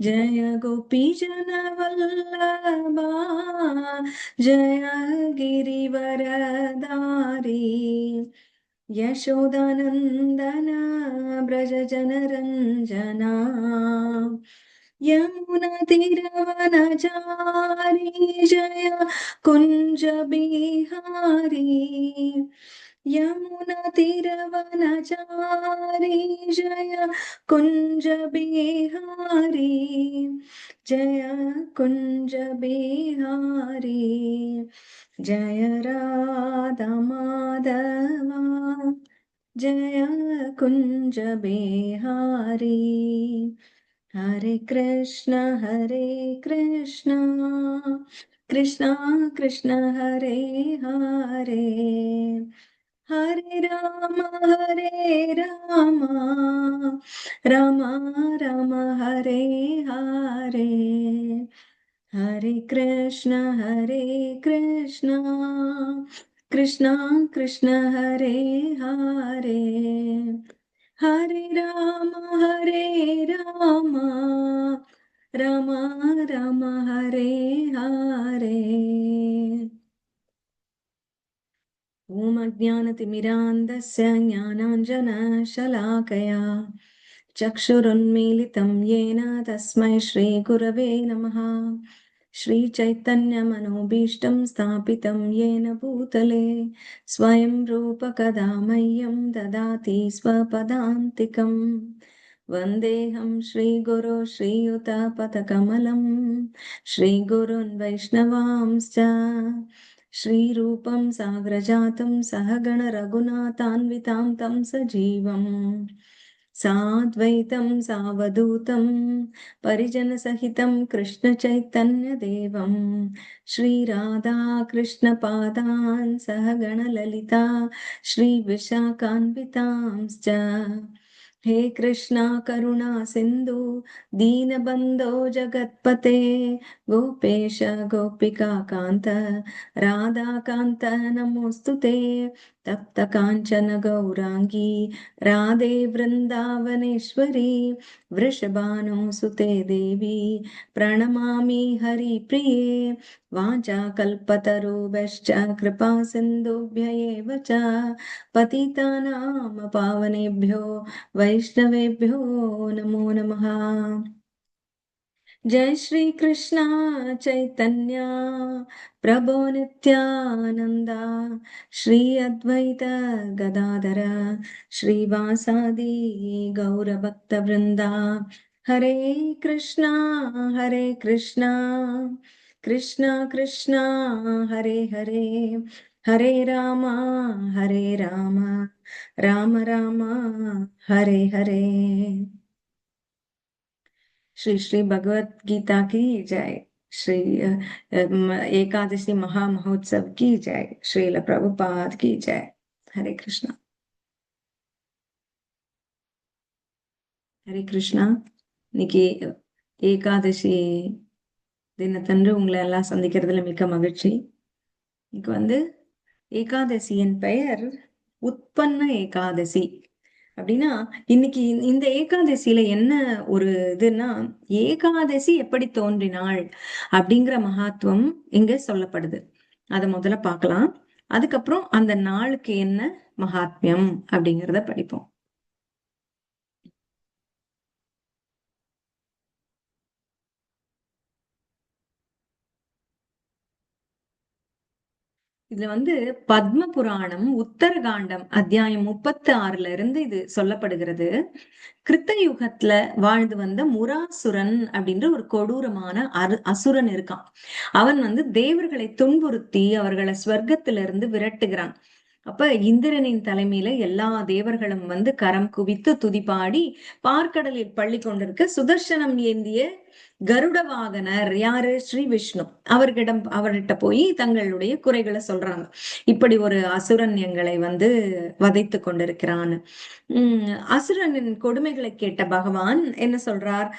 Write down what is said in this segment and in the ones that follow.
जय गोपीजन वल्लभा जय गिरिवरधारी यशोदानंदन ब्रज जनरंजना यमुना तीरवनचारी जय कुंज बिहारी यमुना तीरवनचारी जय कुंज बिहारी जय कुंज बिहारी जय राधा माधवा जय कुंज बिहारी हरे कृष्ण कृष्ण कृष्ण हरे हरे हरे राम राम राम हरे हरे हरे कृष्ण कृष्ण कृष्ण हरे हरे हरे राम राम राम हरे हरे ॐ अज्ञानतिमिरान्धस्य ज्ञानाञ्जनशलाकया चक्षुरुन्मीलितं येन तस्मै श्रीगुरवे नमः श्रीचैतन्यमनोभीष्टं स्थापितं येन भूतले स्वयं रूपकदा मह्यं ददाति स्वपदान्तिकम् वन्देऽहं श्रीगुरो श्रीयुतपदकमलं श्रीगुरुन् वैष्णवांश्च श्रीरूपं साग्रजातं सहगण रघुनाथान्वितां तं सजीवम् साद्वैतं सावधूतं परिजनसहितं कृष्णचैतन्यदेवं श्रीराधा कृष्णपादान् सहगण ललिता श्रीविशाखान्वितांश्च हे कृष्णा करुणा सिन्धु दीनबन्धो जगत्पते गोपेश गोपिका कान्त राधाकान्त नमोऽस्तु ते तप्त काञ्चन गौराङ्गी राधे वृन्दावनेश्वरी वृषभानुसुते देवी प्रणमामि हरिप्रिये वाञ्छाकल्पतरुभ्यश्च कृपा सिन्धुभ्य एव च पतितानां पावनेभ्यो वैष्णवेभ्यो नमो नमः। जय श्री कृष्ण चैतन्य प्रभो नित्यानंदा श्री अद्वैत गदाधर श्रीवासादि गौरभक्त वृंदा हरे कृष्णा कृष्ण कृष्ण हरे हरे हरे राम राम राम हरे हरे। श्री श्री भगवत गीता की जय। श्री एकादशी महामहोत्सव की जय। श्रील प्रभुपाद की जय। हरे कृष्णा हरे कृष्णா. இன்னைக்கு ஏகாதசி தினத்தன்று உங்களை எல்லாம் சந்திக்கிறதுல மிக்க மகிழ்ச்சி. இன்னைக்கு ஏகாதசியின் பெயர் உத்பன்ன ஏகாதசி. அப்படின்னா இன்னைக்கு இந்த ஏகாதசியில என்ன ஒரு இதுன்னா, ஏகாதசி எப்படி தோன்றினாள் அப்படிங்கிற மகாத்வம் இங்க சொல்லப்படுது. அத முதல்ல பார்க்கலாம். அதுக்கப்புறம் அந்த நாளுக்கு என்ன மகாத்மியம் அப்படிங்கிறத படிப்போம். இதுல பத்ம புராணம் உத்தரகாண்டம் அத்தியாயம் 36ல இருந்து இது சொல்லப்படுகிறது. கிருத்த யுகத்துல வாழ்ந்து வந்த முராசுரன் அப்படின்ற ஒரு கொடூரமான அசுரன் இருக்கான். அவன் தேவர்களை துன்புறுத்தி அவர்களை ஸ்வர்க்கத்திலிருந்து விரட்டுகிறான். அப்ப இந்திரனின் தலைமையில எல்லா தேவர்களும் கரம் குவித்து துதிபாடி பார்க்கடலில் பள்ளி கொண்டிருக்க சுதர்சனம் ஏந்திய கருட வாகனர் யாரு? ஸ்ரீ விஷ்ணு. அவர்கிட்ட போய் தங்களுடைய குறைகளை சொல்றாங்க. இப்படி ஒரு அசுரன் எங்களை வதைத்து கொண்டிருக்கிறான். அசுரனின் கொடுமைகளை கேட்ட பகவான் என்ன சொல்றார்?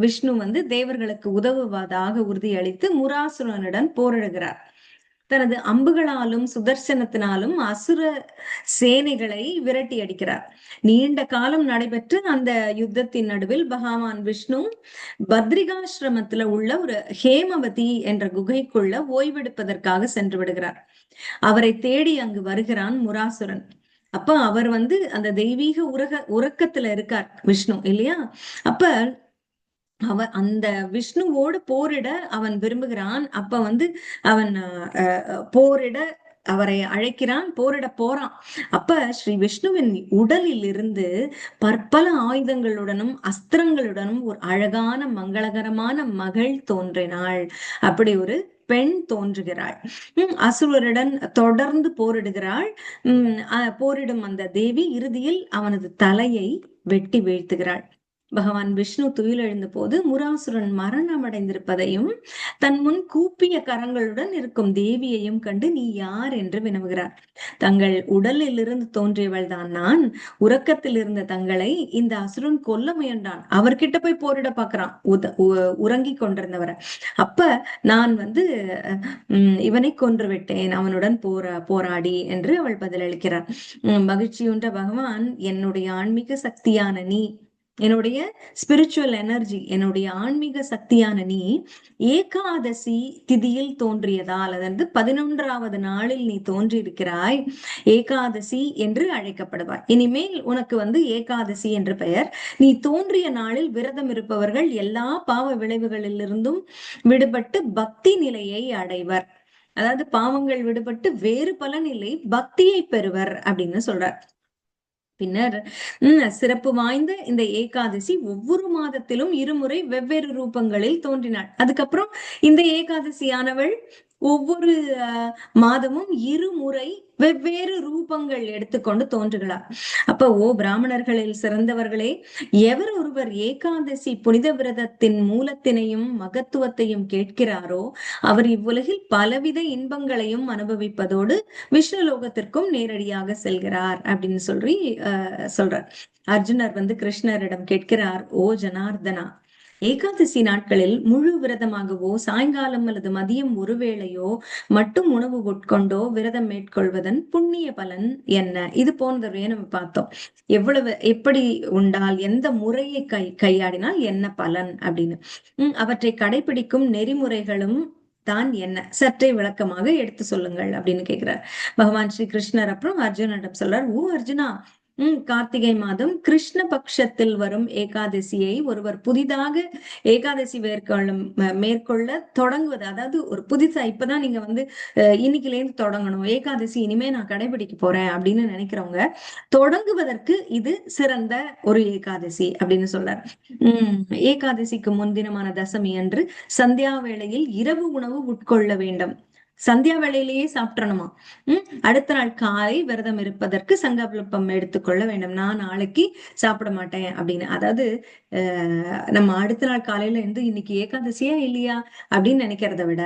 விஷ்ணு தேவர்களுக்கு உதவுவதாக உறுதியளித்து முராசுரனுடன் போரிடுகிறார். தனது அம்புகளாலும் சுதர்சனத்தினாலும் அசுர சேனைகளை விரட்டி அடிக்கிறார். நீண்ட காலம் நடைபெற்ற அந்த யுத்தத்தின் நடுவில் பகவான் விஷ்ணு பத்ரிகாசிரமத்துல உள்ள ஒரு ஹேமவதி என்ற குகைக்குள்ள ஓய்வெடுப்பதற்காக சென்று விடுகிறார். அவரை தேடி அங்கு வருகிறான் முராசுரன். அப்ப அவர் அந்த தெய்வீக உறக்கத்துல இருக்கார் விஷ்ணு இல்லையா? அப்ப அந்த விஷ்ணுவோடு போரிட அவன் விரும்புகிறான். அப்ப அவன் போரிட அவரை அழைக்கிறான், போரிட போறான். அப்ப ஸ்ரீ விஷ்ணுவின் உடலில் இருந்து பற்பல ஆயுதங்களுடனும் அஸ்திரங்களுடனும் ஒரு அழகான மங்களகரமான மகள் தோன்றினாள். அப்படி ஒரு பெண் தோன்றுகிறாள். அசுரருடன் தொடர்ந்து போரிடுகிறாள். போரிடும் அந்த தேவி இறுதியில் அவனது தலையை வெட்டி வீழ்த்துகிறாள். பகவான் விஷ்ணு துயிலெழுந்த போது முராசுரன் மரணம் அடைந்திருப்பதையும் தன் முன் கூப்பிய கரங்களுடன் இருக்கும் தேவியையும் கண்டு நீ யார் என்று வினவுகிறார். தங்கள் உடலில் இருந்து தோன்றியவள் தான் நான். உறக்கத்தில் இருந்த தங்களை இந்த அசுரன் கொல்ல முயன்றான். அவர்கிட்ட போய் போரிட பாக்குறான் உறங்கி கொண்டிருந்தவரை. அப்ப நான் இவனை கொன்று விட்டேன் அவனுடன் போராடி என்று அவள் பதிலளிக்கிறார். மகிழ்ச்சியுன்ற பகவான், என்னுடைய ஆன்மீக சக்தியான நீ, என்னுடைய ஸ்பிரிச்சுவல் எனர்ஜி, என்னுடைய ஆன்மீக சக்தியான நீ ஏகாதசி திதியில் தோன்றியதால், அதாவது 11வது நாளில் நீ தோன்றியிருக்கிறாய். ஏகாதசி என்று அழைக்கப்படுவாய். இனிமேல் உனக்கு ஏகாதசி என்று பெயர். நீ தோன்றிய நாளில் விரதம் இருப்பவர்கள் எல்லா பாவ விளைவுகளிலிருந்தும் விடுபட்டு பக்தி நிலையை அடைவர். அதாவது பாவங்கள் விடுபட்டு வேறு பலன் இல்லை, பக்தியை பெறுவர் அப்படின்னு சொல்றார். பின்னர் சிறப்பு வாய்ந்த இந்த ஏகாதசி ஒவ்வொரு மாதத்திலும் இருமுறை வெவ்வேறு ரூபங்களில் தோன்றினாள். அதுக்கப்புறம் இந்த ஏகாதசியானவள் ஒவ்வொரு மாதமும் இருமுறை வெவ்வேறு ரூபங்கள் எடுத்துக்கொண்டு தோன்றுகிறார். அப்ப பிராமணர்களில் சிறந்தவர்களே, எவர் ஒருவர் ஏகாதசி புனித விரதத்தின் மூலத்தினையும் மகத்துவத்தையும் கேட்கிறாரோ அவர் இவ்வுலகில் பலவித இன்பங்களையும் அனுபவிப்பதோடு விஷ்ணு லோகத்திற்கும் நேரடியாக செல்கிறார் அப்படின்னு சொல்றார். அர்ஜுனர் கிருஷ்ணரிடம் கேட்கிறார், ஓ ஜனார்தனா, ஏகாதசி நாட்களில் முழு விரதமாகவோ சாயங்காலம் அல்லது மதியம் ஒருவேளையோ மட்டும் உணவு உட்கொண்டோ விரதம் மேற்கொள்வதன் புண்ணிய பலன் என்ன? இது போன்றதையே நம்ம பார்த்தோம். எப்படி உண்டால், எந்த முறையை கையாடினால் என்ன பலன் அப்படின்னு. அவற்றை கடைபிடிக்கும் நெறிமுறைகளும் தான் என்ன, சற்றே விளக்கமாக எடுத்து சொல்லுங்கள் அப்படின்னு கேட்கிறார் பகவான் ஸ்ரீ கிருஷ்ணர். அப்புறம் அர்ஜுனிடம் சொல்றார், ஓ அர்ஜுனா, கார்த்திகை மாதம் கிருஷ்ண பட்சத்தில் வரும் ஏகாதசியை ஒருவர் புதிதாக ஏகாதசி மேற்கொள்ள தொடங்குவது, அதாவது ஒரு புதுசா இப்பதான் நீங்க இன்னைக்குல இருந்து தொடங்கணும், ஏகாதசி இனிமே நான் கடைபிடிக்க போறேன் அப்படின்னு நினைக்கிறவங்க தொடங்குவதற்கு இது சிறந்த ஒரு ஏகாதசி அப்படின்னு சொல்றார். ஏகாதசிக்கு முன்தினமான தசமி அன்று சந்தியா வேளையில் இரவு உணவு உட்கொள்ள வேண்டும். சந்தியா வேளையிலேயே சாப்பிட்றணுமா. அடுத்த நாள் காலை விரதம் இருப்பதற்கு சங்கல்பம் எடுத்துக்கொள்ள வேண்டும். நான் நாளைக்கு சாப்பிட மாட்டேன் அப்படின்னு. அதாவது நம்ம அடுத்த நாள் காலையில இருந்து இன்னைக்கு ஏகாதசியா இல்லையா அப்படின்னு நினைக்கிறத விட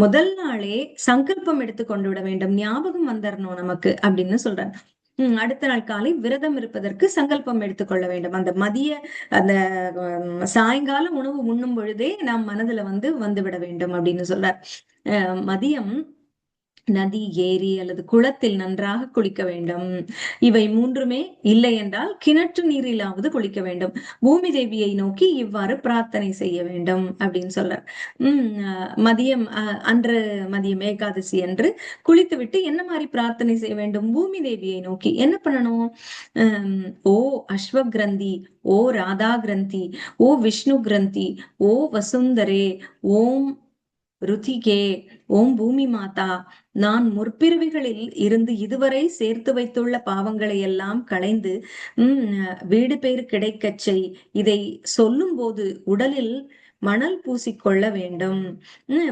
முதல் நாளே சங்கல்பம் எடுத்துக்கொண்டு விட வேண்டும், ஞாபகம் வந்துடணும் நமக்கு அப்படின்னு சொல்றாங்க. அடுத்த நாள் காலை விரதம் இருப்பதற்கு சங்கல்பம் எடுத்துக்கொள்ள வேண்டும். அந்த சாயங்கால உணவு உண்ணும் பொழுதே நாம் மனதுல வந்து விட வேண்டும் அப்படின்னு சொல்றார். மதியம் நதி, ஏரி அல்லது குளத்தில் நன்றாக குளிக்க வேண்டும். இவை மூன்றுமே இல்லை என்றால் கிணற்று நீரிலாவது குளிக்க வேண்டும். பூமி தேவியை நோக்கி இவ்வாறு பிரார்த்தனை செய்ய வேண்டும் அப்படின்னு சொல்றார். மதியம் ஏகாதசி என்று குளித்து விட்டு என்ன மாதிரி பிரார்த்தனை செய்ய வேண்டும்? பூமி தேவியை நோக்கி என்ன பண்ணணும்? ஓ அஸ்வ கிரந்தி, ஓ ராதா கிரந்தி, ஓ விஷ்ணு கிரந்தி, ஓ வசுந்தரே, ஓம் ருதிகே, ஓம் பூமி மாதா, நான் முற்பிறவிகளில் இருந்து இதுவரை சேர்த்து வைத்துள்ள பாவங்களை எல்லாம் களைந்து வீடு பேர் கிடைக்கச் செய். இதை சொல்லும் போது உடலில் மணல் பூசிக்கொள்ள வேண்டும்.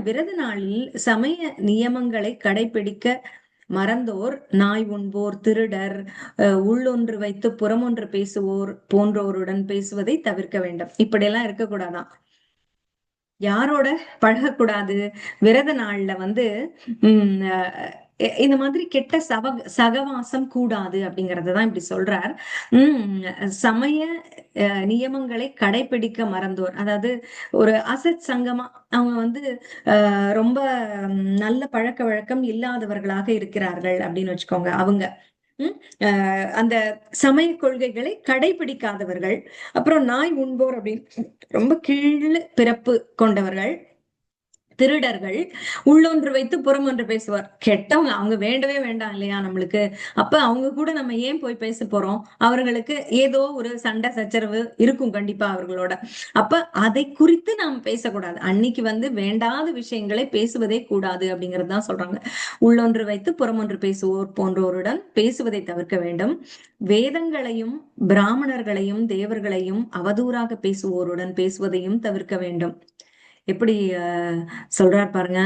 விரத நாளில் சமய நியமங்களை கடைபிடிக்க மறந்தோர், நாய் உண்போர், திருடர், உள்ளொன்று வைத்து புறமொன்று பேசுவோர் போன்றோருடன் பேசுவதை தவிர்க்க வேண்டும். இப்படியெல்லாம் இருக்கக்கூடாதான். யாரோட பழகக்கூடாது? விரத நாள்ல இந்த மாதிரி கெட்ட சகவாசம் கூடாது அப்படிங்கறதான் இப்படி சொல்றார். சமய நியமங்களை கடைபிடிக்க மறந்தோர், அதாவது ஒரு அசத் சங்கமா அவங்க வந்து ரொம்ப நல்ல பழக்க வழக்கம் இல்லாதவர்களாக இருக்கிறார்கள் அப்படின்னு வச்சுக்கோங்க. அவங்க அந்த சமய கொள்கைகளை கடைபிடிக்காதவர்கள். அப்புறம் நாய் உண்போர் அப்படின்னு ரொம்ப கீழ் பிறப்பு கொண்டவர்கள், திருடர்கள், உள்ளொன்று வைத்து புறமொன்று பேசுவார். கெட்டவங்க, அவங்க வேண்டவே வேண்டாம் இல்லையா நம்மளுக்கு. அப்ப அவங்க கூட நம்ம ஏன் போய் பேச போறோம்? அவர்களுக்கு ஏதோ ஒரு சண்டை சச்சரவு இருக்கும் கண்டிப்பா அவர்களோட. அப்ப அதை குறித்து நாம் பேசக்கூடாது. அன்னைக்கு வந்து வேண்டாத விஷயங்களை பேசுவதே கூடாது அப்படிங்கிறது தான் சொல்றாங்க. உள்ளொன்று வைத்து புறமொன்று பேசுவோர் போன்றோருடன் பேசுவதை தவிர்க்க வேண்டும். வேதங்களையும் பிராமணர்களையும் தேவர்களையும் அவதூறாக பேசுவோருடன் பேசுவதையும் தவிர்க்க வேண்டும். எப்படி சொல்றார் பாருங்க.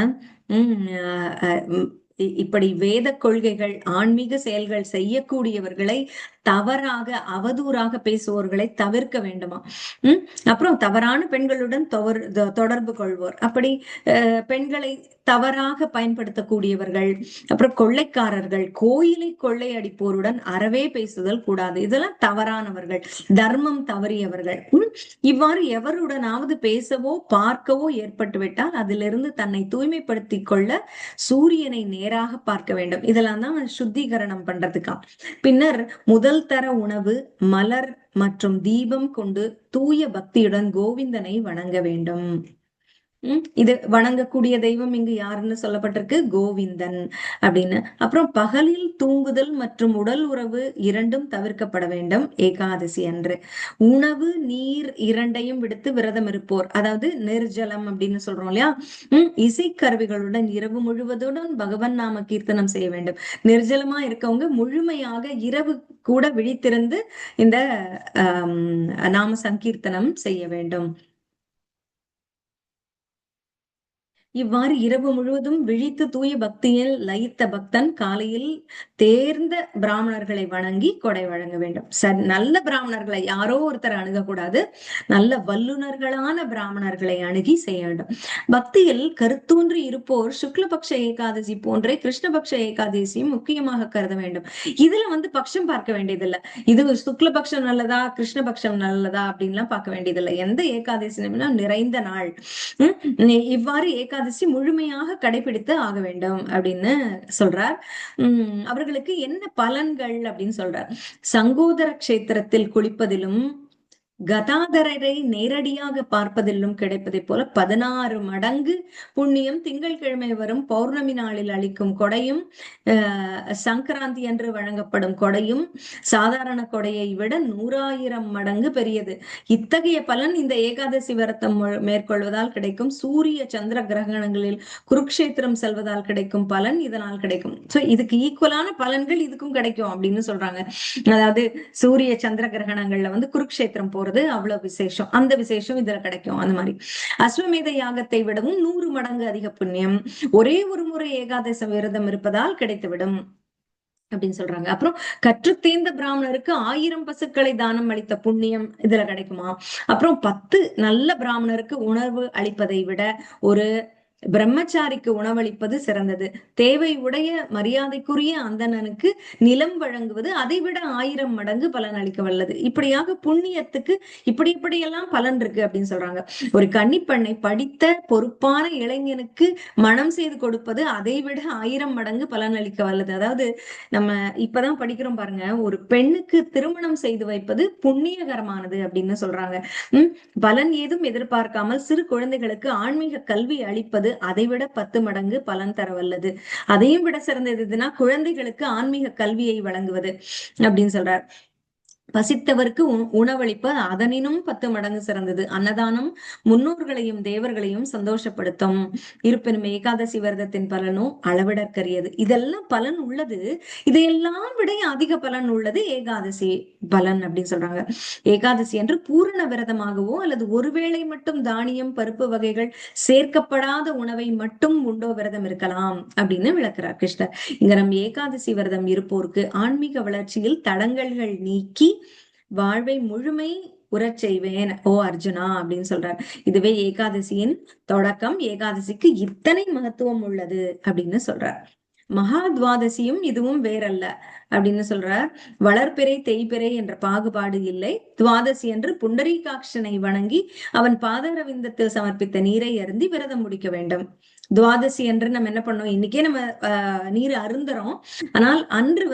இப்படி வேத கொள்கைகள் ஆன்மீக செயல்கள் செய்யக்கூடியவர்களை தவறாக அவதூறாக பேசுவோர்களை தவிர்க்க வேண்டுமா. அப்புறம் தவறான பெண்களுடன் தொடர்பு கொள்வோர், அப்படி பெண்களை தவறாக பயன்படுத்தக்கூடியவர்கள், அப்புறம் கொள்ளைக்காரர்கள், கோயிலை கொள்ளையடிப்போருடன் அறவே பேசுதல் கூடாது. இதெல்லாம் தவறானவர்கள், தர்மம் தவறியவர்கள். இவ்வாறு எவருடனாவது பேசவோ பார்க்கவோ ஏற்பட்டுவிட்டால் அதிலிருந்து தன்னை தூய்மைப்படுத்திக் கொள்ள சூரியனை நேராக பார்க்க வேண்டும். இதெல்லாம் தான் சுத்திகரணம் பண்றதுக்காம். பின்னர் முதல் தர உணவு, மலர் மற்றும் தீபம் கொண்டு தூய பக்தியுடன் கோவிந்தனை வணங்க வேண்டும். இது வணங்கக்கூடிய தெய்வம் இங்கு யாருன்னு சொல்லப்பட்டிருக்கு? கோவிந்தன் அப்படின்னு. அப்புறம் பகலில் தூங்குதல் மற்றும் உடல் உறவு இரண்டும் தவிர்க்கப்பட வேண்டும் ஏகாதசி அன்று. உணவு நீர் இரண்டையும் விடுத்து விரதம் இருப்போர், அதாவது நிர்ஜலம் அப்படின்னு சொல்றோம் இல்லையா, இசைக்கருவிகளுடன் இரவு முழுவதுடன் பகவன் நாம கீர்த்தனம் செய்ய வேண்டும். நிர்ஜலமா இருக்கவங்க முழுமையாக இரவு கூட விழித்திருந்து இந்த நாம சங்கீர்த்தனம் செய்ய வேண்டும். இவ்வாறு இரவு முழுவதும் விழித்து தூய பக்தியில் லயித்த பக்தன் காலையில் தேர்ந்த பிராமணர்களை வணங்கி கொடை வழங்க வேண்டும். நல்ல பிராமணர்களை யாரோ ஒருத்தர் அணுகக்கூடாது, நல்ல வல்லுநர்களான பிராமணர்களை அணுகி செய்ய வேண்டும். பக்தியில் கருத்தூன்றி இருப்போர் சுக்லபக்ஷ ஏகாதசி போன்றே கிருஷ்ணபக்ஷ ஏகாதசியும் முக்கியமாக கருத வேண்டும். இதுல வந்து பட்சம் பார்க்க வேண்டியதில்லை. இது சுக்லபக்ஷம் நல்லதா கிருஷ்ணபக்ஷம் நல்லதா அப்படின்லாம் பார்க்க வேண்டியதில்லை. எந்த ஏகாதசி நிறைந்த நாள். இவ்வாறு ஏகாதசி முழுமையாக கடைபிடித்து ஆக வேண்டும் அப்படின்னு சொல்றார். அவர்களுக்கு என்ன பலன்கள் அப்படின்னு சொல்றார். சங்கோதர கஷேத்திரத்தில் குளிப்பதிலும் கதாதரரை நேரடியாக பார்ப்பதிலும் கிடைப்பதை போல 16 மடங்கு புண்ணியம் திங்கட்கிழமை வரும் பௌர்ணமி நாளில் அளிக்கும் கொடையும் சங்கராந்தி என்று வழங்கப்படும் கொடையும் சாதாரண கொடையை விட 100,000 மடங்கு பெரியது. இத்தகைய பலன் இந்த ஏகாதசி விரதம் மேற்கொள்வதால் கிடைக்கும். சூரிய சந்திர கிரகணங்களில் குருக்ஷேத்திரம் செல்வதால் கிடைக்கும் பலன் இதனால் கிடைக்கும். சோ இதுக்கு ஈக்குவலான பலன்கள் இதுக்கும் கிடைக்கும் அப்படின்னு சொல்றாங்க. அதாவது சூரிய சந்திர கிரகணங்கள்ல வந்து குருக்ஷேத்திரம் போறது அவ்வளவு விசேஷம், அந்த விசேஷம் இதுல கிடைக்கும். அந்த மாதிரி அஸ்வமேத யாகத்தை விடவும் 100 மடங்கு அதிக புண்ணியம் ஒரே ஒரு முறை ஏகாதசி விரதம் இருப்பதால் கிடைத்துவிடும் அப்படின்னு சொல்றாங்க. அப்புறம் கற்று தேர்ந்த பிராமணருக்கு 1000 பசுக்களை தானம் அளித்த புண்ணியம் இதுல கிடைக்குமா. அப்புறம் 10 நல்ல பிராமணருக்கு உணர்வு அளிப்பதை விட ஒரு பிரம்மச்சாரிக்கு உணவளிப்பது சிறந்தது. தேவை உடைய மரியாதைக்குரிய அந்தணனுக்கு நிலம் வழங்குவது அதை விட 1000 மடங்கு பலன் அளிக்க வல்லது. இப்படியாக புண்ணியத்துக்கு இப்படியெல்லாம் பலன் இருக்கு அப்படின்னு சொல்றாங்க. ஒரு கன்னிப்பெண்ணை படித்த பொறுப்பான இளைஞனுக்கு மனம் செய்து கொடுப்பது அதை விட 1000 மடங்கு பலன் அளிக்க வல்லது. அதாவது நம்ம இப்பதான் படிக்கிறோம் பாருங்க, ஒரு பெண்ணுக்கு திருமணம் செய்து வைப்பது புண்ணியகரமானது அப்படின்னு சொல்றாங்க. பலன் ஏதும் எதிர்பார்க்காமல் சிறு குழந்தைகளுக்கு ஆன்மீக கல்வி அளிப்பது அதை விட 10 மடங்கு பலன் தர வல்லது. அதையும் விட சிறந்தது எதுனா குழந்தைகளுக்கு ஆன்மீக கல்வியை வழங்குவது அப்படின்னு சொல்றார். பசித்தவருக்கு உணவளிப்ப அதனினும் 10 மடங்கு சிறந்தது. அன்னதானம் முன்னோர்களையும் தேவர்களையும் சந்தோஷப்படுத்தும். இருப்பினும் ஏகாதசி விரதத்தின் பலனும் அளவிடற்கரியது. இதெல்லாம் பலன் உள்ளது, இதையெல்லாம் விட அதிக பலன் உள்ளது ஏகாதசி பலன் அப்படின்னு சொல்றாங்க. ஏகாதசி என்று பூரண விரதமாகவோ அல்லது ஒருவேளை மட்டும் தானியம் பருப்பு வகைகள் சேர்க்கப்படாத உணவை மட்டும் உண்டோ விரதம் இருக்கலாம் அப்படின்னு விளக்குறார் கிருஷ்ணர். இங்க நம்ம ஏகாதசி விரதம் இருப்போருக்கு ஆன்மீக வளர்ச்சியில் தடங்கல்கள் நீக்கி வாழ்வை முழுமை உறச் செய்வேன் ஓ அர்ஜுனா அப்படின்னு சொல்றார். இதுவே ஏகாதசியின் தொடக்கம். ஏகாதசிக்கு இத்தனை மகத்துவம் உள்ளது அப்படின்னு சொல்றார். மகா துவாதசியும் இதுவும் வேறல்ல அப்படின்னு சொல்றார். வளர்பிறை தேய்பிறை என்ற பாகுபாடு இல்லை. துவாதசி என்று புண்டரீகாட்சனை வணங்கி அவன் பாதாரவிந்தத்தில் சமர்ப்பித்த நீரை அருந்தி விரதம் முடிக்க வேண்டும். துவாதசி என்று நம்ம என்ன பண்ணோம், இன்னைக்கே நம்ம நீர் அருந்துறோம். ஆனால் அன்று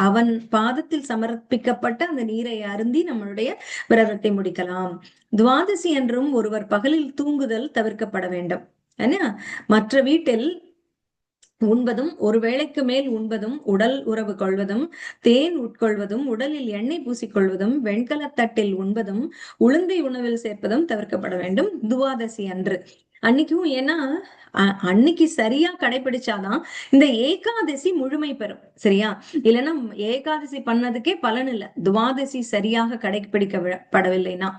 அவன் பாதத்தில் சமர்ப்பிக்கப்பட்ட அந்த நீரை அருந்தி நம்மளுடைய விரதத்தை முடிக்கலாம். துவாதசி என்றும் ஒருவர் பகலில் தூங்குதல் தவிர்க்கப்பட வேண்டும். ஏன்னா மற்ற வீட்டில் உண்பதும், ஒரு வேளைக்கு மேல் உண்பதும், உடல் உறவு கொள்வதும், தேன் உட்கொள்வதும், உடலில் எண்ணெய் பூசிக்கொள்வதும், வெண்கலத்தட்டில் உண்பதும், உளுந்தை உணவில் சேர்ப்பதும் தவிர்க்கப்பட வேண்டும் துவாதசி அன்று. அன்னைக்கும் ஏன்னா அன்னைக்கு சரியா கடைபிடிச்சாதான் இந்த ஏகாதசி முழுமை பெறும். சரியா? இல்லைன்னா ஏகாதசி பண்ணதுக்கே பலன் இல்லை, துவாதசி சரியாக கடைபிடிக்கப்படவில்லைன்னா.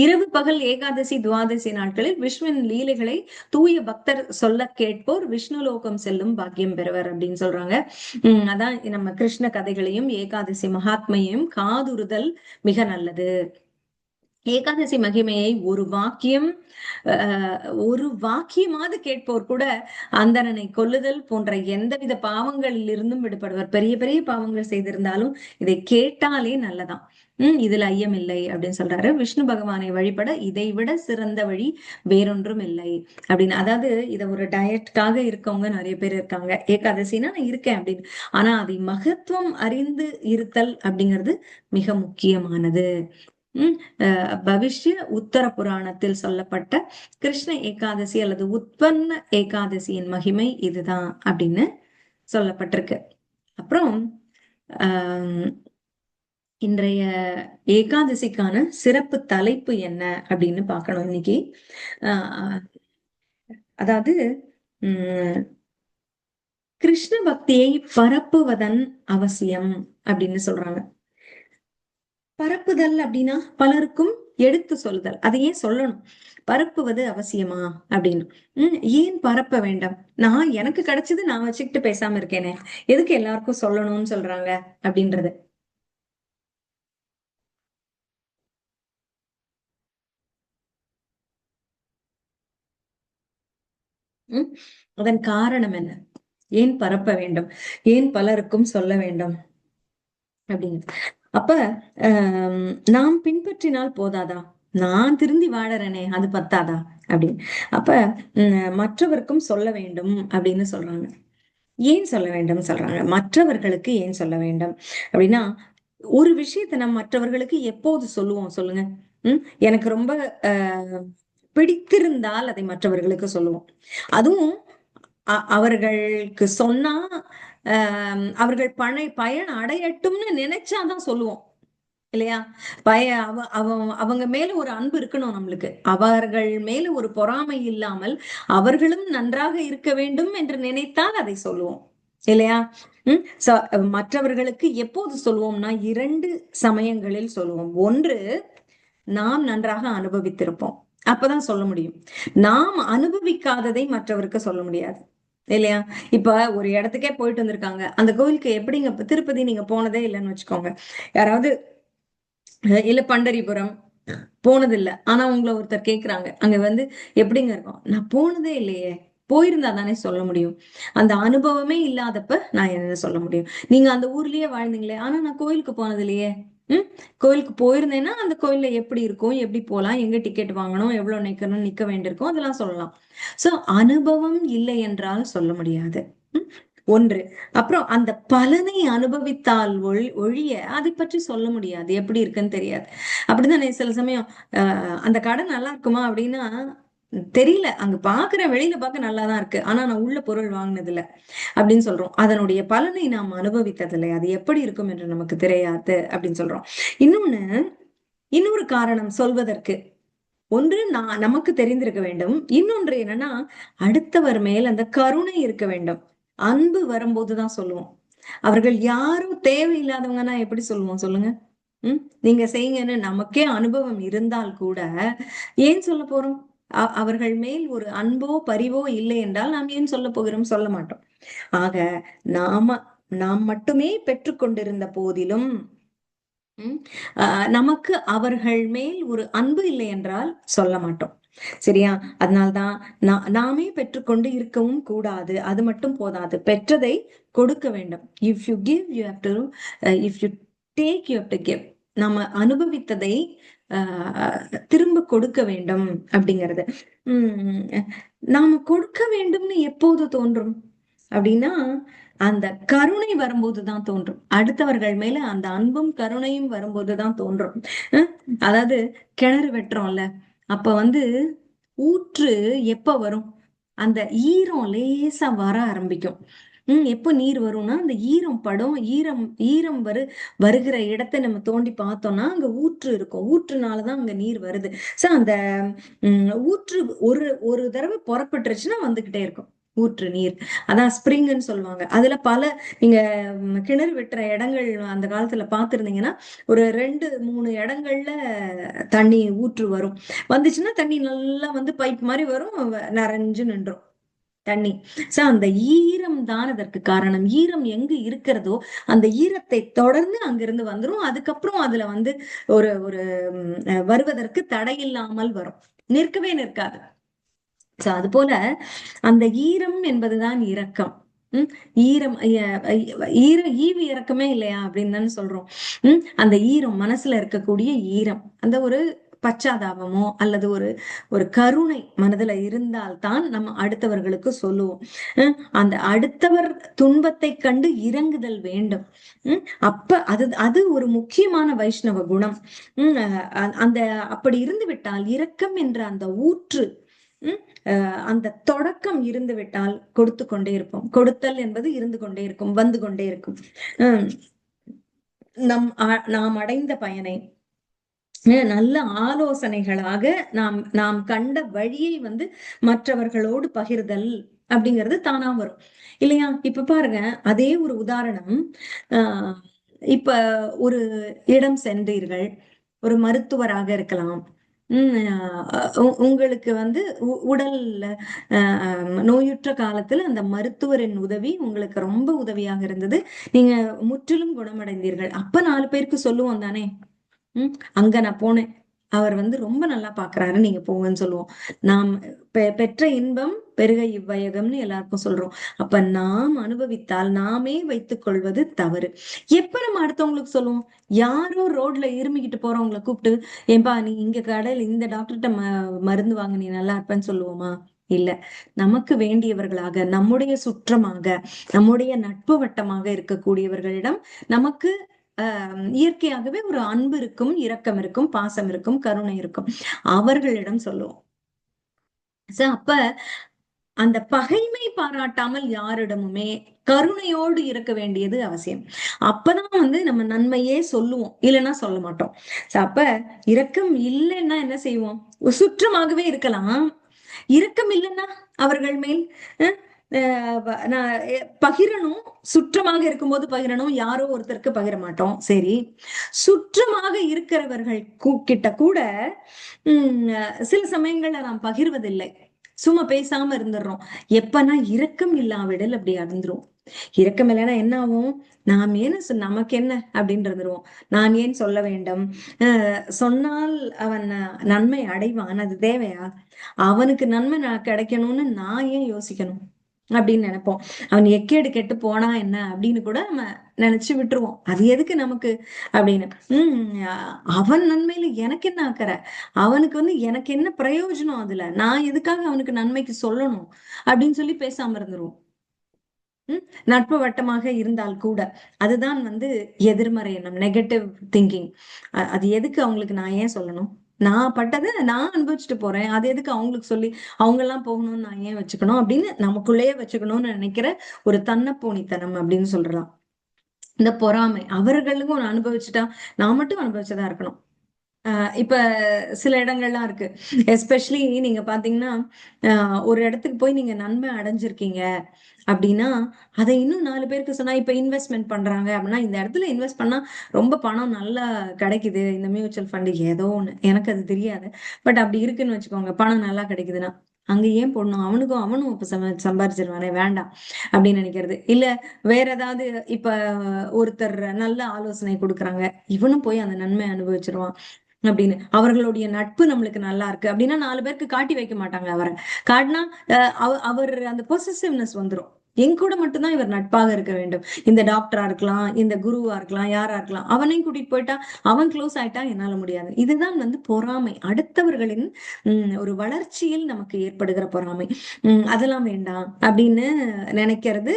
இரவு பகல் ஏகாதசி துவாதசி நாட்களில் விஷ்ணுவின் லீலைகளை தூய பக்தர் சொல்ல கேட்போர் விஷ்ணு லோகம் செல்லும் பாக்கியம் பெறுவர் அப்படின்னு சொல்றாங்க. அதான் நம்ம கிருஷ்ண கதைகளையும் ஏகாதசி மகாத்மையையும் காதுறுதல் மிக நல்லது. ஏகாதசி மகிமையை ஒரு வாக்கியமாவது கேட்போர் கூட அந்தணனை கொல்லுதல் போன்ற எந்தவித பாவங்களில் இருந்தும் விடுபடுவர். பெரிய பெரிய பாவங்கள் செய்திருந்தாலும் இதை கேட்டாலே நல்லதான். இதுல ஐயம் இல்லை அப்படின்னு சொல்றாரு. விஷ்ணு பகவானை வழிபட இதை விட சிறந்த வழி வேறொன்றும் இல்லை அப்படின்னு. அதாவது இத ஒரு டயட்காக இருக்கவங்க நிறைய பேர் இருக்காங்க. ஏகாதசினா நான் இருக்கேன் அப்படின்னு. ஆனா அதை மகத்துவம் அறிந்து இருத்தல் அப்படிங்கிறது மிக முக்கியமானது. பவிஷ்ய உத்தர புராணத்தில் சொல்லப்பட்ட கிருஷ்ண ஏகாதசி அல்லது உத்பன்ன ஏகாதசியின் மகிமை இதுதான் அப்படின்னு சொல்லப்பட்டிருக்கு. அப்புறம் இன்றைய ஏகாதசிக்கான சிறப்பு தலைப்பு என்ன அப்படின்னு பார்க்கணும் இன்னைக்கு. அதாவது கிருஷ்ண பக்தியை பரப்புவதன் அவசியம் அப்படின்னு சொல்றாங்க. பரப்புதல் அப்படின்னா பலருக்கும் எடுத்து சொல்லுதல். அதையே சொல்லணும். பரப்புவது அவசியமா அப்படின்னு. ஏன் பரப்ப வேண்டாம்? நான் எனக்கு கிடைச்சது நான் வச்சுக்கிட்டு பேசாம இருக்கேனே, எதுக்கு எல்லாருக்கும் சொல்லணும்னு சொல்றாங்க அப்படின்றது. அதன் காரணம் என்ன? ஏன் பரப்ப வேண்டும்? ஏன் பலருக்கும் சொல்ல வேண்டும் அப்படின்னு. அப்ப நாம் பின்பற்றினால் போதாதா? நான் திருந்தி வாழறேனே அது பத்தாதா அப்படின்னு. அப்ப மற்றவருக்கும் சொல்ல வேண்டும் அப்படின்னு சொல்றாங்க. ஏன் சொல்ல வேண்டும் சொல்றாங்க? மற்றவர்களுக்கு ஏன் சொல்ல வேண்டும் அப்படின்னா, ஒரு விஷயத்தை நம்ம மற்றவர்களுக்கு எப்போது சொல்லுவோம் சொல்லுங்க. எனக்கு ரொம்ப பிடித்திருந்தால் அதை மற்றவர்களுக்கு சொல்லுவோம். அதுவும் அவர்களுக்கு சொன்னா அவர்கள் பயன் அடையட்டும்னு நினைச்சாதான் சொல்லுவோம் இல்லையா? அவங்க மேல ஒரு அன்பு இருக்கணும் நம்மளுக்கு. அவர்கள் மேல ஒரு பொறாமை இல்லாமல் அவர்களும் நன்றாக இருக்க வேண்டும் என்று நினைத்தால் அதை சொல்லுவோம் இல்லையா? மற்றவர்களுக்கு எப்போது சொல்லுவோம்னா 2 சமயங்களில் சொல்லுவோம். ஒன்று, நாம் நன்றாக அனுபவித்திருப்போம், அப்பதான் சொல்ல முடியும். நாம் அனுபவிக்காததை மற்றவருக்கு சொல்ல முடியாது இல்லையா? இப்ப ஒரு இடத்துக்கே போயிட்டு வந்திருக்காங்க, அந்த கோவிலுக்கு எப்படிங்க, திருப்பதி நீங்க போனதே இல்லைன்னு வச்சுக்கோங்க. யாராவது இல்ல பண்டரிபுரம் போனது இல்ல, ஆனா உங்களை ஒருத்தர் கேக்குறாங்க அங்க எப்படிங்க இருக்கும், நான் போனதே இல்லையே. போயிருந்தா தானே சொல்ல முடியும். அந்த அனுபவமே இல்லாதப்ப நான் என்ன சொல்ல முடியும்? நீங்க அந்த ஊர்லயே வாழ்ந்தீங்களே, ஆனா நான் கோயிலுக்கு போனது இல்லையே. கோயிலுக்கு போயிருந்தேன்னா அந்த கோயில்ல எப்படி இருக்கும், எப்படி போலாம், எங்க டிக்கெட் வாங்கணும், எவ்வளவு நிக்கணும், நிக்க வேண்டியிருக்கும், அதெல்லாம் சொல்லலாம். சோ அனுபவம் இல்லை என்றால் சொல்ல முடியாது. ஒன்று. அப்புறம் அந்த பலனை அனுபவித்தால் ஒழிய அதை பற்றி சொல்ல முடியாது. எப்படி இருக்குன்னு தெரியாது. அப்படிதான் சில சமயம் அந்த கடை நல்லா இருக்குமா அப்படின்னா தெரியல, அங்க பாக்குற வெளியில பார்க்க நல்லாதான் இருக்கு, ஆனா நான் உள்ள பொருள் வாங்கினது இல்ல அப்படின்னு சொல்றோம். அதனுடைய பலனை நாம் அனுபவித்ததில்லை, அது எப்படி இருக்கும் என்று நமக்கு தெரியாது அப்படின்னு சொல்றோம். இன்னொரு காரணம் சொல்வதற்கு, ஒன்று நமக்கு தெரிந்திருக்க வேண்டும். இன்னொன்று என்னன்னா, அடுத்தவர் மேல் அந்த கருணை இருக்க வேண்டும். அன்பு வரும்போதுதான் சொல்லுவோம். அவர்கள் யாரும் தேவையில்லாதவங்கன்னா எப்படி சொல்லுவோம் சொல்லுங்க? நீங்க செய்யுங்கன்னு நமக்கே அனுபவம் இருந்தால் கூட ஏன் சொல்ல போறோம்? அவர்கள் மேல் ஒரு அன்போ பரிவோ இல்லை என்றால் நாம் ஏன் சொல்ல போகிறோம்? சொல்ல மாட்டோம். ஆக நாம் மட்டுமே பெற்றுக்கொண்டிருந்த போதிலும் நமக்கு அவர்கள் மேல் ஒரு அன்பு இல்லை என்றால் சொல்ல மாட்டோம். சரியா? அதனால்தான் நாமே பெற்றுக்கொண்டு இருக்கவும் கூடாது. அது மட்டும் போதாது. பெற்றதை கொடுக்க வேண்டும். If you give you have to, if you take you have to give. நம்ம அனுபவித்ததை திரும்ப கொடுக்க வேண்டும் அப்படிங்கிறது. உம் நாம கொடுக்க வேண்டும்னு எப்போது தோன்றும் அப்படின்னா, அந்த கருணை வரும்போதுதான் தோன்றும். அடுத்தவர்கள் மேல அந்த அன்பும் கருணையும் வரும்போதுதான் தோன்றும். அஹ் அதாவது கிணறு வெட்டுறோம்ல, அப்ப வந்து ஊற்று எப்ப வரும்? அந்த ஈரம் லேசா வர ஆரம்பிக்கும். எப்ப நீர் வரும்னா, அந்த ஈரம் படும். ஈரம் வருகிற இடத்தை நம்ம தோண்டி பார்த்தோம்னா அங்க ஊற்று இருக்கும். ஊற்றுனாலதான் அங்க நீர் வருது. சோ அந்த ஊற்று ஒரு ஒரு தடவை புறப்பட்டுருச்சுன்னா வந்துகிட்டே இருக்கும் ஊற்று நீர். அதான் ஸ்ப்ரிங்னு சொல்லுவாங்க. அதுல பல நீங்க கிணறு வெட்டுற இடங்கள் அந்த காலத்துல பார்த்திருந்தீங்கன்னா, ஒரு 2, 3 இடங்கள்ல தண்ணி ஊற்று வரும். வந்துச்சுன்னா தண்ணி நல்லா வந்து பைப் மாதிரி வரும், நிறைஞ்சு நின்றும் தண்ணி. சோ அந்த ஈரம் தான் அதற்கு காரணம். ஈரம் எங்கு இருக்கிறதோ அந்த ஈரத்தை தொடர்ந்து அங்கிருந்து வந்துரும். அதுக்கப்புறம் அதுல வந்து ஒரு ஒரு வருவதற்கு தடை இல்லாமல் வரும். நிற்கவே நிற்காது. சோ அது போல அந்த ஈரம் என்பதுதான் இரக்கம். உம் ஈரம் ஈவு இரக்கமே இல்லையா அப்படின்னு தானே சொல்றோம். அந்த ஈரம் மனசுல இருக்கக்கூடிய ஈரம், அந்த ஒரு பச்சாதாபமோ அல்லது ஒரு ஒரு கருணை மனதுல இருந்தால்தான் நம்ம அடுத்தவர்களுக்கு சொல்லுவோம். அந்த அடுத்தவர் துன்பத்தை கண்டு இரங்குதல் வேண்டும். அப்ப அது அது ஒரு முக்கியமான வைஷ்ணவ குணம். அந்த அப்படி இருந்து விட்டால் இரக்கம் என்ற அந்த ஊற்று, அந்த தொடக்கம் இருந்து விட்டால் கொடுத்து கொண்டே இருப்போம். கொடுத்தல் என்பது இருந்து கொண்டே இருக்கும், வந்து கொண்டே இருக்கும். உம் நாம் அடைந்த பயனை நல்ல ஆலோசனைகளாக நாம் நாம் கண்ட வழியை வந்து மற்றவர்களோடு பகிர்தல் அப்படிங்கிறது தானா வரும் இல்லையா? இப்ப பாருங்க, அதே ஒரு உதாரணம். ஆஹ் இப்ப ஒரு இடம் சென்றீர்கள், ஒரு மருத்துவராக இருக்கலாம். உங்களுக்கு வந்து உடல் நோயுற்ற காலத்துல அந்த மருத்துவரின் உதவி உங்களுக்கு ரொம்ப உதவியாக இருந்தது. நீங்க முற்றிலும் குணமடைந்தீர்கள். அப்ப 4 பேருக்கு சொல்லுவோம் தானே, அங்க நான் போனேன், அவர் வந்து ரொம்ப நல்லா பாக்குறாரு, நீங்க போங்கன்னு சொல்லுவோம். நாம் பெற்ற இன்பம் பெருக இவ்வையகம்னு எல்லாருக்கும் சொல்றோம். அப்ப நாம் அனுபவித்தால் நாமே வைத்துக் கொள்வது தவறு. எப்ப நம்ம அடுத்தவங்களுக்கு சொல்லுவோம்? யாரோ ரோட்ல இருமிக்கிட்டு போறவங்களை கூப்பிட்டு, ஏன்பா நீ இங்க கடையில இந்த டாக்டர்கிட்ட மருந்து வாங்க, நீ நல்லா இருப்பேன்னு சொல்லுவோமா? இல்ல. நமக்கு வேண்டியவர்களாக, நம்முடைய சுற்றமாக, நம்முடைய நட்பு வட்டமாக இருக்கக்கூடியவர்களிடம் நமக்கு இயற்கையாகவே ஒரு அன்பு இருக்கும், இரக்கம் இருக்கும், பாசம் இருக்கும், கருணை இருக்கும். அவர்களிடம் சொல்லுவோம். அப்ப அந்த பகைமை பாராட்டாமல் யாரிடமுமே கருணையோடு இருக்க வேண்டியது அவசியம். அப்பதான் வந்து நம்ம நன்மையே சொல்லுவோம், இல்லைன்னா சொல்ல மாட்டோம். அப்ப இரக்கம் இல்லைன்னா என்ன செய்வோம்? சுற்றமாகவே இருக்கலாம். இரக்கம் இல்லைன்னா அவர்கள் மேல் பகிரணும். சுற்றமாக இருக்கும்போது பகிரணும், யாரோ ஒருத்தருக்கு பகிர மாட்டோம். சரி, சுற்றமாக இருக்கிறவர்கள் கிட்ட கூட சில சமயங்கள்ல நாம் பகிர்வதில்லை, சும்மா பேசாம இருந்துடுறோம். எப்பனா இரக்கம் இல்லாவிடல் அப்படி அடைந்துரும். இரக்கம் இல்லைன்னா என்ன ஆகும்? நாம் ஏன்னு நமக்கு என்ன அப்படின்னு இருந்துருவோம். நான் ஏன் சொல்ல வேண்டும்? சொன்னால் அவன் நன்மை அடைவான், அது தேவையா? அவனுக்கு நன்மை கிடைக்கணும்னு நான் ஏன் யோசிக்கணும் அப்படின்னு நினைப்போம். அவன் எக்கேடு கெட்டு போனா என்ன அப்படின்னு கூட நம்ம நினைச்சு விட்டுருவோம். அது எதுக்கு நமக்கு அப்படின்னு. அவன் நன்மையில எனக்கு என்ன அக்கறை? அவனுக்கு வந்து எனக்கு என்ன பிரயோஜனம்? அதுல நான் எதுக்காக அவனுக்கு நன்மைக்கு சொல்லணும் அப்படின்னு சொல்லி பேசாம இருந்துருவோம். நட்பு வட்டமாக இருந்தால் கூட அதுதான் வந்து எதிர்மறை எண்ணம், நெகட்டிவ் திங்கிங். அது எதுக்கு அவங்களுக்கு நான் ஏன் சொல்லணும்? நான் பட்டதை நான் அனுபவிச்சுட்டு போறேன், அது எதுக்கு அவங்களுக்கு சொல்லி அவங்க எல்லாம் போகணும்னு நான் ஏன் வச்சுக்கணும் அப்படின்னு நமக்குள்ளேயே வச்சுக்கணும்னு நினைக்கிற ஒரு தன்னப்போனித்தனம் அப்படின்னு சொல்றலாம். இந்த பொறாமை அவர்களுக்கும் ஒண்ணு அனுபவிச்சுட்டா நான் மட்டும் அனுபவிச்சதா இருக்கணும். இப்ப சில இடங்கள்லாம் இருக்கு. எஸ்பெஷலி நீங்க பாத்தீங்கன்னா, ஒரு இடத்துக்கு போய் நீங்க நன்மை அடைஞ்சிருக்கீங்க அப்படின்னா அதை இன்னும் 4 பேருக்கு சொன்னா, இப்ப இன்வெஸ்ட்மெண்ட் பண்றாங்க அப்படின்னா, இந்த இடத்துல இன்வெஸ்ட் பண்ணா ரொம்ப பணம் நல்லா கிடைக்குது, இந்த மியூச்சுவல் ஃபண்ட் ஏதோ ஒண்ணு, எனக்கு அது தெரியாது. பட் அப்படி இருக்குன்னு வச்சுக்கோங்க, பணம் நல்லா கிடைக்குதுன்னா அங்க ஏன் போடணும்? அவனும் இப்ப சம்பாரிச்சிருவானே, வேண்டாம் அப்படின்னு நினைக்கிறது. இல்ல வேற ஏதாவது, இப்ப ஒருத்தர் நல்ல ஆலோசனை கொடுக்குறாங்க, இவனும் போய் அந்த நன்மை அனுபவிச்சிருவான், அப்படின்னு. அவர்களுடைய நட்பு நம்மளுக்கு நல்லா இருக்கு அப்படின்னா 4 பேருக்கு காட்டி வைக்க மாட்டாங்க. அவரை காட்டினா அவர் அந்த பொசசிவ்னஸ் வந்துரும். என் கூட மட்டும்தான் இவர் நட்பாக இருக்க வேண்டும். இந்த டாக்டரா இருக்கலாம், இந்த குருவா இருக்கலாம், யாரா இருக்கலாம், அவனையும் கூட்டிட்டு போயிட்டா அவன் க்ளோஸ் ஆயிட்டா என்னால முடியாது. இதுதான் பொறாமை, அடுத்தவர்களின் ஒரு வளர்ச்சியில் நமக்கு ஏற்படுகிற பொறாமை. அதெல்லாம் வேண்டாம் அப்படின்னு நினைக்கிறது.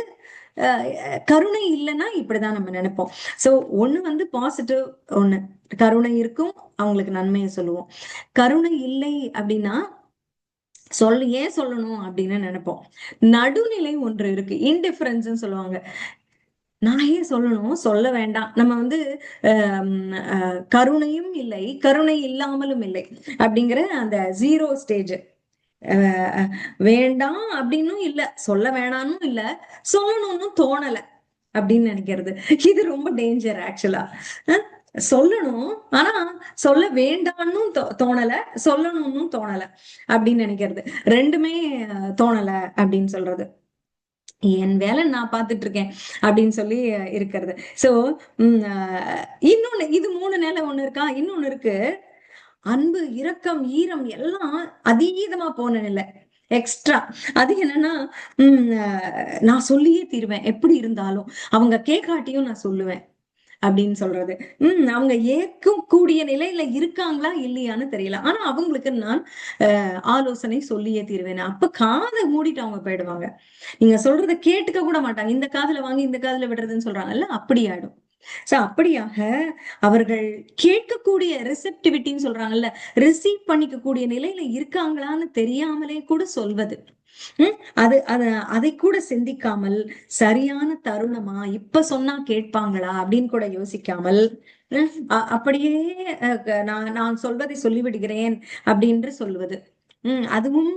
கருணை இல்லைன்னா இப்படிதான் நம்ம நினைப்போம். சோ ஒண்ணு பாசிட்டிவ், ஒண்ணு கருணை இருக்கும், அவங்களுக்கு நன்மையை சொல்லுவோம். கருணை இல்லை அப்படின்னா ஏன் சொல்லணும் அப்படின்னு நினைப்போம். நடுநிலை ஒன்று இருக்கு, இன்டிஃபரன்ஸ் சொல்லுவாங்க. நான் ஏன் சொல்லணும், சொல்ல வேண்டாம். நம்ம கருணையும் இல்லை, கருணை இல்லாமலும் இல்லை அப்படிங்கிற அந்த 0 ஸ்டேஜ். வேண்டாம் அப்படின்னும் இல்ல, சொல்ல வேணாம்னும் இல்ல, சொல்லணும்னு தோணல அப்படின்னு நினைக்கிறது. இது ரொம்ப டேஞ்சர் ஆக்சுவலா. சொல்லணும், ஆனா சொல்ல வேண்டாம்னு தோணல, சொல்லணும்னு தோணல அப்படின்னு நினைக்கிறது. ரெண்டுமே தோணல அப்படின்னு சொல்றது. என் வேலை நான் பார்த்துட்டு இருக்கேன் அப்படின்னு சொல்லி இருக்கிறது. சோ இன்னொன்னு, இது 3 நிலை ஒண்ணு இருக்கா. இன்னொன்னு இருக்கு, அன்பு, இரக்கம், ஈரம் எல்லாம் அதீதமா போன நிலை, எக்ஸ்ட்ரா. அது என்னன்னா நான் சொல்லியே தீருவேன் எப்படி இருந்தாலும், அவங்க கேட்காட்டியும் நான் சொல்லுவேன் அப்படின்னு சொல்றது. அவங்க ஏற்கும் கூடிய நிலையில இருக்காங்களா இல்லையான்னு தெரியல, ஆனா அவங்களுக்கு நான் ஆலோசனை சொல்லியே தீருவேன். அப்ப காதை மூடிட்டு அவங்க போயிடுவாங்க. நீங்க சொல்றத கேட்டுக்க கூட மாட்டாங்க. இந்த காதுல வாங்கி இந்த காதுல விடுறதுன்னு சொல்றாங்கல்ல, அப்படி ஆயிடும். சோ அப்படியாக அவர்கள் கேட்கக்கூடிய ரிசெப்டிவிட்டின்னு சொல்றாங்கல்ல, ரிசீவ் பண்ணிக்க கூடிய நிலையில இருக்காங்களான்னு தெரியாமலே கூட சொல்வது. அதை கூட சிந்திக்காமல், சரியான தருணமா இப்ப சொன்னா கேட்பாங்களா அப்படின்னு கூட யோசிக்காமல், அப்படியே நான் சொல்வதை சொல்லிவிடுகிறேன் அப்படின்னு சொல்லுவது. அதுவும்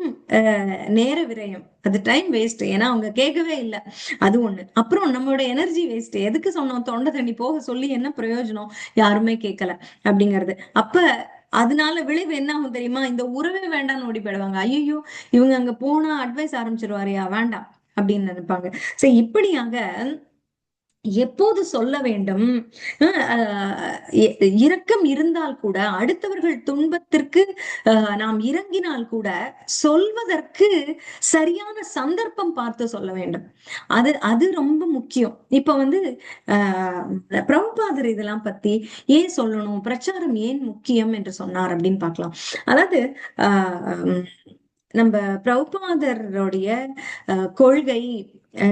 நேர விரயம், அது டைம் வேஸ்ட். ஏன்னா அவங்க கேட்கவே இல்லை, அது ஒண்ணு. அப்புறம் நம்மளோட எனர்ஜி வேஸ்ட். எதுக்கு சொன்னோம், தொண்டை தண்ணி போக சொல்லி என்ன பிரயோஜனம், யாருமே கேட்கல அப்படிங்கிறது. அப்ப அதனால விளைவு என்ன ஆகும் தெரியுமா, இந்த உறவே வேண்டாம்னு ஓடி போயிடுவாங்க. ஐயோ, இவங்க அங்க போனா அட்வைஸ் ஆரம்பிச்சிருவாரியா, வேண்டாம் அப்படின்னு நினைப்பாங்க. சரி, இப்படியாக எப்போது சொல்ல வேண்டும். இரக்கம் இருந்தால் கூட, அடுத்தவர்கள் துன்பத்திற்கு நாம் இறங்கினால் கூட சொல்வதற்கு சரியான சந்தர்ப்பம் பார்த்து சொல்ல வேண்டும். அது அது ரொம்ப முக்கியம். இப்ப பிரபுபாதர் இதெல்லாம் பத்தி ஏன் சொல்லணும், பிரச்சாரம் ஏன் முக்கியம் என்று சொன்னார் அப்படின்னு பார்க்கலாம். அதாவது நம்ம பிரபுபாதருடைய கொள்கை,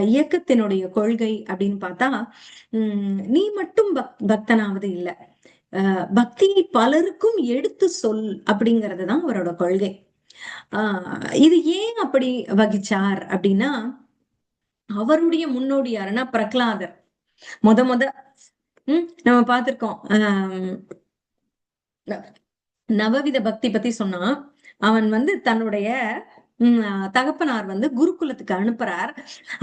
இயக்கத்தினுடைய கொள்கை அப்படின்னு பார்த்தா, நீ மட்டும் பக்தனாவது இல்லை, பக்தியை பலருக்கும் எடுத்து சொல் அப்படிங்கறதுதான் அவரோட கொள்கை. இது ஏன் அப்படி வகிச்சார் அப்படின்னா, அவருடைய முன்னோடி யாருன்னா பிரகலாதர். முத நம்ம பார்த்திருக்கோம். நவவித பக்தி பத்தி சொன்னா, அவன் தன்னுடைய தகப்பனார் குருகுலத்துக்கு அனுப்புறார்.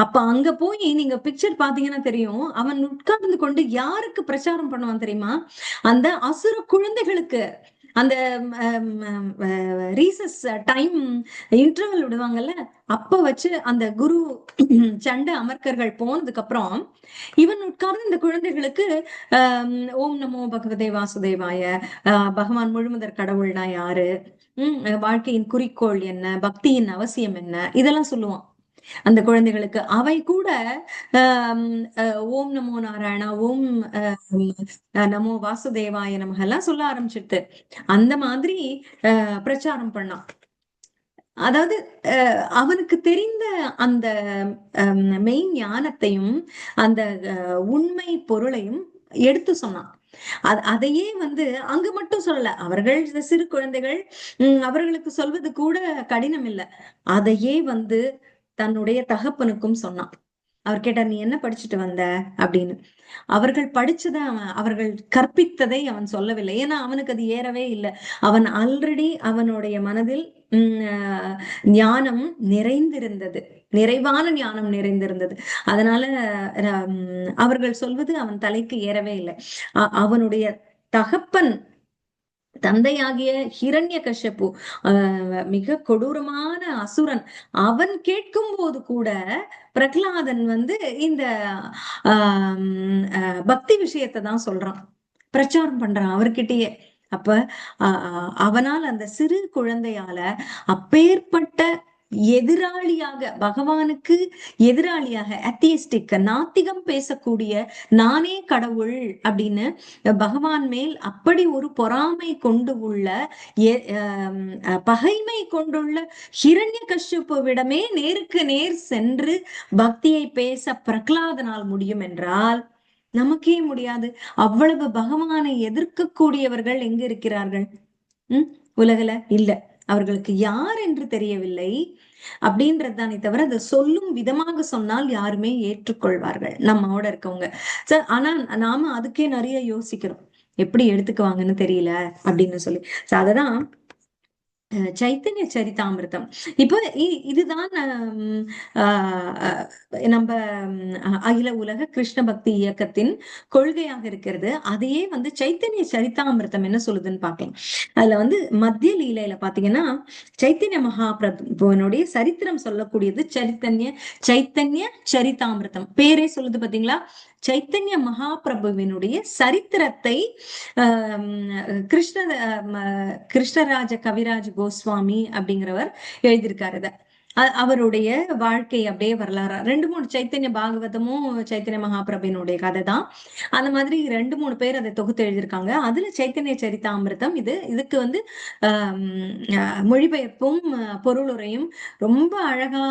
அப்ப அங்க போய் நீங்க பிக்சர் பாத்தீங்கன்னா தெரியும், அவன் உட்கார்ந்து கொண்டு யாருக்கு பிரச்சாரம் பண்ணுவான் தெரியுமா, அந்த அசுர குழந்தைகளுக்கு. அந்த ரீசஸ் டைம் இன்டர்வல் விடுவாங்கல்ல, அப்ப வச்சு அந்த குரு சண்ட அமர்க்கர்கள் போனதுக்கு அப்புறம் இவன் உட்கார்ந்து இந்த குழந்தைகளுக்கு ஓம் நமோ பகவதே வாசுதேவாய, பகவான் முழுமுதற் கடவுள்னா யாரு, வாழ்க்கையின் குறிக்கோள் என்ன, பக்தியின் அவசியம் என்ன, இதெல்லாம் சொல்லுவான் அந்த குழந்தைகளுக்கு. அவை கூட ஓம் நமோ நாராயணா, ஓம் நமோ வாசுதேவாய நமக எல்லாம் சொல்ல ஆரம்பிச்சிட்டு அந்த மாதிரி பிரச்சாரம் பண்ணான். அதாவது அவனுக்கு தெரிந்த அந்த மெயின் ஞானத்தையும் அந்த உண்மை பொருளையும் எடுத்து சொன்னான். அதையே அங்க மட்டும் சொல்லல, அவர்கள் சிறு குழந்தைகள், அவர்களுக்கு சொல்வது கூட கடினம் இல்லை. அதையே தன்னுடைய தகப்பனுக்கும் சொன்னான். அவர் கேட்டார், நீ என்ன படிச்சுட்டு வந்த அப்படின்னு. அவர்கள் படிச்சதை அவர்கள் கற்பித்ததை அவன் சொல்லவில்லை. ஏன்னா அவனுக்கு அது ஏறவே இல்லை. அவன் ஆல்ரெடி அவனுடைய மனதில் ஞானம் நிறைந்திருந்தது, நிறைவான ஞானம் நிறைந்திருந்தது. அதனால அவர்கள் சொல்வது அவன் தலைக்கு ஏறவே இல்லை. அவனுடைய தகப்பன், தந்தையாகிய ஹிரண்ய கஷ்யப்பு, மிக கொடூரமான அசுரன், அவன் கேட்கும் போது கூட பிரகலாதன் இந்த பக்தி விஷயத்தை தான் சொல்றான், பிரச்சாரம் பண்றான் அவர்கிட்டயே. அப்ப அவனால் அந்த சிறு குழந்தையால அப்பேற்பட்ட எதிராளியாக, பகவானுக்கு எதிராளியாக, அத்தியிஸ்டிக், நாத்திகம் பேசக்கூடிய, நானே கடவுள் அப்படின்னு பகவான் மேல் அப்படி ஒரு பொறாமை கொண்டு உள்ள, பகைமை கொண்டுள்ள ஹிரண்ய கஷ்யபுவிடமே நேருக்கு நேர் சென்று பக்தியை பேச பிரகலாதனால் முடியும் என்றால் நமக்கே முடியாது. அவ்வளவு பகவானை எதிர்க்கக்கூடியவர்கள் எங்க இருக்கிறார்கள்? உலகுல இல்ல. அவர்களுக்கு யார் என்று தெரியவில்லை அப்படின்றதுதானே தவிர, அதை சொல்லும் விதமாக சொன்னால் யாருமே ஏற்றுக்கொள்வார்கள் நம்மோட இருக்கவங்க. ஆனா நாம அதுக்கே நிறைய யோசிக்கிறோம், எப்படி எடுத்துக்குவாங்கன்னு தெரியல அப்படின்னு சொல்லி. அததான் சைத்தன்ய சரிதாமிர்தம். இப்போ இதுதான் நம்ம அகில உலக கிருஷ்ண பக்தி இயக்கத்தின் கொள்கையாக இருக்கிறது. அதையே வந்து சைத்தன்ய சரிதாமிர்தம் என்ன சொல்லுதுன்னு பார்க்கலாம். அதுல வந்து மத்திய லீலையில பாத்தீங்கன்னா சைத்தன்ய மகாபிரபுவனுடைய சரித்திரம் சொல்லக்கூடியது சைத்தன்ய சரிதாமிர்தம். பேரே சொல்லுது பாத்தீங்களா? சைத்தன்ய மகாபிரபுவினுடைய சரித்திரத்தை கிருஷ்ணராஜ கவிராஜ் கோஸ்வாமி அப்படிங்கிறவர் எழுதியிருக்காரு. அவருடைய வாழ்க்கை அப்படியே வரலாறா 2-3 சைத்தன்ய பாகவதமும் சைத்தன்ய மகாபிரபுனுடைய கதை தான். அந்த மாதிரி 2-3 பேர் அதை தொகுத்து எழுதியிருக்காங்க. அதுல சைத்தன்ய சரிதாமிர்தம் இதுக்கு வந்து மொழிபெயர்ப்பும் பொருளுரையும் ரொம்ப அழகா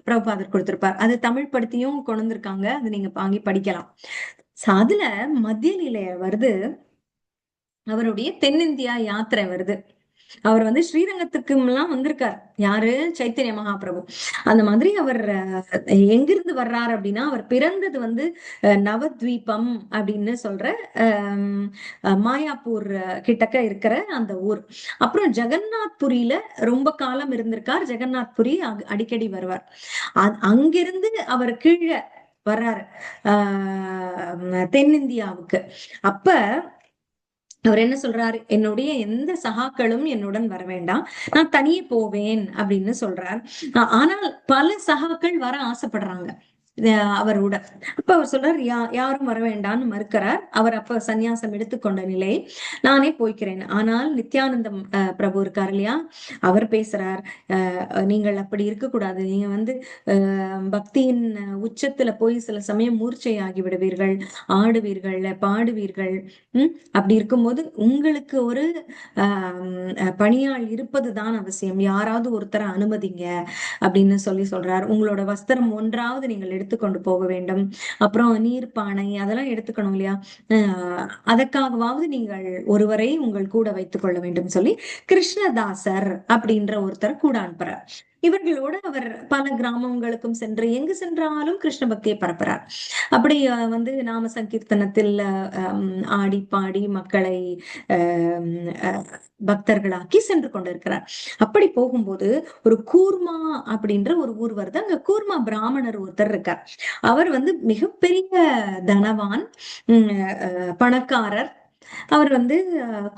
பிரபுபாதர் கொடுத்திருப்பார். அது தமிழ் படுத்தியும் கொண்டு வந்திருக்காங்க. அது நீங்க வாங்கி படிக்கலாம். அதுல மத்திய லீலைய வருது, அவருடைய தென்னிந்தியா யாத்திரை வருது. அவர் வந்து ஸ்ரீரங்கத்துக்கு எல்லாம் வந்திருக்கார். யாரு? சைத்தன்ய மகாபிரபு. அந்த மாதிரி அவர் எங்கிருந்து வர்றாரு அப்படின்னா, அவர் பிறந்தது வந்து நவத்வீபம் அப்படின்னு சொல்ற மாயாப்பூர் கிட்டக்க இருக்கிற அந்த ஊர். அப்புறம் ஜெகநாத் புரியில ரொம்ப காலம் இருந்திருக்கார். ஜெகநாத் புரி அடிக்கடி வருவார். அங்கிருந்து அவர் கீழே வர்றாரு தென்னிந்தியாவுக்கு. அப்ப அவர் என்ன சொல்றாரு? என்னுடைய எந்த சகாக்களும் என்னுடன் வர வேண்டாம், நான் தனியே போவேன் அப்படின்னு சொல்றார். ஆனால் பல சகாக்கள் வர ஆசைப்படுறாங்க அவரோட. அப்ப அவர் சொல்றார், யாரும் வர வேண்டாம்னு மறுக்கிறார். அவர் அப்ப சந்நியாசம் எடுத்துக்கொண்ட நிலை, நானே போய்க்கிறேன். ஆனால் நித்யானந்தம் பிரபு இருக்கார் இல்லையா, அவர் பேசுறார், நீங்கள் அப்படி இருக்கக்கூடாது. நீங்க வந்து பக்தியின் உச்சத்துல போய் சில சமயம் மூர்ச்சை ஆகி விடுவீர்கள், ஆடுவீர்கள், பாடுவீர்கள். அப்படி இருக்கும்போது உங்களுக்கு ஒரு பணியாள் இருப்பதுதான் அவசியம். யாராவது ஒருத்தரை அனுமதிங்க அப்படின்னு சொல்றார். உங்களோட வஸ்திரம் ஒன்றாவது நீங்கள் எடுத்துக்கொண்டு போக வேண்டும். அப்புறம் நீர் பானை அதெல்லாம் எடுத்துக்கணும் இல்லையா, அதற்காகவாவது நீங்கள் ஒருவரை உங்கள் கூட வைத்துக் கொள்ள வேண்டும் சொல்லி கிருஷ்ணதாசர் அப்படின்ற ஒருத்தர் கூட அனுப்புறார். இவர்களோடு அவர் பல கிராமங்களுக்கும் சென்று எங்கு சென்றாலும் கிருஷ்ண பக்தியை பரப்புறார். அப்படி வந்து நாம சங்கீர்த்தனத்தில் ஆடி பாடி மக்களை பக்தர்களாக்கி சென்று கொண்டிருக்கிறார். அப்படி போகும்போது ஒரு கூர்மா அப்படின்ற ஒரு ஊர் வருது. அங்க கூர்மா பிராமணர் ஒருத்தர் இருக்கார். அவர் வந்து மிகப்பெரிய தனவான், பணக்காரர். அவர் வந்து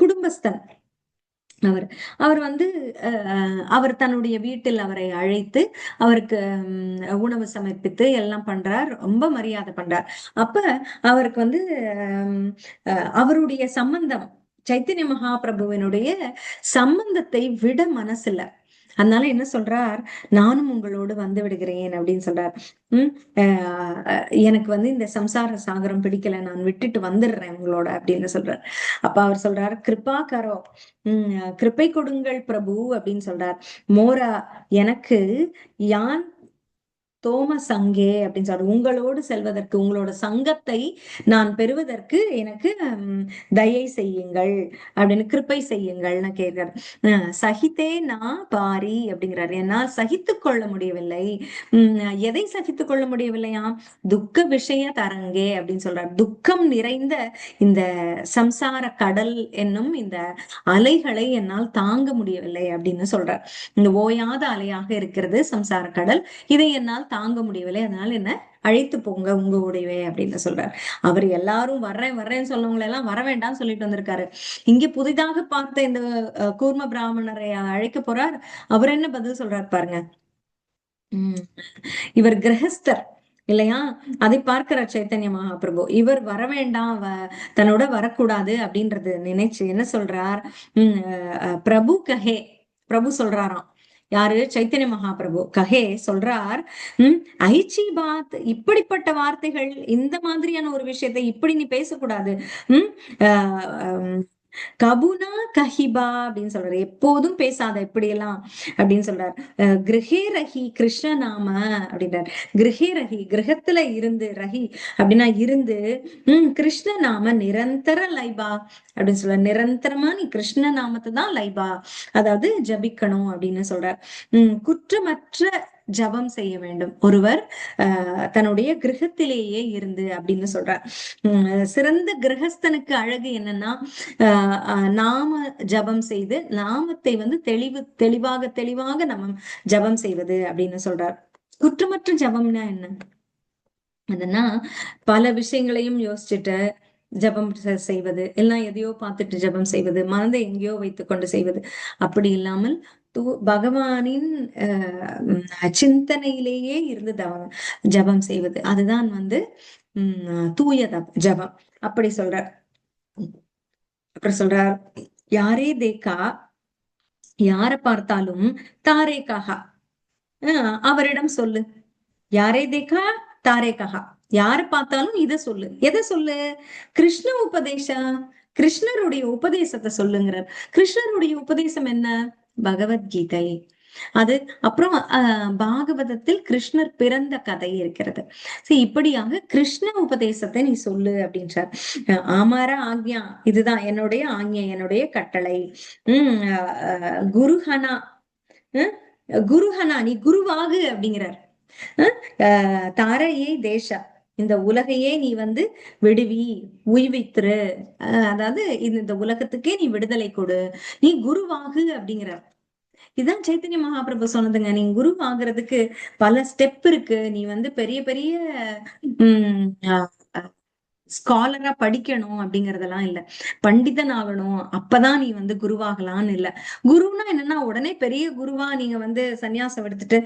குடும்பஸ்தன். அவர் வந்து அவர் தன்னுடைய வீட்டில் அவரை அழைத்து அவருக்கு உணவு சமர்ப்பித்து எல்லாம் பண்றார். ரொம்ப மரியாதை பண்றார். அப்ப அவருக்கு வந்து அவருடைய சம்பந்தம், சைத்தன்ய மகாபிரபுவினுடைய சம்பந்தத்தை விட மனசுல. அதனால என்ன சொல்றார், நானும் உங்களோடு வந்து விடுகிறேன் அப்படின்னு சொல்றார். எனக்கு வந்து இந்த சம்சார சாகரம் பிடிக்கல, நான் விட்டுட்டு வந்துடுறேன் உங்களோட அப்படின்னு சொல்றார். அப்ப அவர் சொல்றார், கிருபா கரோ, கிருப்பை கொடுங்கள் பிரபு அப்படின்னு சொல்றார். மோரா, எனக்கு யான் தோம சங்கே அப்படின்னு சொல்ற, உங்களோடு செல்வதற்கு, உங்களோட சங்கத்தை நான் பெறுவதற்கு எனக்கு தயை செய்யுங்கள் அப்படின்னு, கிருப்பை செய்யுங்கள்னு கேட்கிறார். சகித்தே நான் பாரி அப்படிங்கிறார். என்னால் சகித்து கொள்ள முடியவில்லை. எதை சகித்து கொள்ள முடியவில்லையா? துக்க விஷய தரங்கே அப்படின்னு சொல்றார். துக்கம் நிறைந்த இந்த சம்சார கடல் என்னும் இந்த அலைகளை என்னால் தாங்க முடியவில்லை அப்படின்னு சொல்றார். இந்த ஓயாத அலையாக இருக்கிறது சம்சார கடல், இதை என்னால் தாங்க முடியவில்லை, அதனால என்ன அழைத்து போங்க உங்க உடையவே அப்படின்னு சொல்றார். அவர் எல்லாரும் வர்றேன்னு சொல்லவங்களை எல்லாம் வர வேண்டாம்னு சொல்லிட்டு வந்திருக்காரு. இங்க புதிதாக பார்த்த இந்த கூர்ம பிராமணரை அழைக்க போறார். அவர் என்ன பதில் சொல்றார் பாருங்க. இவர் கிரகஸ்தர், இல்லையா? அதை பார்க்கிறார் சைத்தன்ய மகாபிரபு. இவர் வர வேண்டாம், தன்னோட வரக்கூடாது அப்படின்றது நினைச்சு என்ன சொல்றார்? பிரபு கஹே, பிரபு சொல்றாராம். யாரு? சைத்தன்ய மகாபிரபு கஹே சொல்றார். உம் ஐச்சி பாத், இப்படிப்பட்ட வார்த்தைகள், இந்த மாதிரியான ஒரு விஷயத்தை இப்படி நீ பேசக்கூடாது. உம் ஆஹ் கபுனா கஹிபா அப்படின்னு சொல்றாரு. எப்போதும் பேசாத இப்படி எல்லாம் அப்படின்னு சொல்றாரு. கிரகே ரஹி கிருஷ்ண நாம அப்படின்றார். கிரகே ரஹி, கிரகத்துல இருந்து, ரஹி அப்படின்னா இருந்து, கிருஷ்ண நாம நிரந்தர லைபா அப்படின்னு சொல்ற. நிரந்தரமா நீ கிருஷ்ண நாமத்தை தான் லைபா, அதாவது ஜபிக்கணும் அப்படின்னு சொல்றார். குற்றமற்ற ஜபம் செய்ய வேண்டும் ஒருவர் தன்னுடைய கிரகத்திலேயே இருந்து அப்படின்னு சொல்றார். சிறந்த கிரகஸ்தனுக்கு அழகு என்னன்னா, நாம ஜபம் செய்து நாமத்தை வந்து தெளிவாக தெளிவாக நம்ம ஜபம் செய்வது அப்படின்னு சொல்றார். குற்றமற்ற ஜபம்னா என்ன? அதுனா பல விஷயங்களையும் யோசிச்சுட்டு ஜபம் செய்வது, எல்லாம் எதையோ பார்த்துட்டு ஜபம் செய்வது, மனதை எங்கேயோ வைத்துக் கொண்டு செய்வது, அப்படி இல்லாமல் பகவானின் சிந்தனையிலேயே இருந்து ஜபம் செய்வது, அதுதான் வந்து தூய ஜபம். அப்படி சொல்றார். அப்புறம் சொல்றார், யாரே தேக்கா, யார பார்த்தாலும் தாரேக்காக, அவரிடம் சொல்லு. யாரே தேக்கா தாரேக்காக, யார பார்த்தாலும் இத சொல்லு. எதை சொல்லு? கிருஷ்ண உபதேசா, கிருஷ்ணருடைய உபதேசத்தை சொல்லுங்கிறார். கிருஷ்ணருடைய உபதேசம் என்ன? பகவத்கீதை. அது அப்புறம் பாகவதத்தில் கிருஷ்ணர் பிறந்த கதை இருக்கிறது. இப்படியாக கிருஷ்ண உபதேசத்தை நீ சொல்லு அப்படின்றார். ஆமாரா ஆக்ஞா, இதுதான் என்னுடைய ஆக்ஞை, என்னுடைய கட்டளை. குருஹனா, குருஹனா நீ குருவாகு அப்படிங்கிறார். தாரையே தேசா, இந்த உலகையே நீ வந்து விடுவி, உய்வித்துரு, அதாவது இந்த உலகத்துக்கே நீ விடுதலை கொடு, நீ குருவாகு அப்படிங்கிறார். இதுதான் சைத்தன்ய மகாபிரபு சொன்னதுங்க. நீ குரு ஆகுறதுக்கு பல ஸ்டெப் இருக்கு. நீ வந்து பெரிய பெரிய உம் ஸ்காலரா படிக்கணும் அப்படிங்கறதெல்லாம் இல்ல. பண்டிதன் ஆகணும், அப்பதான் நீ வந்து குருவாகலான்னு இல்ல. குருன்னா என்னன்னா உடனே பெரிய குருவா நீங்க வந்து சன்னியாசம் எடுத்துட்டு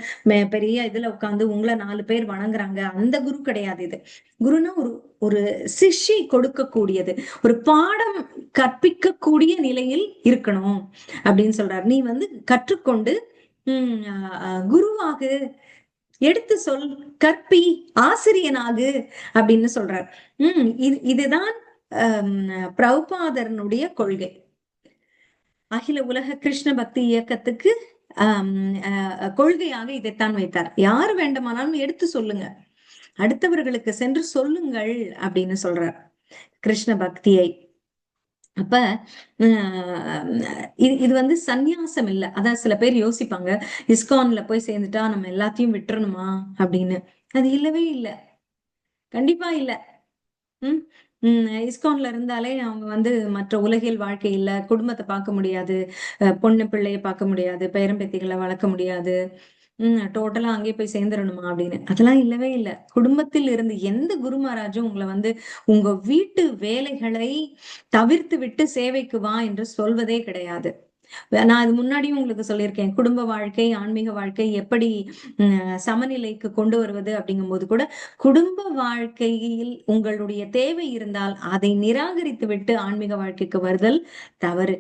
பெரிய இதுல உட்காந்து உங்களை 4 பேர் வணங்குறாங்க, அந்த குரு கிடையாது இது. குருன்னா ஒரு ஒரு சிஷ்யை கொடுக்கக்கூடியது, ஒரு பாடம் கற்பிக்கக்கூடிய நிலையில் இருக்கணும் அப்படின்னு சொல்றாரு. நீ வந்து கற்றுக்கொண்டு குருவாகு, எடுத்து சொல், கற்பி, ஆசிரியனாகு அப்படின்னு சொல்றார். இதுதான் பிரபுபாதரனுடைய கொள்கை. அகில உலக கிருஷ்ண பக்தி இயக்கத்துக்கு கொள்கையாக இதைத்தான் வைத்தார். யாரு வேண்டுமானாலும் எடுத்து சொல்லுங்க, அடுத்தவர்களுக்கு சென்று சொல்லுங்கள் அப்படின்னு சொல்றார் கிருஷ்ண பக்தியை. அப்ப இது வந்து சந்நியாசம் இல்ல. அதான் சில பேர் யோசிப்பாங்க, இஸ்கான்ல போய் சேர்ந்துட்டா நம்ம எல்லாத்தையும் விட்டுறணுமா அப்படின்னு. அது இல்லவே இல்லை, கண்டிப்பா இல்ல. உம் இஸ்கான்ல இருந்தாலே அவங்க வந்து மற்ற உலகில் வாழ்க்கை இல்ல, குடும்பத்தை பார்க்க முடியாது, பொண்ணு பிள்ளைய பார்க்க முடியாது, பேரம்பேத்திகளை வளர்க்க முடியாது, டோட்டலா அங்கேயே போய் சேர்ந்துடணுமா அப்படின்னு. அதெல்லாம் இல்லவே இல்லை. குடும்பத்தில் இருந்து எந்த குரு மகாராஜும் உங்களை வந்து உங்க வீட்டு வேலைகளை தவிர்த்து விட்டு சேவைக்கு வா என்று சொல்வதே கிடையாது. நான் அது முன்னாடியும் உங்களுக்கு சொல்லியிருக்கேன், குடும்ப வாழ்க்கை ஆன்மீக வாழ்க்கை எப்படி சமநிலைக்கு கொண்டு வருவது அப்படிங்கும் போது கூட, குடும்ப வாழ்க்கையில் உங்களுடைய தேவை இருந்தால் அதை நிராகரித்து விட்டு ஆன்மீக வாழ்க்கைக்கு வருதல் தவறு.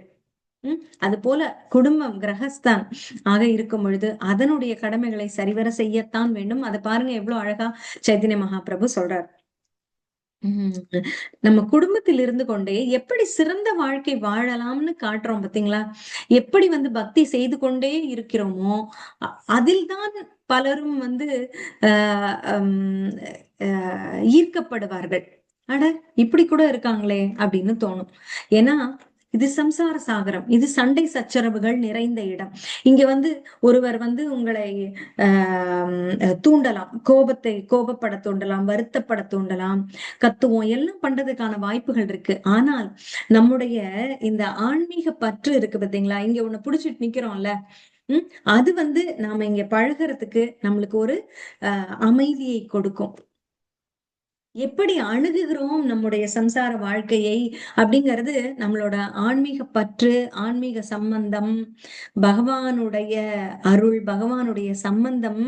அது போல குடும்பம் கிரகஸ்தான் ஆக இருக்கும் பொழுது அதனுடைய கடமைகளை சரிவர செய்யத்தான் வேண்டும். அதை பாருங்க எவ்வளவு அழகா சைத்தன்ய மகாபிரபு சொல்றார். நம்ம குடும்பத்தில் இருந்து கொண்டே எப்படி சிறந்த வாழ்க்கை வாழலாம்னு காட்டுறோம் பாத்தீங்களா? எப்படி வந்து பக்தி செய்து கொண்டே இருக்கிறோமோ அதில் தான் பலரும் வந்து ஈர்க்கப்படுவார்கள். அட இப்படி கூட இருக்காங்களே அப்படின்னு தோணும். ஏன்னா இது சம்சார சாகரம், இது சண்டை சச்சரவுகள் நிறைந்த இடம். இங்க வந்து ஒருவர் வந்து உங்களை தூண்டலாம், கோபப்பட தூண்டலாம், வருத்தப்பட தூண்டலாம், கத்துவோம், எல்லாம் பண்றதுக்கான வாய்ப்புகள் இருக்கு. ஆனால் நம்முடைய இந்த ஆன்மீக பற்று இருக்கு பாத்தீங்களா, இங்க ஒண்ணு புடிச்சிட்டு நிக்கிறோம்ல, அது வந்து நாம இங்க பழகிறதுக்கு நம்மளுக்கு ஒரு அமைதியை கொடுக்கும். எப்படி அணுகுகிறோம் நம்முடைய சம்சார வாழ்க்கையை அப்படிங்கிறது நம்மளோட ஆன்மீக பற்று, ஆன்மீக சம்பந்தம், பகவானுடைய அருள், பகவானுடைய சம்பந்தம்,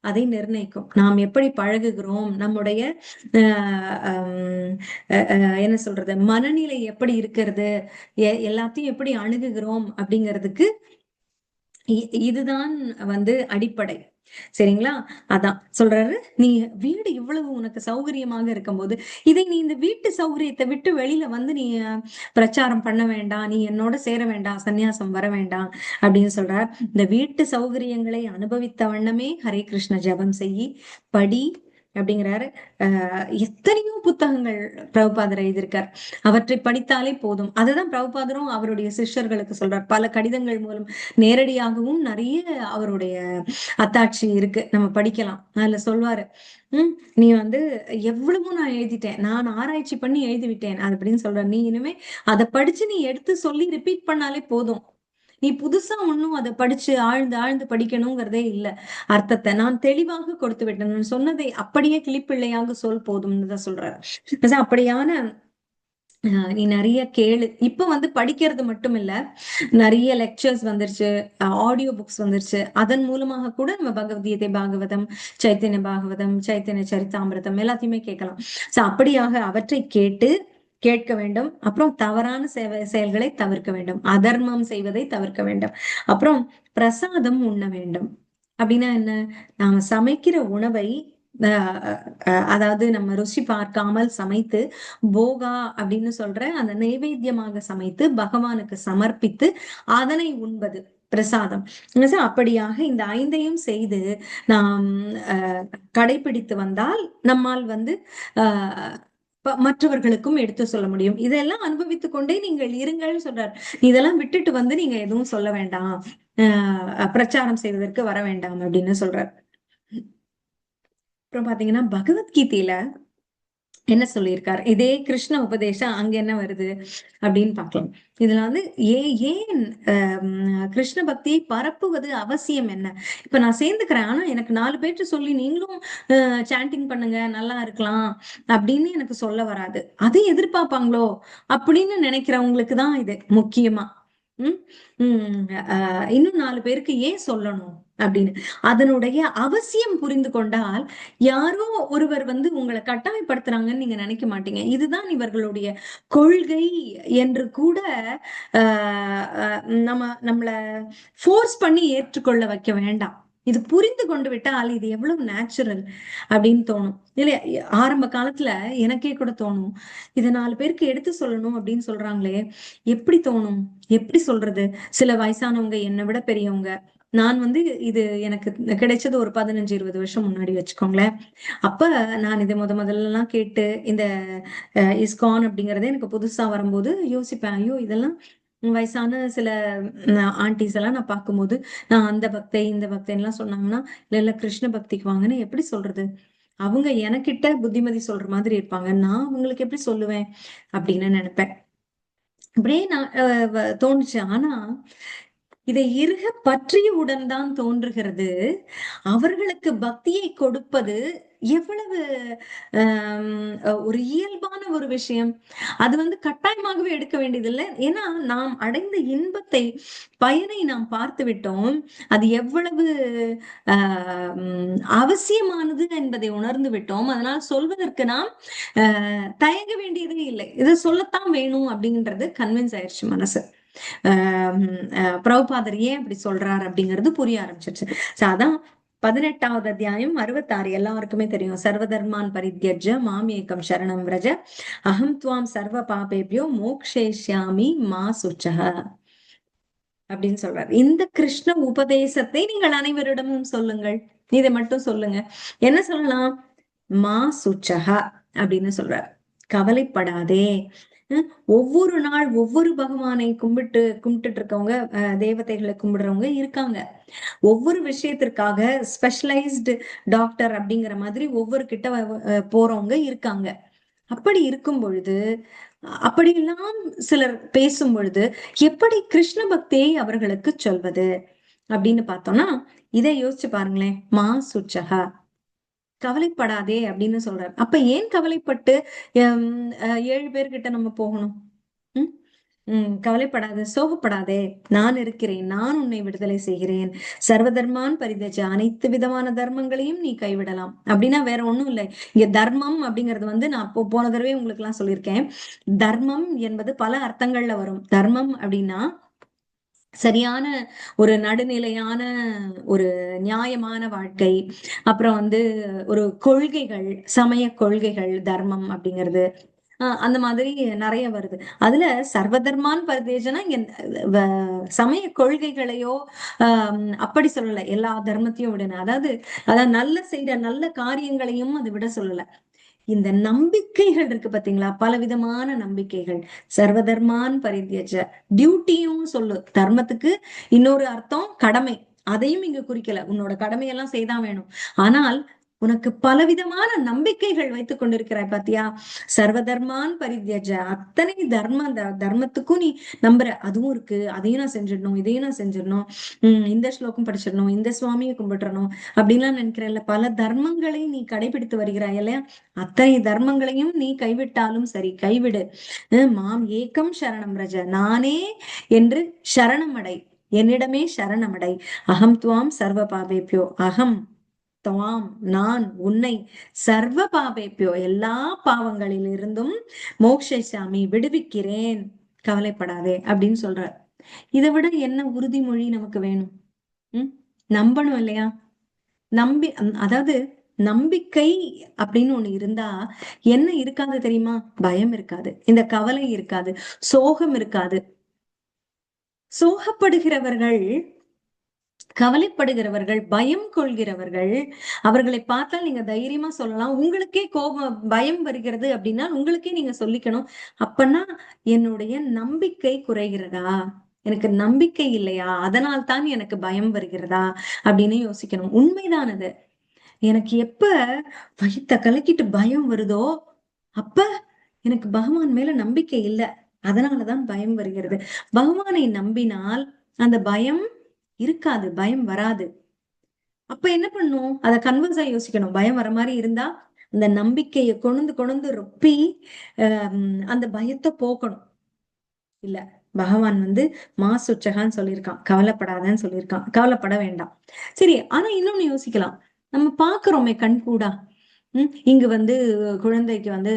அதை நிர்ணயிக்கும். நாம் எப்படி பழகுகிறோம், நம்முடைய என்ன சொல்றது, மனநிலை எப்படி இருக்கிறது, எல்லாத்தையும் எப்படி அணுகுகிறோம் அப்படிங்கிறதுக்கு இதுதான் அடிப்படை. சரிங்களா? அதான் சொல்றாரு, நீ வீடு இவ்வளவு உனக்கு சௌகரியமாக இருக்கும்போது, இதை நீ இந்த வீட்டு சௌகரியத்தை விட்டு வெளியில நீ பிரச்சாரம் பண்ண வேண்டாம், நீ என்னோட சேர வேண்டாம், சந்நியாசம் வர வேண்டாம் அப்படின்னு சொல்றார். இந்த வீட்டு சௌகரியங்களை அனுபவித்த வண்ணமே ஹரே கிருஷ்ண ஜபம் செய்யி, படி அப்படிங்கிறாரு. எத்தனையோ புத்தகங்கள் பிரபுபாதர் எழுதியிருக்கார். அவற்றை படித்தாலே போதும். அதுதான் பிரபுபாதரும் அவருடைய சிஷ்யர்களுக்கு சொல்றார். பல கடிதங்கள் மூலம் நேரடியாகவும் நிறைய அவருடைய அத்தாட்சி இருக்கு, நம்ம படிக்கலாம். அதுல சொல்வாரு, நீ எவ்வளவோ நான் எழுதிட்டேன், நான் ஆராய்ச்சி பண்ணி எழுதி விட்டேன் அது அப்படின்னு சொல்ற. நீ இனிமே அதை படிச்சு நீ எடுத்து சொல்லி ரிப்பீட் பண்ணாலே போதும். நீ புதுசா ஒன்னும் அதை படிச்சு ஆழ்ந்து ஆழ்ந்து படிக்கணுங்கிறதே இல்ல. அர்த்தத்தை நான் தெளிவாக கொடுத்து விட்டேன், நான் சொன்னதை அப்படியே கிளிப்பிள்ளையாக சொல் போதும்னு தான் சொல்றாரு. அப்படியான நீ நிறைய கேளு. இப்ப படிக்கிறது மட்டும் இல்ல, நிறைய லெக்சர்ஸ் வந்துருச்சு, ஆடியோ புக்ஸ் வந்துருச்சு. அதன் மூலமாக கூட நம்ம பகவத்கீதை, பாகவதம், சைத்தன்ய பாகவதம், சைத்தன்ய சரிதாமிரதம் எல்லாத்தையுமே கேட்கலாம். அப்படியாக அவற்றை கேட்க வேண்டும். அப்புறம் தவறான செயல்களை தவிர்க்க வேண்டும், அதர்மம் செய்வதை தவிர்க்க வேண்டும். அப்புறம் பிரசாதம் உண்ண வேண்டும். அப்படின்னா என்ன? நாம சமைக்கிற உணவை அதாவது நம்ம ருசி பார்க்காமல் சமைத்து, போகா அப்படின்னு சொல்ற அந்த நைவேத்தியமாக சமைத்து பகவானுக்கு சமர்ப்பித்து அதனை உண்பது பிரசாதம். அப்படியாக இந்த 5ஐயும் செய்து நாம் கடைபிடித்து வந்தால் நம்மால் ஆஹ் மற்றவர்களுக்கும் எடுத்து சொல்ல முடியும். இதெல்லாம் அனுபவித்துக் கொண்டே நீங்கள் இருங்கள் சொல்றார். இதெல்லாம் விட்டுட்டு நீங்க எதுவும் சொல்ல வேண்டாம், பிரச்சாரம் செய்வதற்கு வர வேண்டாம் அப்படின்னு சொல்றார். அப்புறம் பாத்தீங்கன்னா பகவத்கீதையில என்ன சொல்லியிருக்காரு, இதே கிருஷ்ண உபதேசம் அங்க என்ன வருது அப்படின்னு பார்க்கலாம். இதுல ஏன் கிருஷ்ண பக்தியை பரப்புவது அவசியம் என்ன? இப்ப நான் சேர்ந்துக்கிறேன், ஆனா எனக்கு 4 பேர்ட்டு சொல்லி நீங்களும் சாண்டிங் பண்ணுங்க, நல்லா இருக்கலாம் அப்படின்னு எனக்கு சொல்ல வராது. அதை எதிர்பார்ப்பாங்களோ அப்படின்னு நினைக்கிறவங்களுக்கு தான் இது முக்கியமா. உம் இன்னும் 4 பேருக்கு ஏன் சொல்லணும் அப்படின்னு அதனுடைய அவசியம் புரிந்து கொண்டால், யாரோ ஒருவர் உங்களை கட்டாயப்படுத்துறாங்கன்னு நீங்க நினைக்க மாட்டீங்க. இதுதான் இவர்களுடைய கொள்கை என்று கூட நம்மள ஃபோர்ஸ் பண்ணி ஏற்றுக்கொள்ள வைக்க வேண்டாம். இது புரிந்து கொண்டு விட்டால் இது எவ்வளவு நேச்சுரல் அப்படின்னு தோணும் இல்லையா? ஆரம்ப காலத்துல எனக்கே கூட தோணும், இதை 4 பேருக்கு எடுத்து சொல்லணும் அப்படின்னு சொல்றாங்களே, எப்படி தோணும், எப்படி சொல்றது? சில வயசானவங்க, என்னை விட பெரியவங்க, நான் இது எனக்கு கிடைச்சது ஒரு 15-20 வருஷம் முன்னாடி வச்சுக்கோங்களேன். அப்ப நான் இதை முதல்லலாம் கேட்டு இந்த இஸ்கான் அப்படிங்கறதே எனக்கு புதுசா வரும்போது யோசிப்பேன், ஐயோ இதெல்லாம் வயசான சில ஆண்டிஸ் எல்லாம் நான் பார்க்கும்போது, நான் அந்த பக்தை இந்த பக்தைன்னுலாம் சொன்னாங்கன்னா, இல்ல கிருஷ்ண பக்திக்கு வாங்கன்னு எப்படி சொல்றது? அவங்க எனக்கிட்ட புத்திமதி சொல்ற மாதிரி இருப்பாங்க, நான் அவங்களுக்கு எப்படி சொல்லுவேன் அப்படின்னு நினைப்பேன். அப்படியே நான் தோணுச்சு. ஆனா இதை இருக பற்றியவுடன் தான் தோன்றுகிறது, அவர்களுக்கு பக்தியை கொடுப்பது எவ்வளவு ஒரு இயல்பான ஒரு விஷயம். அது கட்டாயமாகவே எடுக்க வேண்டியதில்லை. ஏன்னா நாம் அடைந்த இன்பத்தை, பயனை நாம் பார்த்து விட்டோம். அது எவ்வளவு அவசியமானது என்பதை உணர்ந்து விட்டோம். அதனால் சொல்வதற்கு நாம் தயங்க வேண்டியதே இல்லை. இதை சொல்லத்தான் வேணும் அப்படின்றது கன்வின்ஸ் ஆயிடுச்சு மனசு. பிரபுபாதர் ஏன் அப்படி சொல்றாரு அப்படிங்கிறது புரிய ஆரம்பிச்சிருச்சு. அதான் 18வது அத்தியாயம் 66 எல்லாருக்குமே தெரியும். சர்வதர்மான் பரித்யஜ்ய மாம் ஏகம் சரணம் விரஜ அகம் துவாம் சர்வ பாபேபியோ மோக்ஷேஷ்யாமி மா சுச்சக அப்படின்னு சொல்றாரு. இந்த கிருஷ்ண உபதேசத்தை நீங்கள் அனைவரிடமும் சொல்லுங்கள். இதை மட்டும் சொல்லுங்க. என்ன சொல்லலாம்? மா சுச்சக அப்படின்னு சொல்றாரு. கவலைப்படாதே. ஒவ்வொரு நாள் ஒவ்வொரு பகவானை கும்பிட்டு இருக்கவங்க, தேவதைகளை கும்பிடுறவங்க இருக்காங்க. ஒவ்வொரு விஷயத்திற்காக ஸ்பெஷலைஸ்டு டாக்டர் அப்படிங்கிற மாதிரி ஒவ்வொரு கிட்ட போறவங்க இருக்காங்க. அப்படி இருக்கும் பொழுது, அப்படியெல்லாம் சிலர் பேசும் பொழுது எப்படி கிருஷ்ண பக்தியை அவர்களுக்கு சொல்வது அப்படின்னு பார்த்தோம்னா, இதை யோசிச்சு பாருங்களேன். மா சுச்சகா, கவலைப்படாதே அப்படின்னு சொல்றாரு. அப்ப ஏன் கவலைப்பட்டு 7 பேர்கிட்ட நம்ம போகணும்? கவலைப்படாத, சோகப்படாதே, நான் இருக்கிறேன், நான் உன்னை விடுதலை செய்கிறேன். சர்வதர்மான் பரிதஜ, அனைத்து விதமான தர்மங்களையும் நீ கைவிடலாம். அப்படின்னா வேற ஒண்ணும் இல்லை. இங்க தர்மம் அப்படிங்கிறது வந்து நான் போன தடவை உங்களுக்கு எல்லாம் சொல்லியிருக்கேன். தர்மம் என்பது பல அர்த்தங்கள்ல வரும். தர்மம் அப்படின்னா சரியான ஒரு நடுநிலையான ஒரு நியாயமான வாழ்க்கை. அப்புறம் வந்து ஒரு கொள்கைகள், சமய கொள்கைகள், தர்மம் அப்படிங்கிறது. அந்த மாதிரி நிறைய வருது. அதுல சர்வதர்மான் பரிதேஜனா இங்க சமய கொள்கைகளையோ அப்படி சொல்லல. எல்லா தர்மத்தையும் விடணும். அதாவது நல்ல செய்த நல்ல காரியங்களையும் அது விட சொல்லல. இந்த நம்பிக்கைகள் இருக்கு பாத்தீங்களா, பலவிதமான நம்பிக்கைகள். சர்வதர்மான் பரித்யஜ, டியூட்டியும் சொல்லு. தர்மத்துக்கு இன்னொரு அர்த்தம் கடமை. அதையும் இங்க குறிக்கல. உன்னோட கடமையெல்லாம் செய்தான் வேணும். ஆனால் உனக்கு பலவிதமான நம்பிக்கைகள் வைத்துக் கொண்டிருக்கிறாய் பாத்தியா. சர்வதர்மான் பரித்யஜ, அத்தனை தர்மத்துக்கும் நீ நம்புற. அதுவும் இருக்கு, அதையும் நான் செஞ்சிடணும், இதையும் நான் செஞ்சிடணும், இந்த ஸ்லோகம் படிச்சிடணும், இந்த சுவாமியை கும்பிட்டுறணும் அப்படின்லாம் நினைக்கிறேன்ல. பல தர்மங்களை நீ கடைபிடித்து வருகிறாய் இல்லையா. அத்தனை தர்மங்களையும் நீ கைவிட்டாலும் சரி, கைவிடு. மாம் ஏக்கம் சரணம் ரஜ, நானே என்று சரணமடை, என்னிடமே சரணமடை. அகம் துவாம் சர்வ பாபேபியோ, அகம் துவாம் நான் உன்னை, சர்வ பாபேபியோ எல்லா பாவங்களில் இருந்தும், மோக்ஷாமி விடுவிக்கிறேன், கவலைப்படாதே அப்படின்னு சொல்ற. இதை விட என்ன உறுதிமொழி நமக்கு வேணும்? நம்பணும் இல்லையா. அதாவது நம்பிக்கை அப்படின்னு ஒண்ணு இருந்தா என்ன இருக்காது தெரியுமா? பயம் இருக்காது, இந்த கவலை இருக்காது, சோகம் இருக்காது. சோகப்படுகிறவர்கள், கவலைப்படுகிறவர்கள், பயம் கொள்கிறவர்கள், அவர்களை பார்த்தால் நீங்க தைரியமா சொல்லலாம். உங்களுக்கே கோபம் பயம் வருகிறது அப்படின்னா உங்களுக்கே நீங்க சொல்லிக்கணும், அப்பன்னா என்னுடைய நம்பிக்கை குறைகிறதா, எனக்கு நம்பிக்கை இல்லையா, அதனால் தான் எனக்கு பயம் வருகிறதா அப்படின்னு யோசிக்கணும். உண்மைதான் அது. எனக்கு எப்ப வயித்த கலக்கிட்டு பயம் வருதோ அப்ப எனக்கு பகவான் மேல நம்பிக்கை இல்ல, அதனாலதான் பயம் வருகிறது. பகவானை நம்பினால் அந்த பயம் இருக்காது, பயம் வராது. அப்ப என்ன பண்ணும், அத கன்வர்ஸா யோசிக்கணும். பயம் வர மாதிரி இருந்தா அந்த நம்பிக்கையை கொண்டு கொண்டு ரொப்பி அந்த பயத்தை போக்கணும். இல்ல, பகவான் வந்து சுச்சகான்னு சொல்லியிருக்கான், கவலைப்படாதன்னு சொல்லியிருக்கான், கவலைப்பட வேண்டாம். சரி, ஆனா இன்னொன்னு யோசிக்கலாம். நம்ம பாக்குறோமே கண் கூடா, இங்க வந்து குழந்தைக்கு வந்து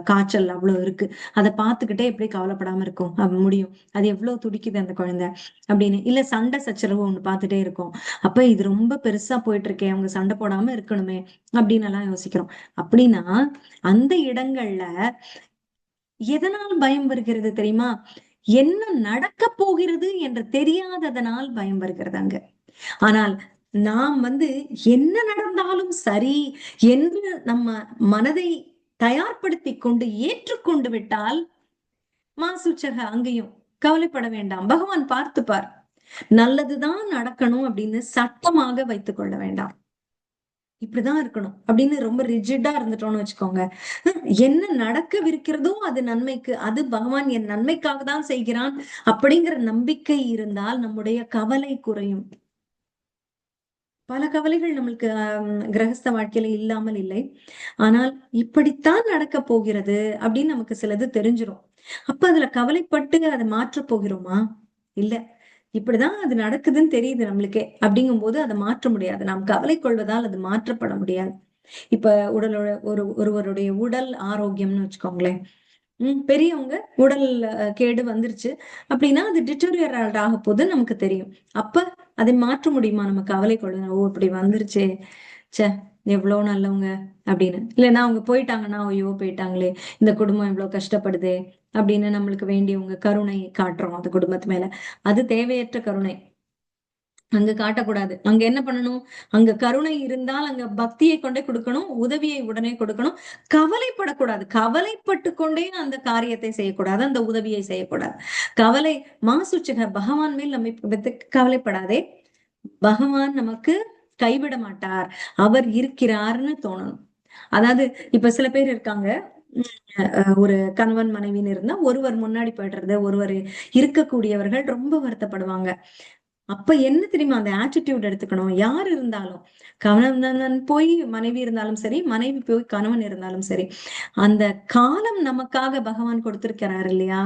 காய்ச்சல் அவ்வளவு இருக்கு, அதை பார்த்துக்கிட்டே எப்படி கவலைப்படாம இருக்கும் முடியும்? அது எவ்வளவு துடிக்குது அந்த குழந்தை அப்படின்னு. இல்ல சண்டை சச்சரவு ஒண்ணு பார்த்துட்டே இருக்கும், அப்ப இது ரொம்ப பெருசா போயிட்டு இருக்கேன், அவங்க சண்டை போடாம இருக்கணுமே அப்படின்னு எல்லாம் யோசிக்கிறோம். அப்படின்னா அந்த இடங்கள்ல எதனால் பயம் வருகிறது தெரியுமா? என்ன நடக்க போகிறது என்று தெரியாததனால் பயம் வருகிறது அங்க. ஆனால் நாம் வந்து என்ன நடந்தாலும் சரி என்று நம்ம மனதை தயார்படுத்தி கொண்டு ஏற்றுக்கொண்டு விட்டால் மாசுச்சக அங்கேயும் கவலைப்பட வேண்டாம், பகவான் பார்த்துப்பார். நல்லதுதான் நடக்கணும் அப்படின்னு சட்டமாக வைத்துக் கொள்ள வேண்டாம். இப்படிதான் இருக்கணும் அப்படின்னு ரொம்ப ரிஜிடா இருந்துட்டோம்னு வச்சுக்கோங்க. என்ன நடக்கவிருக்கிறதோ அது நன்மைக்கு, அது பகவான் என் நன்மைக்காக தான் செய்கிறான் அப்படிங்கிற நம்பிக்கை இருந்தால் நம்முடைய கவலை குறையும். பல கவலைகள் நம்மளுக்கு கிரகஸ்த வாழ்க்கையில இல்லாமல் இல்லை. ஆனால் இப்படித்தான் நடக்க போகிறது அப்படின்னு நமக்கு சிலது தெரிஞ்சிரும். அப்ப அதுல கவலைப்பட்டு அதை மாற்றப் போகிறோமா? இல்ல. இப்படிதான் அது நடக்குதுன்னு தெரியுது நம்மளுக்கே. அப்படிங்கும் போது அதை மாற்ற முடியாது. நாம் கவலை கொள்வதால் அது மாற்றப்பட முடியாது. இப்ப உடலோட ஒருவருடைய உடல் ஆரோக்கியம்னு வச்சுக்கோங்களேன். பெரியவங்க உடல் கேடு வந்துருச்சு அப்படின்னா அது டிட்டோரியேட் ஆக போது நமக்கு தெரியும். அப்ப அதை மாற்ற முடியுமா? நம்ம கவலை கொள்ளணும், ஓ இப்படி வந்துருச்சே, சே எவ்வளவு நல்லவங்க அப்படின்னு. இல்லைன்னா அவங்க போயிட்டாங்கன்னா ஐயோ போயிட்டாங்களே, இந்த குடும்பம் எவ்வளவு கஷ்டப்படுதே அப்படின்னு நம்மளுக்கு வேண்டியவங்க கருணை காட்டுறோம் அந்த குடும்பத்து மேல. அது தேவையற்ற கருணை, அங்க காட்டக்கூடாது. அங்க என்ன பண்ணணும்? அங்க கருணை இருந்தால் அங்க பக்தியை கொண்டே கொடுக்கணும், உதவியை உடனே கொடுக்கணும். கவலைப்படக்கூடாது, கவலைப்பட்டு கொண்டே அந்த காரியத்தை செய்யக்கூடாது, அந்த உதவியை செய்யக்கூடாது. கவலை மாசுச்சுக, பகவான் மேல் நம்ம கவலைப்படாதே, பகவான் நமக்கு கைவிட மாட்டார், அவர் இருக்கிறார்னு தோணணும். அதாவது இப்ப சில பேர் இருக்காங்க, ஒரு கணவன் மனைவின்னு இருந்தா ஒருவர் முன்னாடி போயிடுறது, ஒருவர் இருக்கக்கூடியவர்கள் ரொம்ப வருத்தப்படுவாங்க. அப்ப என்ன தெரியுமா அந்த ஆட்டிடியூட் எடுத்துக்கணும். யார் இருந்தாலும், கணவன் போய் மனைவி இருந்தாலும் சரி, மனைவி போய் கணவன் இருந்தாலும் சரி, அந்த காலம் நமக்காக பகவான் கொடுத்திருக்கிறார் இல்லையா?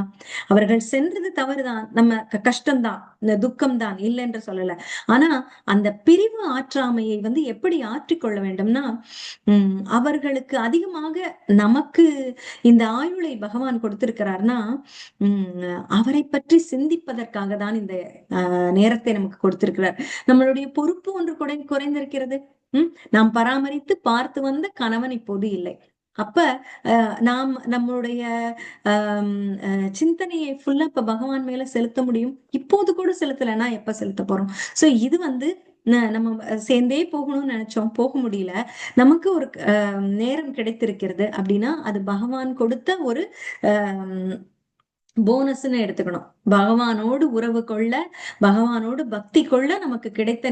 அவர்கள் சென்றது தவறுதான், நம்ம கஷ்டம்தான், இந்த துக்கம் தான், இல்லை என்று சொல்லல. ஆனா அந்த பிரிவு ஆற்றாமையை வந்து எப்படி ஆற்றிக்கொள்ள வேண்டும்னா, அவர்களுக்கு அதிகமாக நமக்கு இந்த ஆயுளை பகவான் கொடுத்திருக்கிறார்னா, அவரை பற்றி சிந்திப்பதற்காக தான் இந்த நேரத்தை நமக்கு கொடுத்திருக்கிறார். நம்மளுடைய பொறுப்பு ஒன்று குறைந்திருக்கிறது. நாம் பராமரித்து பார்த்து வந்த கணவன் இப்போது இல்லை. அப்ப நாம் நம்மளுடைய சிந்தனையை ஃபுல்லா இப்ப பகவான் மேல செலுத்த முடியும். இப்போது கூட செலுத்தலைன்னா எப்ப செலுத்த போறோம்? சோ இது வந்து நம்ம சேர்ந்தே போகணும்னு நினைச்சோம், போக முடியல. நமக்கு ஒரு நேரம் கிடைத்திருக்கிறது அப்படின்னா அது பகவான் கொடுத்த ஒரு போனஸ்ன்னு எடுத்துக்கணும். பகவானோடு உறவு கொள்ள, பகவானோடு பக்தி கொள்ள நமக்கு கிடைத்த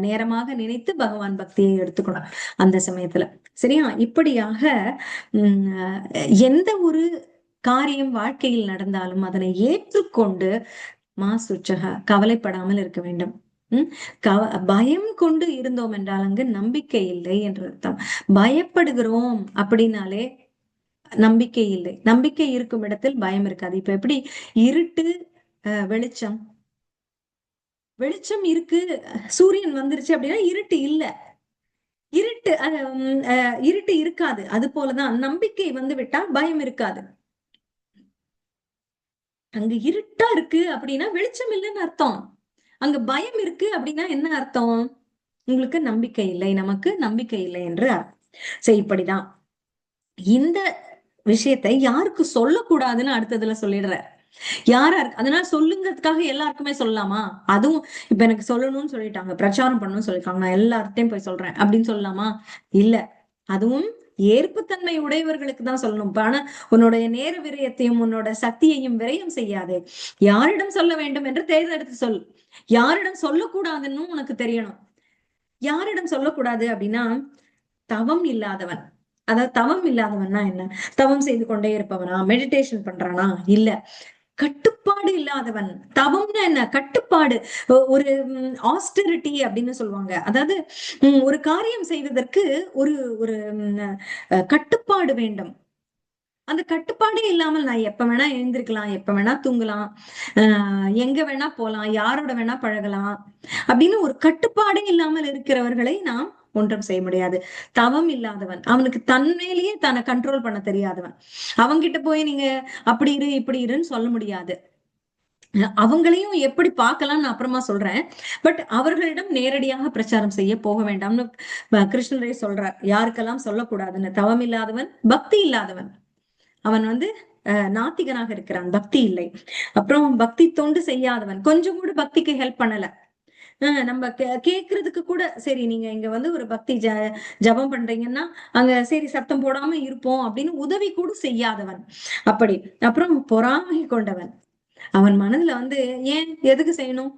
நேரமாக நினைத்து பகவான் பக்தியை எடுத்துக்கணும் அந்த சமயத்துல. சரியா? இப்படியாக எந்த ஒரு காரியம் வாழ்க்கையில் நடந்தாலும் அதனை ஏற்றுக்கொண்டு சுற்றக கவலைப்படாமல் இருக்க வேண்டும். பயம் கொண்டு இருந்தோம் என்றால் அங்கு நம்பிக்கை இல்லை என்று அர்த்தம். பயப்படுகிறோம் அப்படின்னாலே நம்பிக்கை இல்லை. நம்பிக்கை இருக்கும் இடத்தில் பயம் இருக்காது. இப்ப எப்படி இருட்டு வெளிச்சம், வெளிச்சம் இருக்கு, சூரியன் வந்துருச்சு அப்படின்னா இருட்டு இல்ல, இருட்டு இருட்டு இருக்காது. அது போலதான் நம்பிக்கை வந்து விட்டால் பயம் இருக்காது. அங்க இருட்டா இருக்கு அப்படின்னா வெளிச்சம் இல்லைன்னு அர்த்தம். அங்க பயம் இருக்கு அப்படின்னா என்ன அர்த்தம்? உங்களுக்கு நம்பிக்கை இல்லை, நமக்கு நம்பிக்கை இல்லை என்று அர்த்தம். சரி, இப்படிதான் இந்த விஷயத்தை யாருக்கு சொல்லக்கூடாதுன்னு அடுத்ததுல சொல்லிடுற. யாரா இருக்கு அதனால சொல்லுங்கிறதுக்காக எல்லாருக்குமே சொல்லலாமா? அதுவும் இப்ப எனக்கு சொல்லணும்னு சொல்லிட்டாங்க, பிரச்சாரம் பண்ணணும்னு சொல்லிருக்காங்க, நான் எல்லார்ட்டையும் போய் சொல்றேன் அப்படின்னு சொல்லலாமா? இல்ல. அதுவும் ஏற்புத்தன்மை உடையவர்களுக்கு தான் சொல்லணும். ஆனா உன்னுடைய நேர விரயத்தையும் உன்னோட சக்தியையும் விரயம் செய்யாதே. யாரிடம் சொல்ல வேண்டும் என்று தேர்ந்தெடுத்து சொல். யாரிடம் சொல்லக்கூடாதுன்னு உனக்கு தெரியணும். யாரிடம் சொல்லக்கூடாது அப்படின்னா, தவம் இல்லாதவன். அதாவது தவம் இல்லாதவன்னா என்ன? தவம் செய்து கொண்டே இருப்பவனா? மெடிடேஷன் பண்றானா? இல்ல. கட்டுப்பாடு இல்லாதவன். தவம்னா என்ன? கட்டுப்பாடு. ஒரு ஆஸ்டரிட்டி அப்படின்னு சொல்லுவாங்க. அதாவது ஒரு காரியம் செய்வதற்கு ஒரு ஒரு கட்டுப்பாடு வேண்டும். அந்த கட்டுப்பாடே இல்லாமல் நான் எப்ப வேணா எழுந்திருக்கலாம், எப்ப வேணா தூங்கலாம், எங்க வேணா போலாம், யாரோட வேணா பழகலாம் அப்படின்னு ஒரு கட்டுப்பாடே இல்லாமல் இருக்கிறவர்களை நாம் ஒன்றும் செய்ய முடியாது. தவம் இல்லாதவன், அவனுக்கு தன்மையிலேயே தன்னை கண்ட்ரோல் பண்ண தெரியாதவன், அவங்கிட்ட போய் நீங்க அப்படி இரு இப்படி இருன்னு சொல்ல முடியாது. அவங்களையும் எப்படி பார்க்கலாம் நான் அப்புறமா சொல்றேன். பட் அவர்களிடம் நேரடியாக பிரச்சாரம் செய்ய போக வேண்டாம்னு கிருஷ்ணரே சொல்றார். யாருக்கெல்லாம் சொல்லக்கூடாதுன்னு. தவம் இல்லாதவன், பக்தி இல்லாதவன், அவன் வந்து நாத்திகனாக இருக்கிறான், பக்தி இல்லை. அப்புறம் பக்தி தொண்டு செய்யாதவன், கொஞ்சம் கூட பக்திக்கு ஹெல்ப் பண்ணல. நம்ம கேக்குறதுக்கு கூட சரி, நீங்க இங்க வந்து ஒரு பக்தி ஜபம் பண்றீங்கன்னா அங்க சரி சத்தம் போடாம இருப்போம் அப்படின்னு உதவி கூட செய்யாதவன். அப்படி. அப்புறம் பொறாமை கொண்டவன், அவன் மனதுல வந்து ஏன் எதுக்கு செய்யணும்,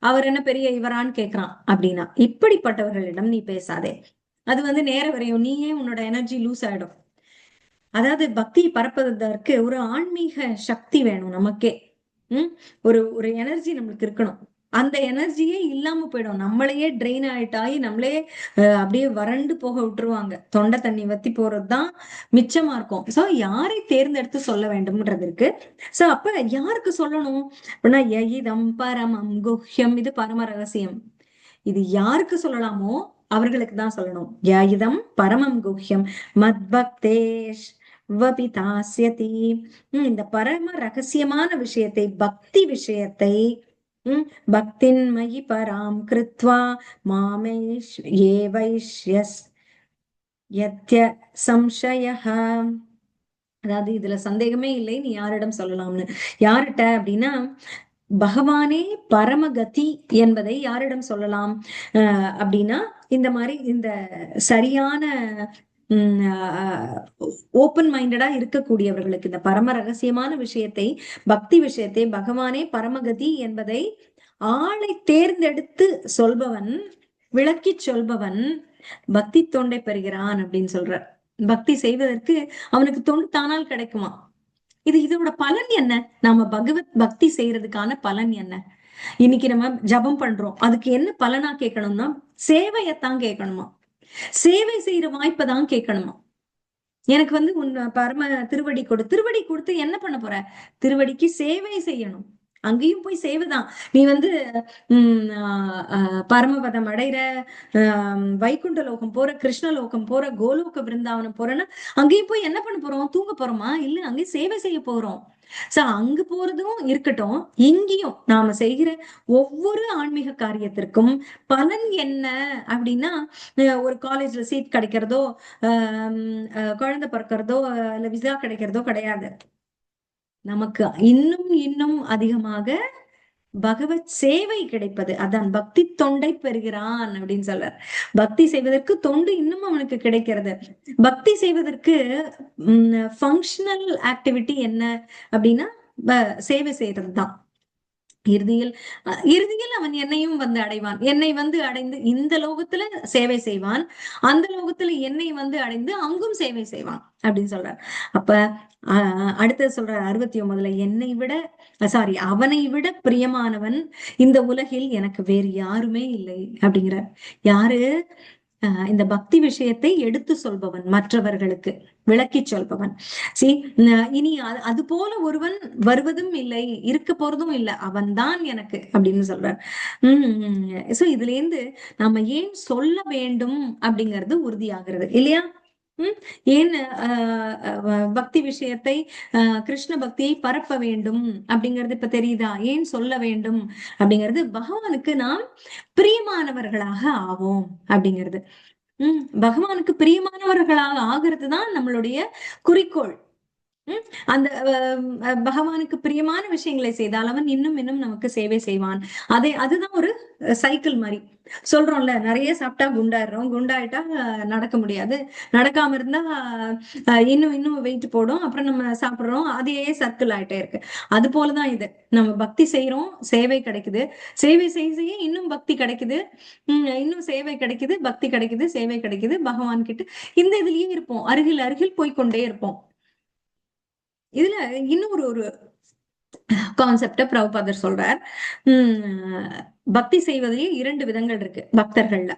அவர் என்ன பெரிய இவரான்னு கேக்குறான் அப்படின்னா, இப்படிப்பட்டவர்களிடம் நீ பேசாதே. அது வந்து நேர வரையும் நீயே உன்னோட எனர்ஜி லூஸ் ஆயிடும். அதாவது பக்தி பரப்பதற்கு ஒரு ஆன்மீக சக்தி வேணும் நமக்கே. ஒரு ஒரு எனர்ஜி நம்மளுக்கு இருக்கணும். அந்த எனர்ஜியே இல்லாம போயிடும். நம்மளையே ட்ரெயின் ஆயிட்டாயி நம்மளே அப்படியே வறண்டு போக விட்டுருவாங்க. தொண்டை தண்ணி வத்தி போறதுதான் மிச்சமா இருக்கும். சோ யாரை தேர்ந்தெடுத்து சொல்ல வேண்டும்ன்றது இருக்கு. சோ அப்ப யாருக்கு சொல்லணும் அப்படின்னா, இதம் பரமம் குஹ்யம், இது பரம ரகசியம். இது யாருக்கு சொல்லலாமோ அவர்களுக்கு தான் சொல்லணும். இதம் பரமம் குஹ்யம் மத் பக்தேஷ் வபிதாஸ்யதி. இந்த பரம ரகசியமான விஷயத்தை, பக்தி விஷயத்தை, பக்தின் மயி பராம் கிருத்வா மாமேஷ் ஏவைஷ்யஸ் யத்ய சம்சயஹ. அதாவது இதுல சந்தேகமே இல்லை, நீ யாரிடம் சொல்லலாம்னு. யார்கிட்ட அப்படின்னா, பகவானே பரமகதி என்பதை யாரிடம் சொல்லலாம் அப்படின்னா, இந்த மாதிரி இந்த சரியான ஓப்பன் மைண்டடா இருக்கக்கூடியவர்களுக்கு இந்த பரம ரகசியமான விஷயத்தை, பக்தி விஷயத்தை, பகவானே பரமகதி என்பதை ஆளை தேர்ந்தெடுத்து சொல்பவன், விளக்கி சொல்பவன் பக்தி தொண்டை பெறுகிறான் அப்படின்னு சொல்ற. பக்தி செய்வதற்கு அவனுக்கு தொண்டு தானால் கிடைக்குமா? இதோட பலன் என்ன? நாம பகவத் பக்தி செய்யறதுக்கான பலன் என்ன? இன்னைக்கு நம்ம ஜபம் பண்றோம், அதுக்கு என்ன பலனா கேட்கணும்னா சேவையத்தான் கேட்கணுமா, சேவை செய்யற வாய்ப்பை தான் கேட்கணுமா. எனக்கு வந்து உன் பரம திருவடி திருவடி கொடுத்து என்ன பண்ண போற, திருவடிக்கு சேவை செய்யணும். அங்கேயும் போய் சேவைதான். நீ வந்து பரமபதம் அடைகிற, வைகுண்ட லோகம் போற, கிருஷ்ண லோகம் போற, கோலோக பிருந்தாவனம் போறேன்னா அங்கேயும் போய் என்ன பண்ண போறோம், தூங்க போறோமா? இல்ல, அங்கேயும் சேவை செய்ய போறோம். சோ அங்க போறதும் இருக்கட்டும், இங்கேயும் நாம செய்கிற ஒவ்வொரு ஆன்மீக காரியத்திற்கும் பலன் என்ன அப்படின்னா, ஒரு காலேஜ்ல சீட் கிடைக்கிறதோ, குழந்தை பிறக்கிறதோ, இல்ல விசா கிடைக்கிறதோ கிடையாது. நமக்கு இன்னும் இன்னும் அதிகமாக பகவத் சேவை கிடைப்பது, அதான் பக்தி தொண்டை பெறுகிறான் அப்படின்னு சொல்றார். பக்தி செய்வதற்கு தொண்டு இன்னும் அவனுக்கு கிடைக்கிறது. பக்தி செய்வதற்கு ஃபங்க்ஷனல் ஆக்டிவிட்டி என்ன அப்படின்னா சேவை செய்யறதுதான். இறுதியில் இறுதியில் அவன் என்னையும் வந்து அடைவான். என்னை வந்து அடைந்து இந்த லோகத்துல சேவை செய்வான், அந்த லோகத்துல என்னை வந்து அடைந்து அங்கும் சேவை செய்வான் அப்படின்னு சொல்றார். அப்ப அடுத்தது சொல்றார் 69ல, என்னை விட அவனை விட பிரியமானவன் இந்த உலகில் எனக்கு வேறு யாருமே இல்லை அப்படிங்கிறார். யாரு? இந்த பக்தி விஷயத்தை எடுத்து சொல்பவன், மற்றவர்களுக்கு விளக்கி சொல்பவன். சி, இனி அது போல ஒருவன் வருவதும் இல்லை, இருக்க போறதும் இல்லை, அவன் தான் எனக்கு அப்படின்னு சொல்றார். சோ இதுல இருந்து நாம ஏன் சொல்ல வேண்டும் அப்படிங்கிறது உறுதியாகிறது இல்லையா? ஏன் பக்தி விஷயத்தை, கிருஷ்ண பக்தியை பரப்ப வேண்டும் அப்படிங்கிறது இப்ப தெரியுதா? ஏன் சொல்ல வேண்டும் அப்படிங்கிறது, பகவானுக்கு நாம் பிரியமானவர்களாக ஆவோம் அப்படிங்கிறது. பகவானுக்கு பிரியமானவர்களாக ஆகிறது தான் நம்மளுடைய குறிக்கோள். அந்த பகவானுக்கு பிரியமான விஷயங்களை செய்தால் அவன் இன்னும் இன்னும் நமக்கு சேவை செய்வான். அதுதான் ஒரு சைக்கிள் மாதிரி. சொல்றோம்ல, நிறைய சாப்பிட்டா குண்டாயிடுறோம், குண்டாயிட்டா நடக்க முடியாது, நடக்காம இருந்தா இன்னும் இன்னும் வெயிட் போடும், அப்புறம் நம்ம சாப்பிடுறோம், அதே சர்க்கிள் ஆயிட்டே இருக்கு. அது போலதான் இது. நம்ம பக்தி செய்யறோம், சேவை கிடைக்குது, சேவை செய்ய இன்னும் பக்தி கிடைக்குது, இன்னும் சேவை கிடைக்குது, பக்தி கிடைக்குது, சேவை கிடைக்குது, பகவான் கிட்ட இந்த இதுலயே இருப்போம், அருகில் அருகில் போய்கொண்டே இருப்போம். இதுல இன்னும் ஒரு கான்செப்ட பிரபுபாதர் சொல்றார். பக்தி செய்வதிலேயே 2 விதங்கள் இருக்கு பக்தர்கள்ல.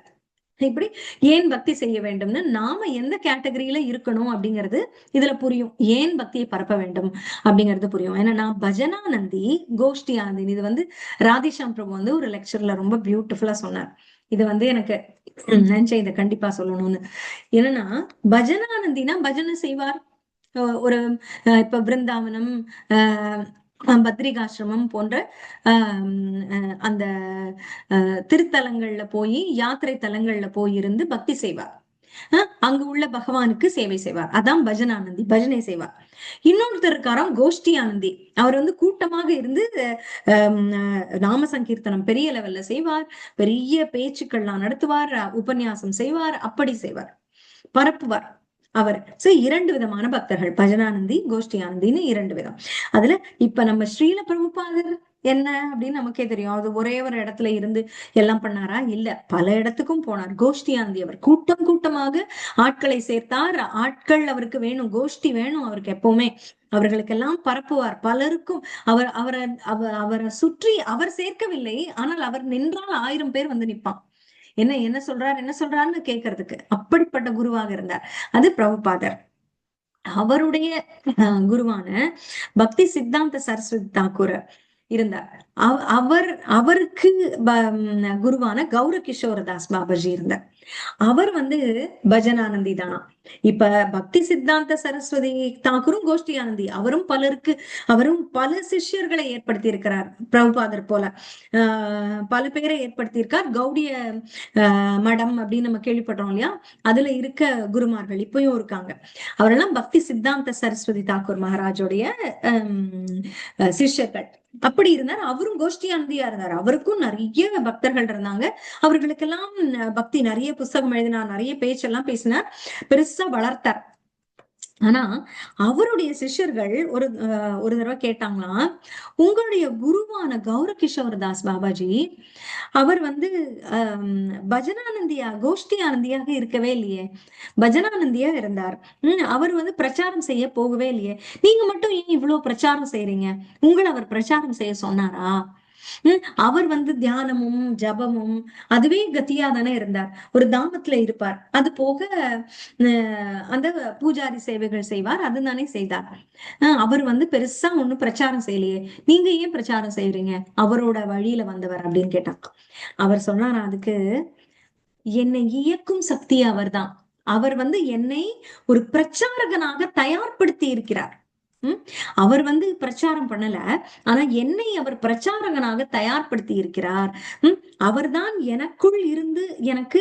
இப்படி ஏன் பக்தி செய்ய வேண்டும்னு நாம எந்த கேட்டகரியில இருக்கணும் அப்படிங்கிறது இதுல புரியும். ஏன் பக்தியை பரப்ப வேண்டும் அப்படிங்கிறது புரியும். ஏன்னா நான் பஜனானந்தி, கோஷ்டி ஆனந்தி, இது வந்து ராதேஷாம் பிரபு வந்து ஒரு லெக்சர்ல ரொம்ப பியூட்டிஃபுல்லா சொன்னார். இது வந்து எனக்கு நினைச்சேன் இதை கண்டிப்பா சொல்லணும்னு. என்னன்னா, பஜனானந்தினா பஜனை செய்வார். ஒரு இப்ப பிருந்தாவனம், பத்ரிகாசிரமம் போன்ற அந்த திருத்தலங்கள்ல போய், யாத்திரை தலங்கள்ல போய் இருந்து பக்தி செய்வார். அங்கு உள்ள பகவானுக்கு சேவை செய்வார். அதான் பஜனானந்தி, பஜனை செய்வார். இன்னொருத்தர் இருக்காராம் கோஷ்டி ஆனந்தி. அவர் வந்து கூட்டமாக இருந்து நாம சங்கீர்த்தனம் பெரிய லெவல்ல செய்வார், பெரிய பேச்சுக்கள்லாம் நடத்துவார், உபன்யாசம் செய்வார், அப்படி செய்வார், பரப்புவார் அவர். சோ 2 விதமான பக்தர்கள், பஜனானந்தி, கோஷ்டி ஆனந்தின்னு 2 விதம். அதுல இப்ப நம்ம ஸ்ரீல பிரபுபாதர் என்ன அப்படின்னு நமக்கே தெரியும். அது ஒரே ஒரு இடத்துல இருந்து எல்லாம் பண்ணாரா? இல்ல, பல இடத்துக்கும் போனார். கோஷ்டி ஆனந்தி அவர் கூட்டம் கூட்டமாக ஆட்களை சேர்த்தார். ஆட்கள் அவருக்கு வேணும், கோஷ்டி வேணும் அவருக்கு எப்பவுமே. அவர்களுக்கெல்லாம் பரப்புவார். பலருக்கும் அவர் அவரை அவரை சுற்றி அவர் சேர்க்கவில்லை, ஆனால் அவர் நின்றால் 1000 பேர் வந்து நிற்பான். என்ன சொல்றார், என்ன சொல்றாருன்னு கேட்கறதுக்கு. அப்படிப்பட்ட குருவாக இருந்தார். அது பிரபுபாதர். அவருடைய குருவான பக்தி சித்தாந்த சரஸ்வதி தாக்கூர் இருந்தார். அவருக்கு குருவான கௌர கிஷோரதாஸ் பாபாஜி இருந்தார். அவர் வந்து பஜனானந்தி தானா. இப்ப பக்தி சித்தாந்த சரஸ்வதி தாக்கூரும் கோஷ்டி ஆனந்தி, அவரும் பல சிஷ்யர்களை ஏற்படுத்தி இருக்கிறார். பிரபுபாதர் போல பல பேரை ஏற்படுத்தி இருக்கார். கௌடிய மடம் அப்படின்னு நம்ம கேள்விப்படுறோம் இல்லையா, அதுல இருக்க குருமார்கள் இப்பயும் இருக்காங்க. அவரெல்லாம் பக்தி சித்தாந்த சரஸ்வதி தாக்கூர் மகாராஜோடைய சிஷ்யர்கள். அப்படி இருந்தார். அவரும் கோஷ்டி ஆனந்தியா இருந்தார். அவருக்கும் நிறைய பக்தர்கள் இருந்தாங்க. அவர்களுக்கெல்லாம் பக்தி, நிறைய புஸ்தகம் எழுதினார், நிறைய பேச்செல்லாம் பேசினார், பெருசா வளர்த்தார். ஆனா அவருடைய சிஷ்யர்கள் ஒரு தடவை கேட்டாங்களாம், உங்களுடைய குருவான கௌர கிஷோர் தாஸ் பாபாஜி அவர் வந்து பஜனானந்தியா, கோஷ்டி ஆனந்தியாக இருக்கவே இல்லையே, பஜனானந்தியா இருந்தார். அவர் வந்து பிரச்சாரம் செய்ய போகவே இல்லையே, நீங்க மட்டும் ஏன் இவ்வளவு பிரச்சாரம் செய்யறீங்க, உங்களை அவர் பிரச்சாரம் செய்ய சொன்னாரா அவர் வந்து தியானமும் ஜபமும் அதுவே கத்தியா தானே இருந்தார். ஒரு தாமத்துல இருப்பார். அது போக அந்த பூஜாரி சேவைகள் செய்வார். அது தானே செய்தார். அவர் வந்து பெருசா ஒண்ணும் பிரச்சாரம் செய்யலையே. நீங்க ஏன் பிரச்சாரம் செய்யறீங்க? அவரோட வழியில வந்தவர் அப்படின்னு கேட்டான். அவர் சொன்னார், அதுக்கு என்னை இயக்கும் சக்தி அவர்தான். அவர் வந்து என்னை ஒரு பிரச்சாரகனாக தயார்படுத்தி இருக்கிறார். உம் அவர் வந்து பிரச்சாரம் பண்ணல. ஆனா என்னை அவர் பிரச்சாரகனாக தயார்படுத்தி இருக்கிறார். உம் அவர்தான் எனக்குள் இருந்து எனக்கு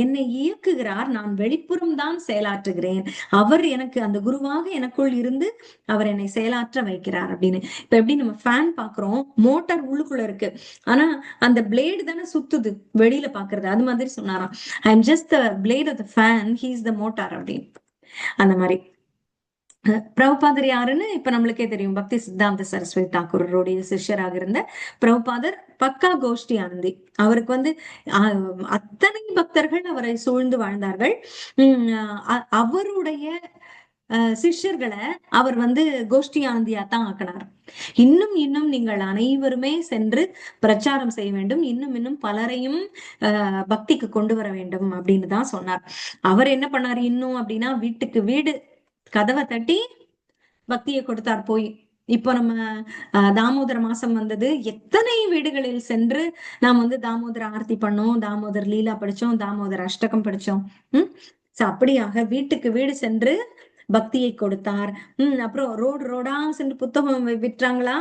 என்னை இயக்குகிறார். நான் வெளிப்புறம் தான் செயலாற்றுகிறேன். அவர் எனக்கு அந்த குருவாக எனக்குள் இருந்து அவர் என்னை செயலாற்ற வைக்கிறார் அப்படின்னு. இப்ப எப்படி நம்ம ஃபேன் பாக்குறோம், மோட்டார் உள்ளுக்குள்ள இருக்கு. ஆனா அந்த பிளேடு தானே சுத்துது வெளியில பாக்குறது. அது மாதிரி சொன்னாராம், I am just the blade of the fan, he is the motor அப்படின்னு. அந்த மாதிரி பிரபுபாதர் யாருன்னு இப்ப நம்மளுக்கே தெரியும். பக்தி சித்தாந்த சரஸ்வதி தாக்கூரோடைய சிஷ்யராக இருந்த பிரபுபாதர் பக்கா கோஷ்டி ஆனந்தி. அவருக்கு வந்து அத்தனை பக்தர்கள் அவரை சூழ்ந்து வாழ்ந்தார்கள். அவருடைய சிஷ்யர்களை அவர் வந்து கோஷ்டி ஆனந்தியா தான் ஆக்கினார். இன்னும் இன்னும் நீங்கள் அனைவருமே சென்று பிரச்சாரம் செய்ய வேண்டும், இன்னும் இன்னும் பலரையும் பக்திக்கு கொண்டு வர வேண்டும் அப்படின்னு தான் சொன்னார். அவர் என்ன பண்ணாரு இன்னும் அப்படின்னா, வீட்டுக்கு வீடு கதவை தட்டி பக்தியை கொடுத்தார் போய். இப்போ நம்ம தாமோதர மாசம் வந்தது, எத்தனை வீடுகளில் சென்று நாம் வந்து தாமோதர ஆர்த்தி பண்ணோம், தாமோதர் லீலா படிச்சோம், தாமோதர அஷ்டகம் படிச்சோம். அப்படியாக வீட்டுக்கு வீடு சென்று பக்தியை கொடுத்தார். அப்புறம் ரோடு ரோடா சென்று புத்தகம் விற்றாங்களா.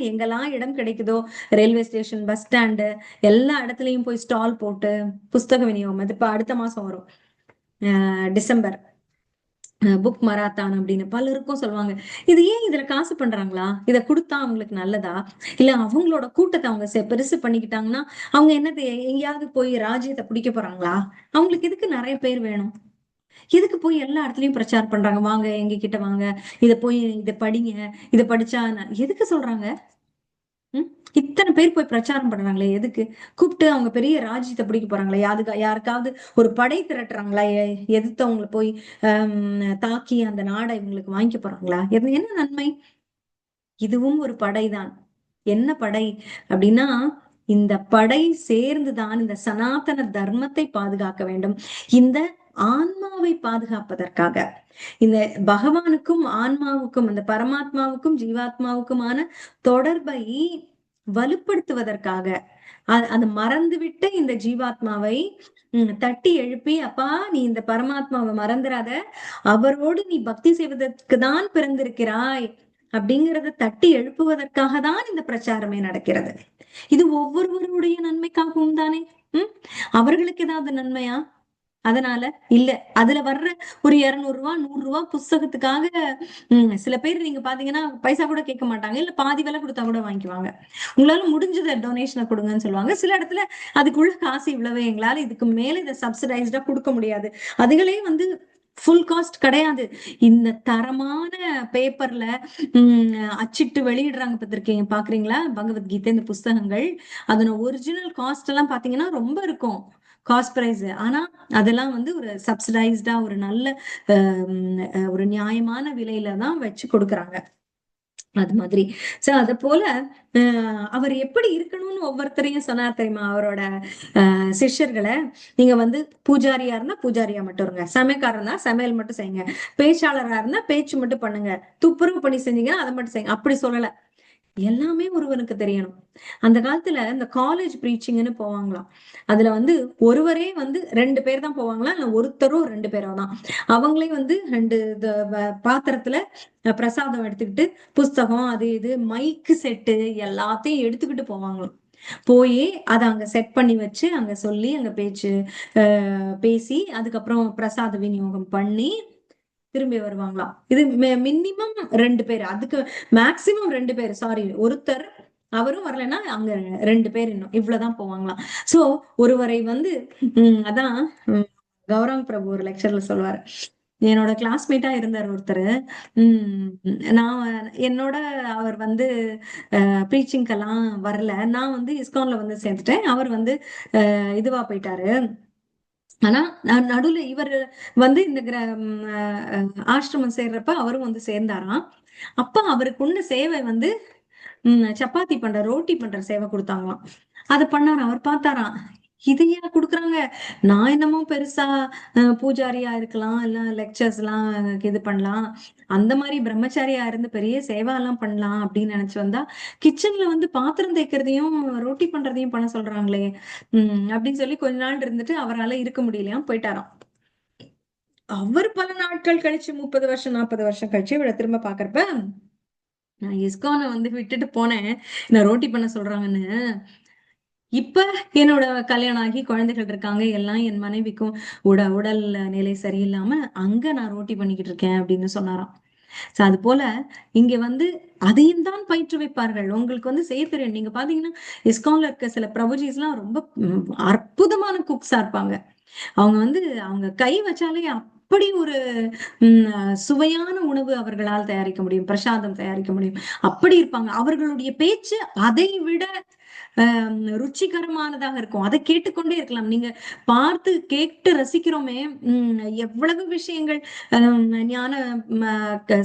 எங்கெல்லாம் இடம் கிடைக்குதோ, ரயில்வே ஸ்டேஷன், பஸ் ஸ்டாண்டு, எல்லா இடத்துலயும் போய் ஸ்டால் போட்டு புஸ்தக விநியோகம். அது இப்ப அடுத்த மாசம் வரும், டிசம்பர், புக் மராத்தான் அப்படின்னு பலருக்கும் சொல்லுவாங்க. இது ஏன் இதுல காசு பண்றாங்களா? இதை கொடுத்தா அவங்களுக்கு நல்லதா? இல்ல அவங்களோட கூட்டத்தை அவங்க பெருசு பண்ணிக்கிட்டாங்கன்னா அவங்க என்னது எங்கேயாவது போய் ராஜ்யத்தை பிடிக்க போறாங்களா? அவங்களுக்கு இதுக்கு நிறைய பேர் வேணும். எதுக்கு போய் எல்லா இடத்துலயும் பிரச்சாரம் பண்றாங்க, வாங்க எங்க கிட்ட வாங்க, இத போய் இத படிங்க, இத படிச்சா எதுக்கு சொல்றாங்க? இத்தனை பேர் போய் பிரச்சாரம் பண்றாங்களே எதுக்கு? கூப்பிட்டு அவங்க பெரிய ராஜ்யத்தை பிடிக்க போறாங்களா? யாருக்காவது ஒரு படை திரட்டுறாங்களா? எதிர்த்தவங்களை போய் தாக்கி அந்த நாடை இவங்களுக்கு வாங்கிக்க போறாங்களா? என்ன நன்மை? இதுவும் ஒரு படைதான். என்ன படை அப்படின்னா, இந்த படை சேர்ந்துதான் இந்த சனாதன தர்மத்தை பாதுகாக்க வேண்டும். இந்த ஆன்மாவை பாதுகாப்பதற்காக, இந்த பகவானுக்கும் ஆன்மாவுக்கும், அந்த பரமாத்மாவுக்கும் ஜீவாத்மாவுக்குமான தொடர்பை வலுப்படுத்துவதற்காக, அது மறந்துவிட்டு இந்த ஜீவாத்மாவை தட்டி எழுப்பி, அப்பா நீ இந்த பரமாத்மாவை மறந்துடாத, அவரோடு நீ பக்தி செய்வதற்கு தான் பிறந்திருக்கிறாய் அப்படிங்கறத தட்டி எழுப்புவதற்காக தான் இந்த பிரச்சாரமே நடக்கிறது. இது ஒவ்வொருவருடைய நன்மைக்காகவும் தானே. அவர்களுக்கு ஏதாவது நன்மையா? அதனால இல்ல. அதுல வர்ற ஒரு 200 ரூபாய் 100 ரூபாய் புஸ்தகத்துக்காக சில பேர் நீங்க பாத்தீங்கன்னா பைசா கூட கேட்க மாட்டாங்க, இல்ல பாதி விலை கொடுத்தா கூட வாங்கிக்குவாங்க. உங்களால முடிஞ்சதை டொனேஷனை கொடுங்கன்னு சொல்லுவாங்க. சில இடத்துல அதுக்குள்ள காசு இவ்வளவு, எங்களால இதுக்கு மேல இதை சப்சிடைஸ்டா கொடுக்க முடியாது. அதுகளே வந்து ஃபுல் காஸ்ட் கிடையாது. இந்த தரமான பேப்பர்ல அச்சிட்டு வெளியிடுறாங்க, பார்த்திருக்கீங்க, பாக்குறீங்களா? பகவத்கீதை இந்த புஸ்தகங்கள், அதன ஒரிஜினல் காஸ்ட் எல்லாம் பாத்தீங்கன்னா ரொம்ப இருக்கும், காஸ்ட் பிரைஸ். ஆனா அதெல்லாம் வந்து ஒரு சப்சிடைஸ்டா ஒரு நல்ல ஒரு நியாயமான விலையில தான் வச்சு கொடுக்குறாங்க. அது மாதிரி. சோ அத போல அவர் எப்படி இருக்கணும்னு ஒவ்வொருத்தரையும் சொன்னார் தெரியுமா? அவரோட சிஷ்யர்களை, நீங்க வந்து பூஜாரியா இருந்தா பூஜாரியா மட்டும் இருங்க, சமையக்காரர் இருந்தா சமையல் மட்டும் செய்யுங்க, பேச்சாளரா இருந்தா பேச்சு மட்டும் பண்ணுங்க, துப்புரவு பணி செஞ்சீங்கன்னா அதை மட்டும் செய்யுங்க, அப்படி சொல்லல. எல்லாமே ஒருவனுக்கு தெரியணும். அந்த காலத்துல இந்த காலேஜ் ப்ரீச்சிங்னு போவாங்களாம். அதுல வந்து ஒருவரே வந்து 2 பேர் தான் போவாங்களா, இல்ல ஒருத்தரும் 2 பேரோ தான். அவங்களே வந்து 2 பாத்திரத்துல பிரசாதம் எடுத்துக்கிட்டு புஸ்தகம் அது இது மைக்கு செட்டு எல்லாத்தையும் எடுத்துக்கிட்டு போவாங்களாம். போய் அதை அங்க செட் பண்ணி வச்சு அங்க சொல்லி அங்க பேசி அதுக்கப்புறம் பிரசாத விநியோகம் பண்ணி திரும்பி வருவாங்களாம். இது மினிமம் 2 பேர், அதுக்கு மேக்சிமம் 2 பேர், சாரி ஒருத்தர், அவரும் வரலன்னா அங்க 2 பேர், இன்னும் இவ்வளவுதான் போவாங்களாம். சோ ஒருவரை வந்து அதான் கௌரவ் பிரபு ஒரு லெக்சர்ல சொல்லுவாரு. என்னோட கிளாஸ்மேட்டா இருந்தார் ஒருத்தர். நான் என்னோட அவர் வந்து ப்ரீச்சிங்கெல்லாம் வரல. நான் வந்து இஸ்கான்ல வந்து சேர்ந்துட்டேன். அவர் வந்து இதுவா போயிட்டாரு. ஆனா நடுவுல இவர் வந்து இந்த ஆசிரமம் சேர்றப்ப அவரும் வந்து சேர்ந்தாராம். அப்ப அவருக்கு உள்ள சேவை வந்து சப்பாத்தி பண்ற ரோட்டி பண்ற சேவை கொடுத்தாங்களாம். அதை பண்ணாராம். அவர் பார்த்தாராம், இதையா குடுக்குறாங்க? நான் என்னமோ பெருசா பூஜாரியா இருக்கலாம், இல்ல லெக்சர்ஸ் எல்லாம் இது பண்ணலாம், அந்த மாதிரி பிரம்மச்சாரியா இருந்து பெரிய சேவா எல்லாம் பண்ணலாம் அப்படின்னு நினைச்சு வந்தா, கிச்சன்ல வந்து பாத்திரம் தேய்க்கிறதையும் ரொட்டி பண்றதையும் பண்ண சொல்றாங்களே. அப்படின்னு சொல்லி கொஞ்ச நாள் இருந்துட்டு அவரால இருக்க முடியலையா போயிட்டாராம். அவர் பல நாட்கள் கழிச்சு 30 வருஷம் 40 வருஷம் கழிச்சு இவளை திரும்ப பாக்குறப்ப, நான் இஸ்கானை வந்து விட்டுட்டு போனேன், நான் ரோட்டி பண்ண சொல்றாங்கன்னு. இப்ப என்னோட கல்யாணம் ஆகி குழந்தைகள் இருக்காங்க, எல்லாம் என் மனைவிக்கும் உடல் நிலை சரியில்லாம அங்க நான் ரோட்டி பண்ணிக்கிட்டு இருக்கேன் அப்படின்னு சொன்னாராம். அது போல இங்க வந்து அதையும் தான் பயிற்றுவிப்பார்கள். உங்களுக்கு வந்து செய்ய தெரியும். நீங்க பாத்தீங்கன்னா இஸ்கான்ல இருக்க சில பிரபுஜிஸ் எல்லாம் ரொம்ப அற்புதமான குக்ஸா இருப்பாங்க. அவங்க வந்து அவங்க கை வச்சாலே அப்படி ஒரு சுவையான உணவு அவர்களால் தயாரிக்க முடியும், பிரசாதம் தயாரிக்க முடியும். அப்படி இருப்பாங்க. அவர்களுடைய பேச்சு அதை விட ருச்சிகரமானதாக இருக்கும். அதை கேட்டுக்கொண்டே இருக்கலாம். நீங்க பார்த்து கேட்டு ரசிக்கிறோமே, எவ்வளவு விஷயங்கள், ஞான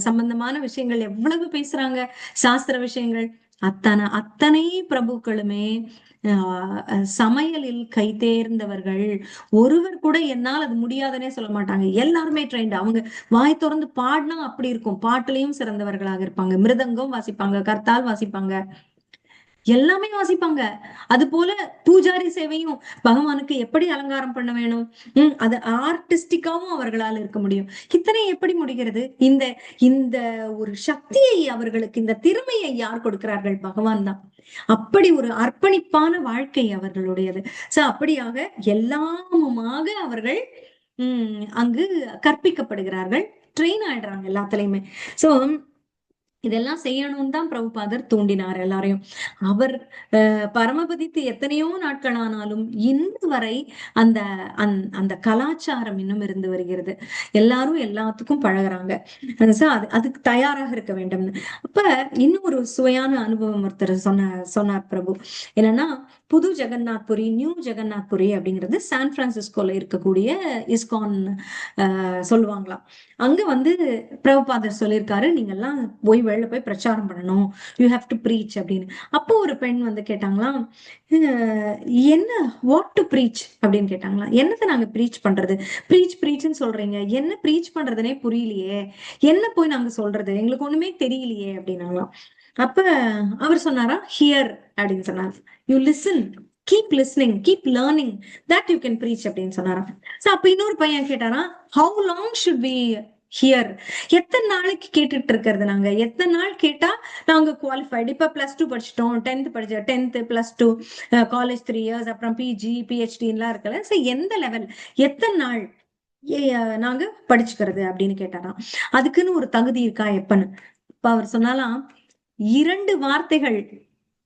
சம்பந்தமான விஷயங்கள் எவ்வளவு பேசுறாங்க, சாஸ்திர விஷயங்கள். அத்தனை பிரபுக்களுமே சமையலில் கை தேர்ந்தவர்கள். ஒருவர் கூட என்னால் அது முடியாதுன்னே சொல்ல மாட்டாங்க. எல்லாருமே ட்ரெயின்ட். அவங்க வாய் திறந்து பாடினா அப்படி இருக்கும். பாட்டுலயும் சிறந்தவர்களாக இருப்பாங்க. மிருதங்கம் வாசிப்பாங்க, கர்த்தால் வாசிப்பாங்க, எல்லாமே வாசிப்பாங்க. அது போல பூஜாரி சேவையும் பகவானுக்கு எப்படி அலங்காரம் பண்ண வேணும், அது ஆர்டிஸ்டிக்காவும் அவர்களால் இருக்க முடியும். இத்தனை எப்படி முடிகிறது? இந்த இந்த ஒரு சக்தியை அவர்களுக்கு, இந்த திறமையை யார் கொடுக்கிறார்கள்? பகவான் தான். அப்படி ஒரு அர்ப்பணிப்பான வாழ்க்கை அவர்களுடையது. சோ அப்படியாக எல்லாமுமாக அவர்கள் அங்கு கற்பிக்கப்படுகிறார்கள், ட்ரெயின் ஆயிடுறாங்க எல்லாத்துலயுமே. சோ இதெல்லாம் செய்யணும்னு தான் பிரபுபாதர் தூண்டினார் எல்லாரையும். அவர் பரமபதித்து எத்தனையோ நாட்கள் ஆனாலும் இன்று வரை அந்த அந்த கலாச்சாரம் இன்னும் இருந்து வருகிறது. எல்லாரும் எல்லாத்துக்கும் பழகுறாங்க. அதுக்கு தயாராக இருக்க வேண்டும். அப்ப இன்னும் ஒரு சுவையான அனுபவம் ஒருத்தர் சொன்னார் பிரபு. என்னன்னா, புது ஜெகநாத்புரி, நியூ ஜெகநாத்புரி அப்படிங்கிறது சான் பிரான்சிஸ்கோல இருக்கக்கூடிய இஸ்கான் சொல்லுவாங்களாம். அங்க வந்து பிரபுபாதர் சொல்லியிருக்காரு, நீங்க எல்லாம் வெளில போய் பிரச்சாரம் பண்ணணும், யூ ஹாவ் டு ப்ரீச் அப்படின்னு. அப்போ ஒரு பெண் வந்து கேட்டாங்களாம், என்ன, வாட் டு ப்ரீச் அப்படின்னு கேட்டாங்களாம். என்னத்தை நாங்க ப்ரீச் பண்றது? ப்ரீச்ன்னு சொல்றீங்க, என்ன ப்ரீச் பண்றதுனே புரியலையே, என்ன போய் நாங்க சொல்றது, எங்களுக்கு ஒண்ணுமே தெரியலையே அப்படின்னாங்களாம். அப்ப அவர் சொன்னாரா, ஹியர் அப்படின்னு சொன்னார். You listen, keep listening, keep learning, that you can preach அப்படின்னு சொன்னாராம். அப்ப இன்னொரு பையன் கேட்டாரா, how long should we hear, எத்தனை நாளைக்கு கேட்டுட்டு இருக்கிறது, நாங்க எத்தனை நாள் கேட்டா நாங்க குவாலிஃபைடு? இப்ப +2 படிச்சிட்டோம், 10th படிச்ச 10th +2 காலேஜ் 3 years, அப்புறம் பிஜி பிஹெச்டி எல்லாம் இருக்கல, சோ எந்த லெவல், எத்தனை நாள் நாங்க படிச்சுக்கிறது அப்படின்னு கேட்டாராம். அதுக்குன்னு ஒரு தகுதி இருக்கா எப்பன்னு? இப்ப அவர் சொன்னாலாம், 2 வார்த்தைகள்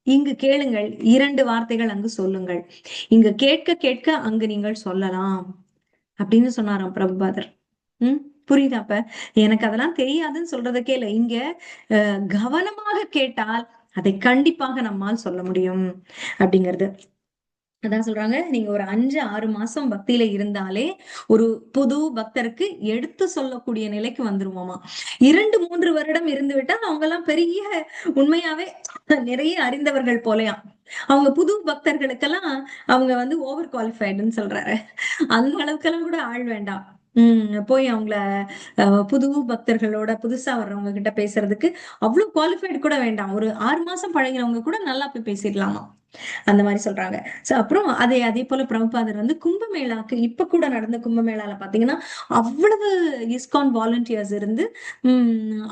இங்கு கேளுங்கள், 2 வார்த்தைகள் அங்கு சொல்லுங்கள், இங்கு கேட்க கேட்க அங்கு நீங்கள் சொல்லலாம் அப்படின்னு சொன்னாராம் பிரபுபாதர். புரியுதா? அப்ப எனக்கு அதெல்லாம் தெரியாதுன்னு சொல்றதுக்கே இல்ல, இங்க கவனமாக கேட்டால் அதை கண்டிப்பாக நம்மால் சொல்ல முடியும் அப்படிங்கிறது. அதான் சொல்றாங்க, நீங்க ஒரு 5-6 மாசம் பக்தியில இருந்தாலே ஒரு புது பக்தருக்கு எடுத்து சொல்லக்கூடிய நிலைக்கு வந்துருவோமா. 2-3 வருடம் இருந்து விட்டா அவங்க எல்லாம் பெரிய, உண்மையாவே நிறைய அறிந்தவர்கள் போலயாம். அவங்க புது பக்தர்களுக்கெல்லாம் அவங்க வந்து ஓவர் குவாலிஃபைடுன்னு சொல்றாரு. அந்த அளவுக்கெல்லாம் கூட ஆள் வேண்டாம். போய் அவங்கள புது பக்தர்களோட புதுசா வர்றவங்க கிட்ட பேசுறதுக்கு அவ்வளவு குவாலிஃபைடு கூட வேண்டாம். ஒரு 6 மாசம் பழகினவங்க கூட நல்லா போய் பேசிடலாமா, அந்த மாதிரி சொல்றாங்க. சோ அப்புறம் அதே போல பிரபுபாதர் வந்து கும்பமேளாக்கு, இப்ப கூட நடந்த கும்பமேளால பாத்தீங்கன்னா அவ்வளவு இஸ்கான் வாலண்டியர்ஸ் இருந்து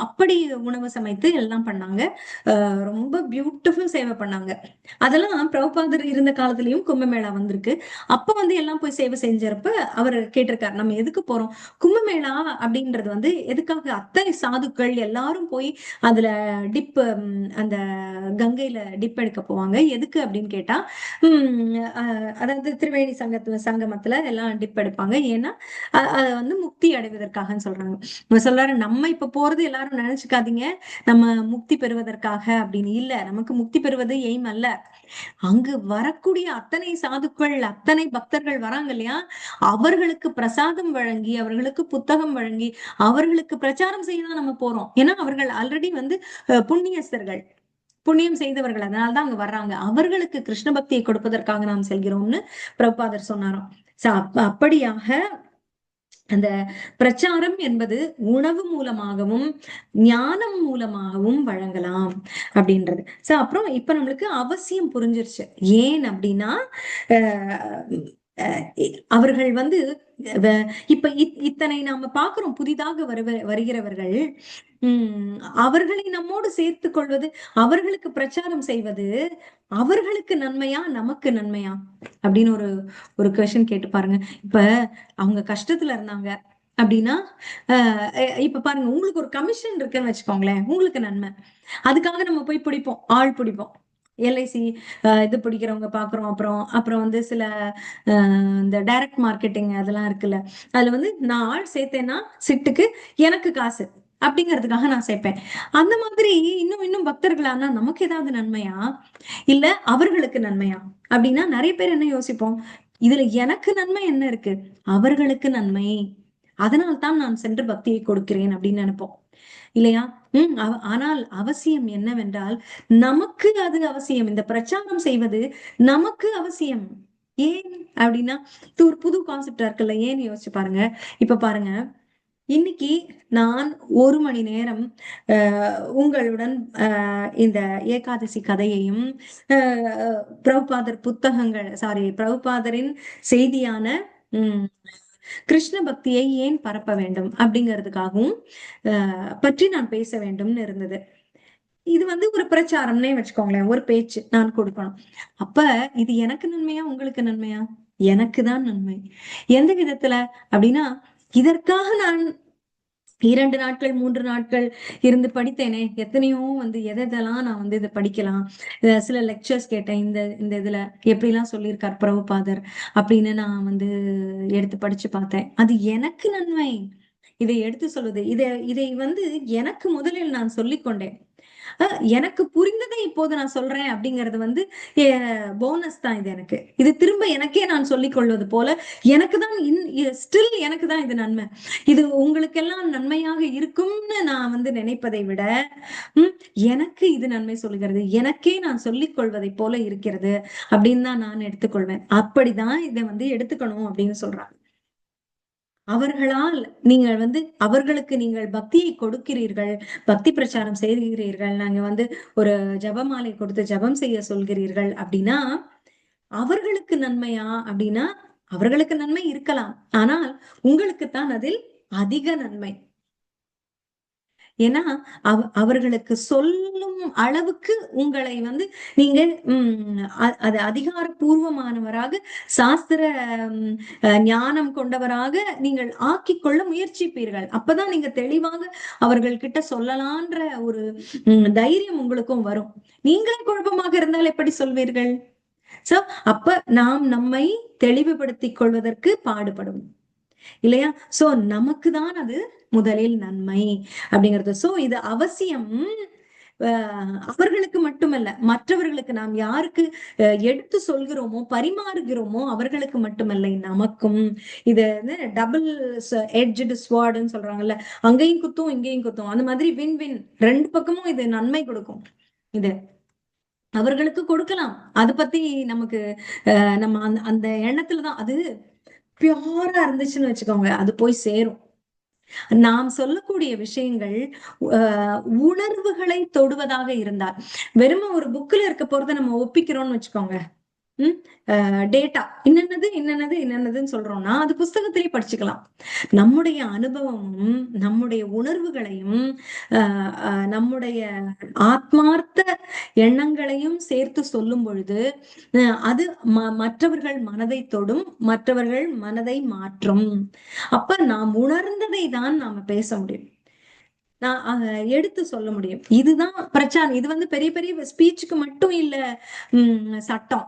அப்படி உணவு சமைத்து எல்லாம் பண்ணாங்க. ரொம்ப பியூட்டிஃபுல் சேவை பண்ணாங்க. அதெல்லாம் பிரபுபாதர் இருந்த காலத்திலயும் கும்பமேளா வந்திருக்கு. அப்ப வந்து எல்லாம் போய் சேவை செஞ்சப்ப அவர் கேட்டிருக்காரு, நம்ம எதுக்கு போறோம்? கும்பமேளா அப்படின்றது வந்து எதுக்காக? அத்தனை சாதுக்கள் எல்லாரும் போய் அதுல டிப், அந்த கங்கையில டிப் எடுக்க போவாங்க. எதுக்கு அப்படின்னு கேட்டா, அதாவது திரிவேணி சங்கமத்துல எல்லாம் டிப் எடுப்பாங்க. ஏன்னா அதை வந்து முக்தி அடைவதற்காக சொல்றாங்க. சொல்றாரு, நம்ம இப்ப போறது எல்லாரும் நினைச்சுக்காதீங்க நம்ம முக்தி பெறுவதற்காக அப்படின்னு இல்ல. நமக்கு முக்தி பெறுவது எய்ம் அல்ல. அங்கு வரக்கூடிய அத்தனை சாதுக்கள், அத்தனை பக்தர்கள் வராங்க இல்லையா, அவர்களுக்கு பிரசாதம் வழங்கி, அவர்களுக்கு புத்தகம் வழங்கி, அவர்களுக்கு பிரச்சாரம் செய்யதான் நம்ம போறோம். ஏன்னா அவர்கள் ஆல்ரெடி வந்து புண்ணியஸ்தர்கள், புண்ணியம் செய்தவர்கள், அதனாலதான் அங்க வர்றாங்க. அவர்களுக்கு கிருஷ்ண பக்தியை கொடுப்பதற்காக நாம் செல்கிறோம்னு பிரபுபாதர் சொன்னாராம். அப்படியாக அந்த பிரச்சாரம் என்பது உணவு மூலமாகவும் ஞானம் மூலமாகவும் வழங்கலாம் அப்படின்றது. சோ அப்புறம் இப்ப நம்மளுக்கு அவசியம் புரிஞ்சிருச்சு. ஏன் அப்படின்னா அவர்கள் வந்து இப்ப இத்தனை நாம பாக்குறோம், புதிதாக வருகிறவர்கள் அவர்களை நம்மோடு சேர்த்து கொள்வது, அவர்களுக்கு பிரச்சாரம் செய்வது அவர்களுக்கு நன்மையா நமக்கு நன்மையா அப்படின்னு ஒரு கொஸ்டின் கேட்டு பாருங்க. இப்ப அவங்க கஷ்டத்துல இருந்தாங்க அப்படின்னா இப்ப பாருங்க, உங்களுக்கு ஒரு கமிஷன் இருக்குன்னு வச்சுக்கோங்களேன், உங்களுக்கு நன்மை. அதுக்காக நம்ம போய் பிடிப்போம், ஆள் பிடிப்போம், எல்ஐசி இது பிடிக்கிறவங்க பாக்குறோம். அப்புறம் அப்புறம் வந்து சில இந்த டைரக்ட் மார்க்கெட்டிங் அதெல்லாம் இருக்குல்ல, அதுல வந்து நான் ஆள் சேர்த்தேன்னா சிட்டுக்கு எனக்கு காசு அப்படிங்கிறதுக்காக நான் சேர்ப்பேன். அந்த மாதிரி இன்னும் இன்னும் பக்தர்களானா நமக்கு ஏதாவது நன்மையா இல்ல அவர்களுக்கு நன்மையா அப்படின்னா நிறைய பேர் என்ன யோசிப்போம், இதுல எனக்கு நன்மை என்ன இருக்கு, அவர்களுக்கு நன்மை, அதனால்தான் நான் சென்று பக்தியை கொடுக்கிறேன் அப்படின்னு நினைப்போம் இல்லையா? ஆனால் அவசியம் என்னவென்றால் நமக்கு அது அவசியம். இந்த பிரச்சாரம் செய்வது நமக்கு அவசியம். ஏன் அப்படின்னா இது ஒரு புது கான்செப்டா இருக்குல்ல, ஏன்னு யோசிச்சு பாருங்க. இப்ப பாருங்க, இன்னைக்கு நான் 1 மணி நேரம் உங்களுடன் இந்த ஏகாதசி கதையையும் பிரபுபாதர் புத்தகங்கள், பிரபுபாதரின் செய்தியான கிருஷ்ண பக்தியை ஏன் பரப்ப வேண்டும் அப்படிங்கிறதுக்காகவும் பற்றி நான் பேச வேண்டும்னு இருந்தது. இது வந்து ஒரு பிரச்சாரம்னே வச்சுக்கோங்களேன், ஒரு பேச்சு நான் கொடுக்கணும். அப்ப இது எனக்கு நன்மையா உங்களுக்கு நன்மையா? எனக்கு தான் நன்மை. எந்த விதத்துல அப்படின்னா, இதற்காக நான் 2 நாட்கள் 3 நாட்கள் இருந்து படித்தேனே, எத்தனையோ வந்து எதெல்லாம் நான் வந்து இதை படிக்கலாம், சில லெக்சர்ஸ் கேட்டேன், இந்த இந்த இதுல எப்படி எல்லாம் சொல்லியிருக்கார் பிரபுபாதர் அப்படின்னு நான் வந்து எடுத்து படிச்சு பார்த்தேன். அது எனக்கு நன்மை. இதை எடுத்து சொல்வது, இதை வந்து எனக்கு முதலில் நான் சொல்லிக் கொண்டேன். எனக்கு புரிந்ததை இப்போது நான் சொல்றேன் அப்படிங்கறது வந்து போனஸ் தான். இது எனக்கு, இது திரும்ப எனக்கே நான் சொல்லிக் கொள்வது போல எனக்கு தான் ஸ்டில் எனக்கு தான் இது நன்மை. இது உங்களுக்கெல்லாம் நன்மையாக இருக்கும்னு நான் வந்து நினைப்பதை விட எனக்கு இது நன்மை சொல்லுகிறது, எனக்கே நான் சொல்லிக் கொள்வதை போல இருக்கிறது அப்படின்னு தான் நான் எடுத்துக்கொள்வேன். அப்படிதான் இதை வந்து எடுத்துக்கணும் அப்படின்னு சொல்றாங்க. அவர்களால் நீங்கள் வந்து அவர்களுக்கு நீங்கள் பக்தியை கொடுக்கிறீர்கள், பக்தி பிரச்சாரம் செய்கிறீர்கள், நாங்க வந்து ஒரு ஜபமாலை கொடுத்து ஜபம் செய்ய சொல்கிறீர்கள் அப்படின்னா அவர்களுக்கு நன்மையா அப்படின்னா அவர்களுக்கு நன்மை இருக்கலாம், ஆனால் உங்களுக்குத்தான் அதில் அதிக நன்மை. ஏன்னா அவர்களுக்கு சொல்லும் அளவுக்கு உங்களை வந்து நீங்க அது அதிகாரப்பூர்வமானவராக, சாஸ்திர ஞானம் கொண்டவராக நீங்கள் ஆக்கிக்கொள்ள முயற்சிப்பீர்கள். அப்பதான் நீங்க தெளிவாக அவர்கள் கிட்ட சொல்லலான்ற ஒரு தைரியம் உங்களுக்கும் வரும். நீங்களே குழப்பமாக இருந்தால் எப்படி சொல்வீர்கள்? சோ அப்ப நாம் நம்மை தெளிவுபடுத்திக் கொள்வதற்கு பாடுபடும் இல்லையா? சோ நமக்கு தான் அது முதலில் நன்மை அப்படிங்கிறது. சோ இது அவசியம். அவர்களுக்கு மட்டுமல்ல, மற்றவர்களுக்கு நாம் யாருக்கு எடுத்து சொல்கிறோமோ பரிமாறுகிறோமோ அவர்களுக்கு மட்டுமல்ல, நமக்கும். இது டபுள் எட்ஜ்டு ஸ்வார்டுன்னு சொல்றாங்கல்ல, அங்கேயும் குத்தும் இங்கேயும் குத்தும். அந்த மாதிரி வின் வின், 2 பக்கமும் இது நன்மை கொடுக்கும். இது அவர்களுக்கு கொடுக்கலாம். அது பத்தி நமக்கு நம்ம அந்த எண்ணத்துலதான், அது பியூரா இருந்துச்சுன்னு வச்சுக்கோங்க, அது போய் சேரும். நாம் சொல்லக்கூடிய விஷயங்கள் உணர்வுகளை தொடுவதாக இருந்தால், வெறும் ஒரு புக்ல இருக்க போறதை நம்ம ஒப்பிக்கிறோம்னு வச்சுக்கோங்க, டேட்டா என்னென்னது என்னென்னது என்னென்னதுன்னு சொல்றோம்னா அது புஸ்தகத்திலேயே படிச்சுக்கலாம். நம்முடைய அனுபவமும் நம்முடைய உணர்வுகளையும் நம்முடைய ஆத்மார்த்த எண்ணங்களையும் சேர்த்து சொல்லும் பொழுது அது மற்றவர்கள் மனதை தொடும், மற்றவர்கள் மனதை மாற்றும். அப்ப நாம் உணர்ந்ததை தான் நாம பேச முடியும், நான் எடுத்து சொல்ல முடியும். இதுதான் பிரச்சாரம். இது வந்து பெரிய பெரிய ஸ்பீச்சுக்கு மட்டும் இல்ல சட்டம்.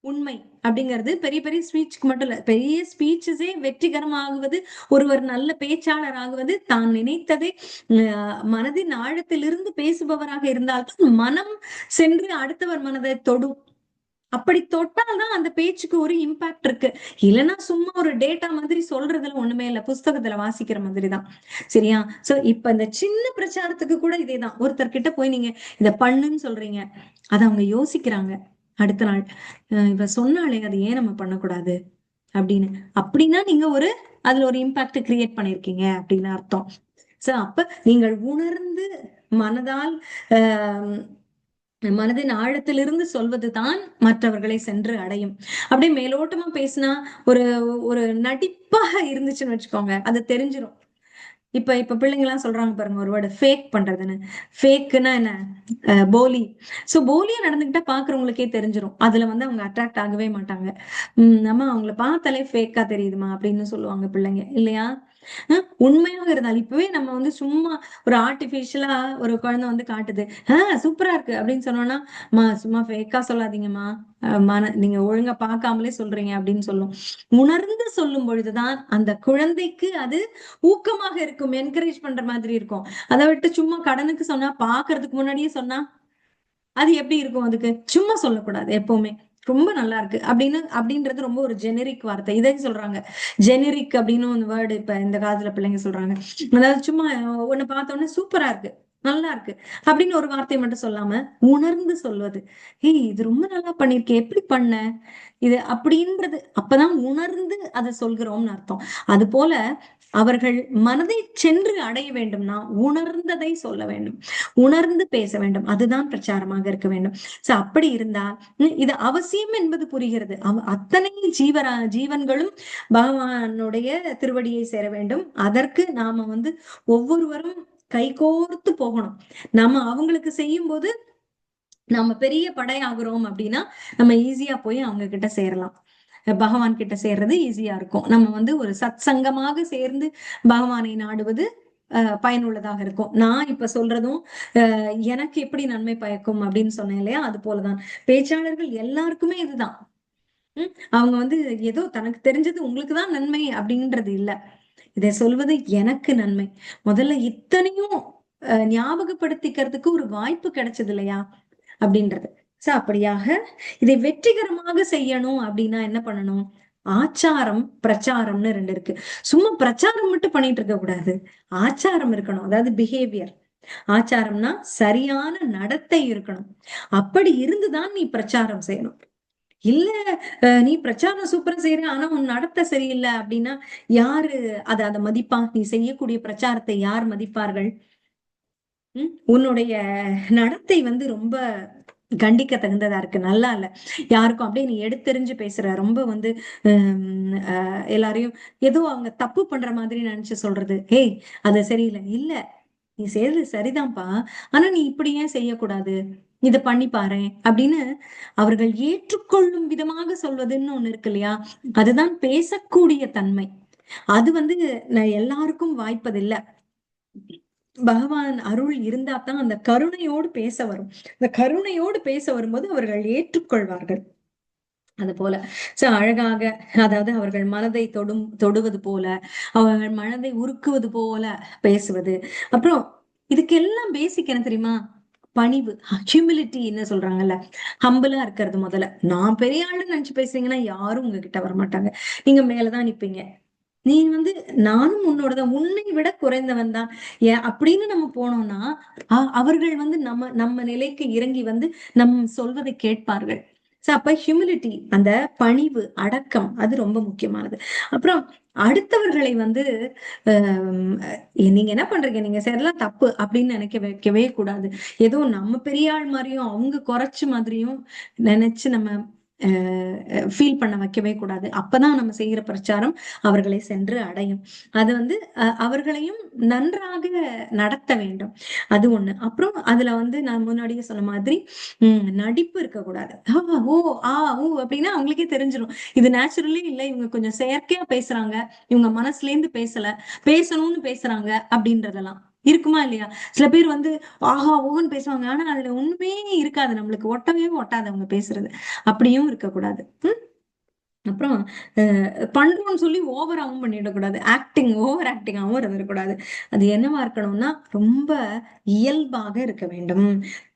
உண்மை அப்படிங்கிறது பெரிய பெரிய ஸ்பீச்சுக்கு மட்டும் இல்ல, பெரிய ஸ்பீச்சஸே வெற்றிகரமாகுவது, ஒருவர் நல்ல பேச்சாளர் ஆகுவது, தான் நினைத்ததை மனதின் ஆழத்திலிருந்து பேசுபவராக இருந்தால்தான் மனம் சென்று அடுத்தவர் மனதை தொடும். அப்படி தொட்டால்தான் அந்த பேச்சுக்கு ஒரு இம்பாக்ட் இருக்கு. இல்லைன்னா சும்மா ஒரு டேட்டா மாதிரி சொல்றதுல ஒண்ணுமே இல்ல. புஸ்தகத்துல வாசிக்கிற மாதிரிதான். சரியா? சோ இப்ப இந்த சின்ன பிரச்சாரத்துக்கு கூட இதேதான். ஒருத்தர் கிட்ட போய் நீங்க இத பண்ணுன்னு சொல்றீங்க. அத அவங்க யோசிக்கிறாங்க. அடுத்த நாள் இவ சொன்னாலே அது ஏன் நம்ம பண்ணக்கூடாது அப்படின்னு. அப்படின்னா நீங்க அதுல ஒரு இம்பாக்ட் கிரியேட் பண்ணிருக்கீங்க அப்படின்னு அர்த்தம். சோ அப்ப நீங்கள் உணர்ந்து மனதால் ஆஹ் மனதின் ஆழத்திலிருந்து சொல்வதுதான் மற்றவர்களை சென்று அடையும். அப்படியே மேலோட்டமா பேசினா ஒரு ஒரு நடிப்பாக இருந்துச்சுன்னு வச்சுக்கோங்க, அது தெரிஞ்சிரும். இப்ப பிள்ளைங்க எல்லாம் சொல்றாங்க பாருங்க ஒரு வேர்டு ஃபேக் பண்றதுன்னு. ஃபேக்குன்னா என்ன? போலி. சோ போலியா நடந்துகிட்டா பாக்குறவங்களுக்கே தெரிஞ்சிரும். அதுல அவங்க அட்ராக்ட் ஆகவே மாட்டாங்க. நம்ம அவங்கள பார்த்தாலே ஃபேக்கா தெரியுதுமா அப்படின்னு சொல்லுவாங்க பிள்ளைங்க இல்லையா? உண்மையாக இருந்தால் இப்பவே நம்ம சும்மா ஒரு ஆர்டிபிஷியலா ஒரு குழந்தை காட்டுது, சூப்பரா இருக்கு அப்படின்னு சொன்னோம்னா, சும்மா ஃபேக்கா சொல்லாதீங்கம்மா, நீங்க ஒழுங்கா பார்க்காமலே சொல்றீங்க அப்படின்னு சொல்லும். உணர்ந்து சொல்லும் பொழுதுதான் அந்த குழந்தைக்கு அது ஊக்கமாக இருக்கும், என்கரேஜ் பண்ற மாதிரி இருக்கும். அதை விட்டு சும்மா கடனுக்கு சொன்னா, பாக்குறதுக்கு முன்னாடியே சொன்னா அது எப்படி இருக்கும்? அதுக்கு சும்மா சொல்லக்கூடாது எப்பவுமே. ரொம்ப நல்லா இருக்கு அப்படின்றது ரொம்ப ஒரு ஜெனரிக் வார்த்தை. இதை சொல்றாங்க ஜெனரிக் அப்படின்னு ஒரு வேர்டு இப்ப இந்த காலத்துல பிள்ளைங்க சொல்றாங்க. அதாவது சும்மா ஒண்ணு பார்த்த உடனே சூப்பரா இருக்கு, நல்லா இருக்கு அப்படின்னு ஒரு வார்த்தையை மட்டும் சொல்லாம உணர்ந்து சொல்வது. ஏய் இது ரொம்ப நல்லா பண்ணிருக்கே, எப்படி பண்ண இது அப்படின்றது. அப்பதான் உணர்ந்து அதை சொல்கிறோம்னு அர்த்தம். அது போல அவர்கள் மனதை சென்று அடைய வேண்டும்னா உணர்ந்ததை சொல்ல வேண்டும், உணர்ந்து பேச வேண்டும். அதுதான் பிரச்சாரமாக இருக்க வேண்டும். சோ அப்படி இருந்தா இது அவசியம் என்பது புரிகிறது. அத்தனை ஜீவன்களும் பகவானுடைய திருவடியை சேர வேண்டும். அதற்கு நாம ஒவ்வொருவரும் கைகோர்த்து போகணும். நம்ம அவங்களுக்கு செய்யும் போது நம்ம பெரிய படை ஆகுறோம் அப்படின்னா நம்ம ஈஸியா போய் அவங்க கிட்ட சேரலாம். பகவான் கிட்ட சேர்றது ஈஸியா இருக்கும். நம்ம ஒரு சத் சங்கமாக சேர்ந்து பகவானை நாடுவது பயனுள்ளதாக இருக்கும். நான் இப்ப சொல்றதும் எனக்கு எப்படி நன்மை பயக்கும் அப்படின்னு சொன்னேன் இல்லையா? அது போலதான் பேச்சாளர்கள் எல்லாருக்குமே இதுதான். அவங்க ஏதோ தனக்கு தெரிஞ்சது உங்களுக்குதான் நன்மை அப்படின்றது இல்ல. இதை சொல்வது எனக்கு நன்மை. முதல்ல இத்தனையும் ஞாபகப்படுத்திக்கிறதுக்கு ஒரு வாய்ப்பு கிடைச்சது இல்லையா அப்படின்றது. சோ அப்படியாக இதை வெற்றிகரமாக செய்யணும் அப்படின்னா என்ன பண்ணணும்? ஆச்சாரம் பிரச்சாரம்னு ரெண்டு இருக்கு. சும்மா பிரச்சாரம் மட்டும் பண்ணிட்டு இருக்க கூடாது, ஆச்சாரம் இருக்கணும். அதாவது பிஹேவியர். ஆச்சாரம்னா சரியான நடத்தை இருக்கணும். அப்படி இருந்துதான் நீ பிரச்சாரம் செய்யணும். இல்ல நீ பிரச்சாரம் சூப்பரா செய்யற ஆனா உன் நடத்தை சரியில்லை அப்படின்னா யாரு அதை மதிப்பா? நீ செய்யக்கூடிய பிரச்சாரத்தை யார் மதிப்பார்கள்? உன்னுடைய நடத்தை ரொம்ப கண்டிக்க தகுந்ததா இருக்கு, நல்லா இல்ல. யாருக்கும் அப்படியே நீ எடுத்தெறிஞ்சு பேசுற, ரொம்ப எல்லாரையும் ஏதோ அவங்க தப்பு பண்ற மாதிரி நினைச்சு சொல்றது. ஏய் அது சரியில்லை. இல்ல நீ செய்யறது சரிதான்ப்பா, ஆனா நீ இப்படி ஏன் செய்யக்கூடாது, இத பண்ணி பாரு அப்படின்னு அவர்கள் ஏற்றுக்கொள்ளும் விதமாக சொல்வதுன்னு ஒண்ணு இருக்கு இல்லையா? அதுதான் பேசக்கூடிய தன்மை. அது நான் எல்லாருக்கும் வாய்ப்பதில்லை. பகவான் அருள் இருந்தா தான் அந்த கருணையோடு பேச வரும். அந்த கருணையோடு பேச வரும்போது அவர்கள் ஏற்றுக்கொள்வார்கள். அது போல அழகாக, அதாவது அவர்கள் மனதை தொடுவது போல, அவர்கள் மனதை உருக்குவது போல பேசுவது. அப்புறம் இதுக்கெல்லாம் பேசிக் என்ன தெரியுமா? பணிவு, ஹியூமிலிட்டி என்ன சொல்றாங்கல்ல, ஹம்பிளா இருக்கிறது. முதல்ல நான் பெரிய ஆளுன்னு நினைச்சு பேசுறீங்கன்னா யாரும் உங்ககிட்ட வரமாட்டாங்க. நீங்க மேலதான் நிப்பீங்க. நீ நானும் உன்னோடதான், உன்னை விட குறைந்தவன் தான் ஏன் அப்படின்னு நம்ம போனோம்னா அவர்கள் நம்ம நம்ம நிலைக்கு இறங்கி நம் சொல்வதை கேட்பார்கள். சோ அப்ப ஹியூமிலிட்டி, அந்த பணிவு அடக்கம், அது ரொம்ப முக்கியமானது. அப்புறம் அடுத்தவர்களை நீங்க என்ன பண்றீங்க, நீங்க செய்யறதெல்லாம் தப்பு அப்படின்னு நினைக்க வைக்கவே கூடாது. ஏதோ நம்ம பெரிய ஆள் மாதிரியும் அவங்க குறைச்சு மாதிரியும் நினைச்சு நம்ம ஃபீல் பண்ண வைக்கவே கூடாது. அப்பதான் நம்ம செய்யற பிரச்சாரம் அவர்களை சென்று அடையும். அது அவர்களையும் நன்றாக நடத்த வேண்டும். அது ஒண்ணு. அப்புறம் அதுல நான் முன்னாடியே சொன்ன மாதிரி நடிப்பு இருக்கக்கூடாது. ஓ ஆ ஊ அப்படின்னா அவங்களுக்கே தெரிஞ்சிடும் இது நேச்சுரலி இல்ல, இவங்க கொஞ்சம் செயற்கையா பேசுறாங்க, இவங்க மனசுல இருந்து பேசணும்னு பேசுறாங்க அப்படின்றதெல்லாம் இருக்குமா இல்லையா? சில பேர் ஆஹா ஓன்னு பேசுவாங்க, ஆனா அதுல ஒண்ணுமே இருக்காது, நம்மளுக்கு ஒட்டவே ஒட்டாது அவங்க பேசுறது. அப்படியும் இருக்கக்கூடாது. அப்புறம் பண்றோம்னு சொல்லி ஓவராகவும் பண்ணிடக்கூடாது. ஓவர் ஆக்டிங்காகவும் இருந்துடக்கூடாது. அது என்னவா இருக்கணும்னா ரொம்ப இயல்பாக இருக்க வேண்டும்.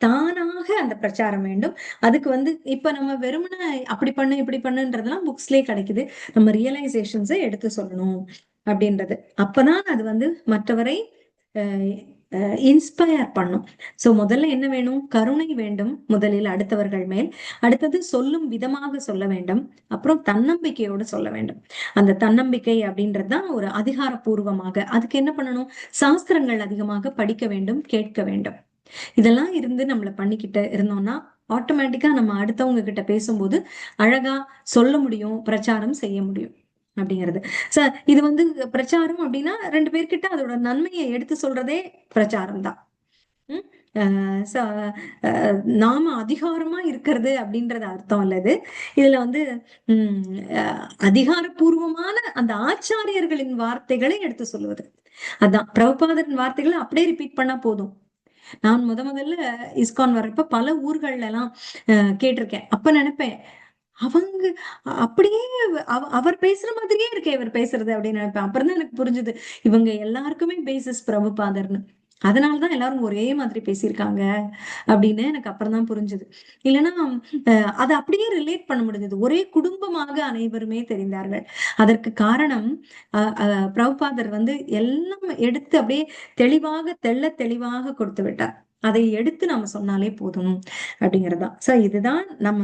தானாக அந்த பிரச்சாரம் வேண்டும். அதுக்கு வந்து இப்ப நம்ம வெறுமனே அப்படி பண்ணு இப்படி பண்ணுன்றதெல்லாம் புக்ஸ்லயே கிடைக்குது. நம்ம ரியலைசேஷன்ஸை எடுத்து சொல்லணும் அப்படின்றது. அப்பதான் அது வந்து மற்றவரை இன்ஸ்பயர் பண்ணும். சோ முதல்ல என்ன வேணும்? கருணை வேண்டும் முதலில் அடுத்தவர்கள் மேல். அடுத்தது சொல்லும் விதமாக சொல்ல வேண்டும். அப்புறம் தன்னம்பிக்கையோடு சொல்ல வேண்டும். அந்த தன்னம்பிக்கை அப்படின்றது தான் ஒரு அதிகாரப்பூர்வமாக. அதுக்கு என்ன பண்ணணும்? சாஸ்திரங்கள் அதிகமாக படிக்க வேண்டும், கேட்க வேண்டும். இதெல்லாம் இருந்து நம்மள பண்ணிக்கிட்டு இருந்தோம்னா ஆட்டோமேட்டிக்கா நம்ம அடுத்தவங்க கிட்ட பேசும்போது அழகா சொல்ல முடியும், பிரச்சாரம் செய்ய முடியும் அப்படிங்கிறது. இது வந்து பிரச்சாரம் அப்படின்னா 2 பேர்கிட்ட அதோட நன்மையை எடுத்து சொல்றதே பிரச்சாரம் தான். உம் நாம அதிகாரமா இருக்கிறது அப்படின்றது அர்த்தம் இல்லது. இதுல வந்து உம் அதிகாரப்பூர்வமான அந்த ஆச்சாரியர்களின் வார்த்தைகளை எடுத்து சொல்லுவது. அதான் பிரபுபாதரின் வார்த்தைகளை அப்படியே ரிப்பீட் பண்ணா போதும். நான் முதல்ல இஸ்கான் வர்றப்ப பல ஊர்கள்ல எல்லாம் கேட்டிருக்கேன். அப்ப நினைப்பேன், அவங்க அப்படியே அவர் பேசுற மாதிரியே இருக்கே இவர் பேசுறது அப்படின்னு நினைப்பேன். அப்புறம் தான் எனக்கு புரிஞ்சுது, இவங்க எல்லாருக்குமே பேசிஸ் பிரபுபாதர்னு. அதனாலதான் எல்லாரும் ஒரே மாதிரி பேசியிருக்காங்க அப்படின்னு எனக்கு அப்புறம் தான் புரிஞ்சுது. இல்லைன்னா அதை அப்படியே ரிலேட் பண்ண முடிஞ்சது. ஒரே குடும்பமாக அனைவருமே தெரிந்தார்கள். அதற்கு காரணம் பிரபுபாதர் வந்து எல்லாம் எடுத்து அப்படியே தெளிவாக கொடுத்து விட்டார். அதை எடுத்து நாம சொன்னாலே போதும் அப்படிங்கறதுதான். சோ இதுதான் நம்ம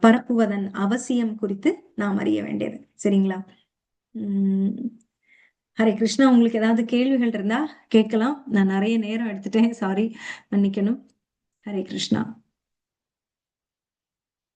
பரப்புவதன் அவசியம் குறித்து நாம் அறிய வேண்டியது. சரிங்களா? உம் ஹரே கிருஷ்ணா. உங்களுக்கு ஏதாவது கேள்விகள் இருந்தா கேட்கலாம். நான் நிறைய நேரம் எடுத்துட்டேன், சாரி, மன்னிக்கணும். ஹரே கிருஷ்ணா.